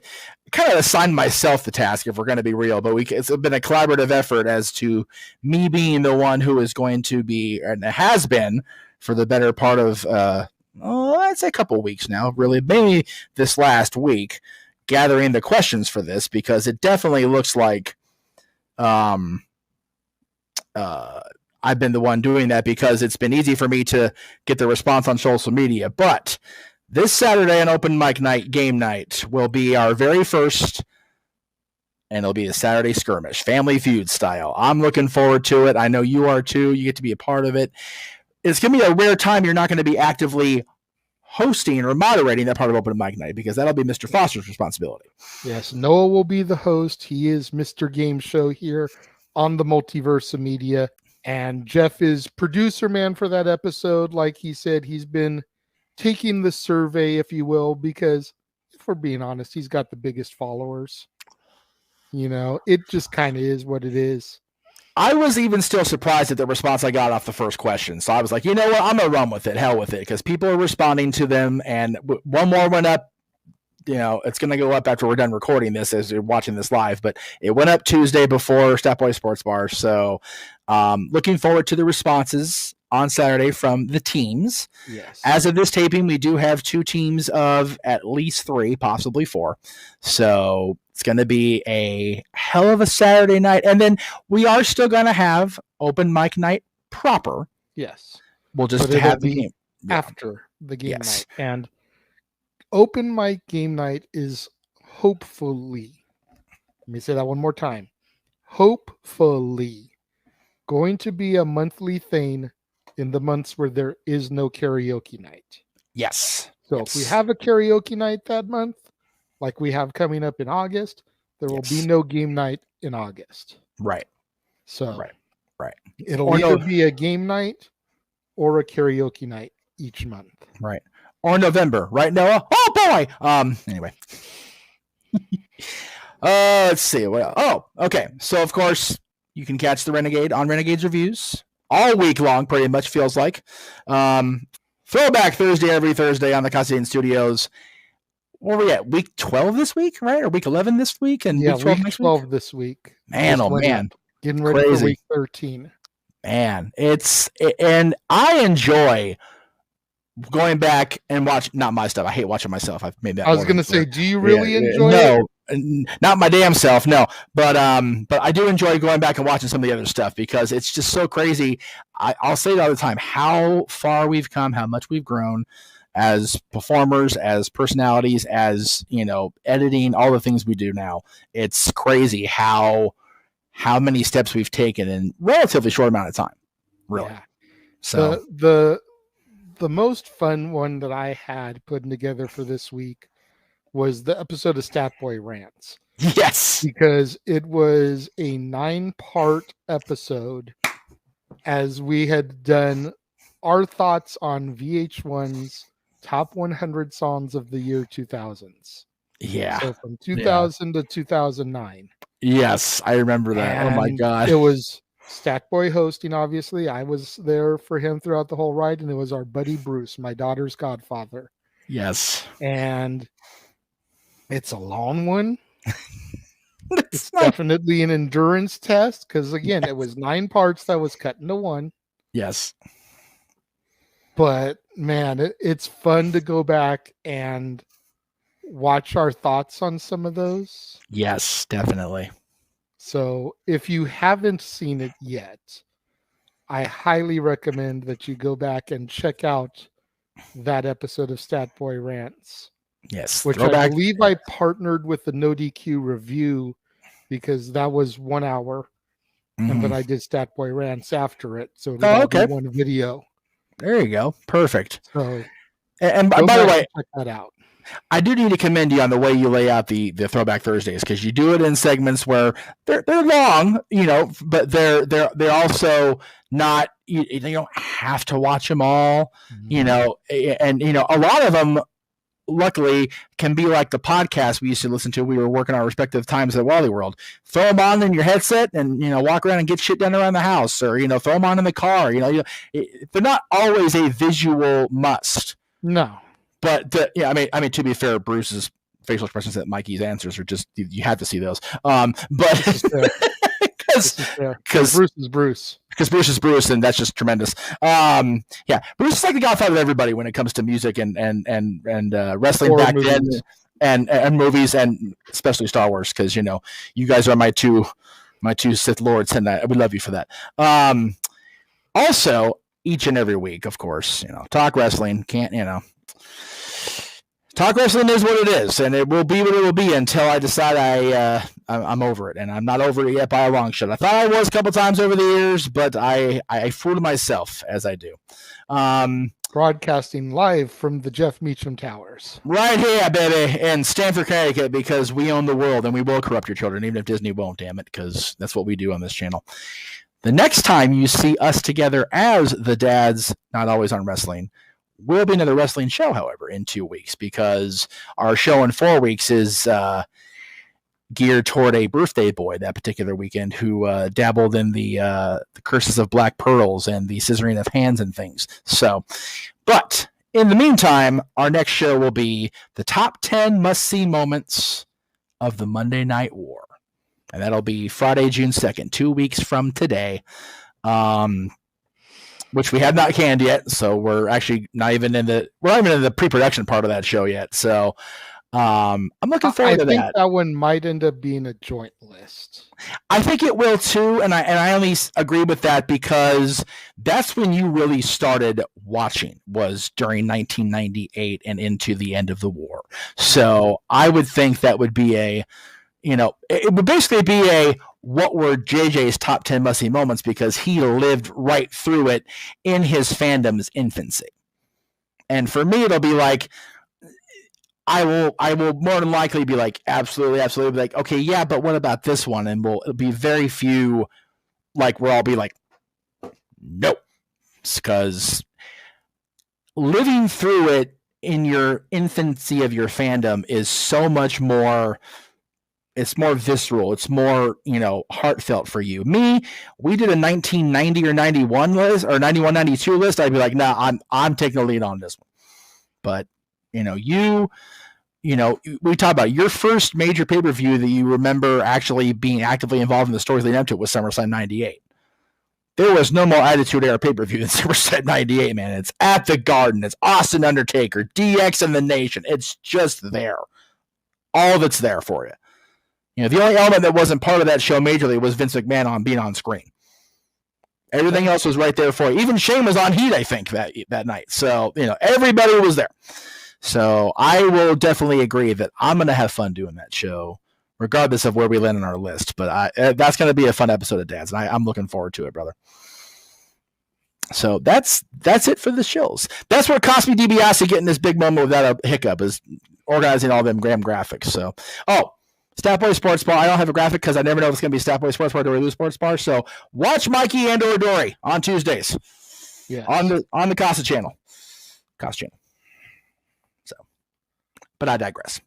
kind of assigned myself the task, if we're going to be real, but it's been a collaborative effort as to me being the one who is going to be, and has been for the better part of I'd say a couple of weeks now, really, maybe this last week, gathering the questions for this, because it definitely looks like I've been the one doing that because it's been easy for me to get the response on social media. But this Saturday on Open Mic Night, Game Night, will be our very first, and it'll be a Saturday skirmish, Family Feud style. I'm looking forward to it. I know you are too. You get to be a part of it. It's going to be a rare time you're not going to be actively hosting or moderating that part of Open Mic Night, because that'll be Mr. Foster's responsibility. Yes, Noah will be the host. He is Mr. Game Show here on the Multiverse of Media. And Jeff is producer man for that episode. Like he said, he's been taking the survey, if you will, because if we're being honest, he's got the biggest followers. You know, it just kind of is what it is. I was even still surprised at the response I got off the first question. So I was like, you know what? I'm going to run with it. Hell with it. Because people are responding to them. And one more went up. You know, it's going to go up after we're done recording this as you're watching this live, but it went up Tuesday before Stat Boy Sports Bar. So looking forward to the responses on Saturday from the teams. Yes. As of this taping, we do have 2 teams of at least 3, possibly 4. So it's going to be a hell of a Saturday night. And then we are still going to have Open Mic Night proper. Yes. We'll just have the game after the game yes. night. And Open Mic Game Night is hopefully, let me say that one more time, hopefully going to be a monthly thing in the months where there is no karaoke night. Yes. So if we have a karaoke night that month, like we have coming up in August, there will be no game night in August. Right. So right. It'll either be a game night or a karaoke night each month. Right. Or November, right, Noah? Oh boy. Anyway. Let's see. Oh, okay. So of course you can catch the Renegade on Renegade's Reviews all week long, pretty much feels like. Throwback Thursday every Thursday on the Casian Studios. Where are we at? Week 12 this week, right? Or week 11 this week? And yeah, week 12 week next 12 week? this week. Man, oh man. Getting ready Crazy. for week 13. Man, and I enjoy going back and watch, not my stuff. I hate watching myself. I've made that. I was going to say, do you really enjoy it? No, not my damn self. No, but I do enjoy going back and watching some of the other stuff because it's just so crazy. I'll say it all the time, how far we've come, how much we've grown as performers, as personalities, as, you know, editing, all the things we do now. It's crazy how many steps we've taken in relatively short amount of time. Really. Yeah. So the most fun one that I had putting together for this week was the episode of Stat Boy Rants. Yes. Because it was a 9-part episode as we had done our thoughts on VH1's top 100 songs of the year 2000s. Yeah. So from 2000 to 2009. Yes, I remember that. And oh my God. It was Stat Boy hosting, obviously. I was there for him throughout the whole ride, and it was our buddy Bruce, my daughter's godfather. Yes. And it's a long one. It's definitely an endurance test because, again, it was 9 parts that was cut into one. Yes. But, man, it's fun to go back and watch our thoughts on some of those. Yes, definitely. So if you haven't seen it yet, I highly recommend that you go back and check out that episode of Stat Boy Rants. Yes. Which I believe I partnered with the No DQ review because that was 1 hour. Mm-hmm. And then I did Stat Boy Rants after it. So it'll be one video. There you go. Perfect. So, and by the way, check that out. I do need to commend you on the way you lay out the Throwback Thursdays because you do it in segments where they're long, you know, but they're also not, you don't have to watch them all, you know, and you know a lot of them luckily can be like the podcast we used to listen to. We were working our respective times at Wally World. Throw them on in your headset and, you know, walk around and get shit done around the house, or, you know, throw them on in the car. You know, they're not always a visual must. No. But I mean, to be fair, Bruce's facial expressions at Mikey's answers are just, you have to see those. But This is fair. Because Bruce is Bruce. Because Bruce is Bruce, and that's just tremendous. Yeah, Bruce is like the godfather of everybody when it comes to music and wrestling Horror back movies. then, and movies, and especially Star Wars, because you guys are my two Sith lords, and we love you for that. Also, each and every week, of course, talk wrestling can't Talk wrestling is what it is, and it will be what it will be until I decide I'm over it, and I'm not over it yet by a long shot. I thought I was a couple times over the years, but I fooled myself as I do. Broadcasting live from the Jeff Meacham Towers. Right here, baby, in Stamford, Connecticut, because we own the world, and we will corrupt your children, even if Disney won't, damn it, because that's what we do on this channel. The next time you see us together as the Dads, not always on wrestling, will be another wrestling show, however, in 2 weeks, because our show in 4 weeks is geared toward a birthday boy that particular weekend who dabbled in the curses of black pearls and the scissoring of hands and things. So, but in the meantime, our next show will be the top 10 must-see moments of the Monday Night War. And that'll be Friday, June 2nd, 2 weeks from today. Which we have not canned yet, so we're actually not even in the pre-production part of that show yet. So I'm looking forward to that. I think that one might end up being a joint list. I think it will too, and I only agree with that because that's when you really started watching, was during 1998 and into the end of the war. So I would think that would be it would basically be what were JJ's top 10 must-see moments, because he lived right through it in his fandom's infancy. And for me, it'll be like, I will more than likely be like, absolutely, be like, okay, yeah, but what about this one? And it'll be very few, like, where I'll be like, nope. Because living through it in your infancy of your fandom is so much more. It's more visceral. It's more, heartfelt for you. Me, we did a 1990 or 91 list or 91, 92 list. I'd be like, nah, I'm taking the lead on this one. But, we talk about your first major pay-per-view that you remember actually being actively involved in the stories leading up to it was SummerSlam 98. There was no more Attitude Era pay-per-view than SummerSlam 98, man. It's at the Garden. It's Austin Undertaker, DX and the Nation. It's just there. All that's there for you. The only element that wasn't part of that show majorly was Vince McMahon being on screen. Everything else was right there for you. Even Shane was on Heat, I think, that night. So, everybody was there. So I will definitely agree that I'm going to have fun doing that show, regardless of where we land on our list. But that's going to be a fun episode of Dads, and I'm looking forward to it, brother. So that's it for the shows. That's what cost me DiBiase getting this big moment without a hiccup, is organizing all them Graham graphics. So, Statboy Sports Bar. I don't have a graphic because I never know if it's going to be Statboy Sports Bar or Lou Sports Bar. So watch Mikey and or Dory on Tuesdays. Yeah. On the Casa channel. So, but I digress.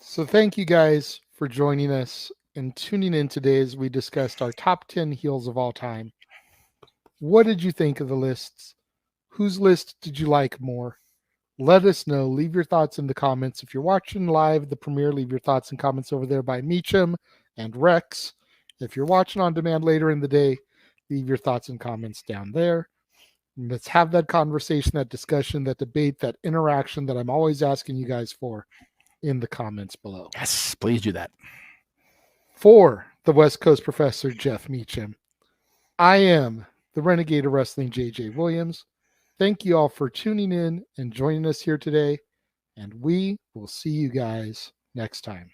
So thank you guys for joining us and tuning in today as we discussed our top 10 heels of all time. What did you think of the lists? Whose list did you like more? Let us know. Leave your thoughts in the comments. If you're watching live, the premiere, leave your thoughts and comments over there by Meacham and Rex. If you're watching on demand later in the day, leave your thoughts and comments down there. And let's have that conversation, that discussion, that debate, that interaction that I'm always asking you guys for in the comments below. Yes, please do that. For the West Coast Professor, Jeff Meacham, I am the Renegade of Wrestling, JJ Williams. Thank you all for tuning in and joining us here today, and we will see you guys next time.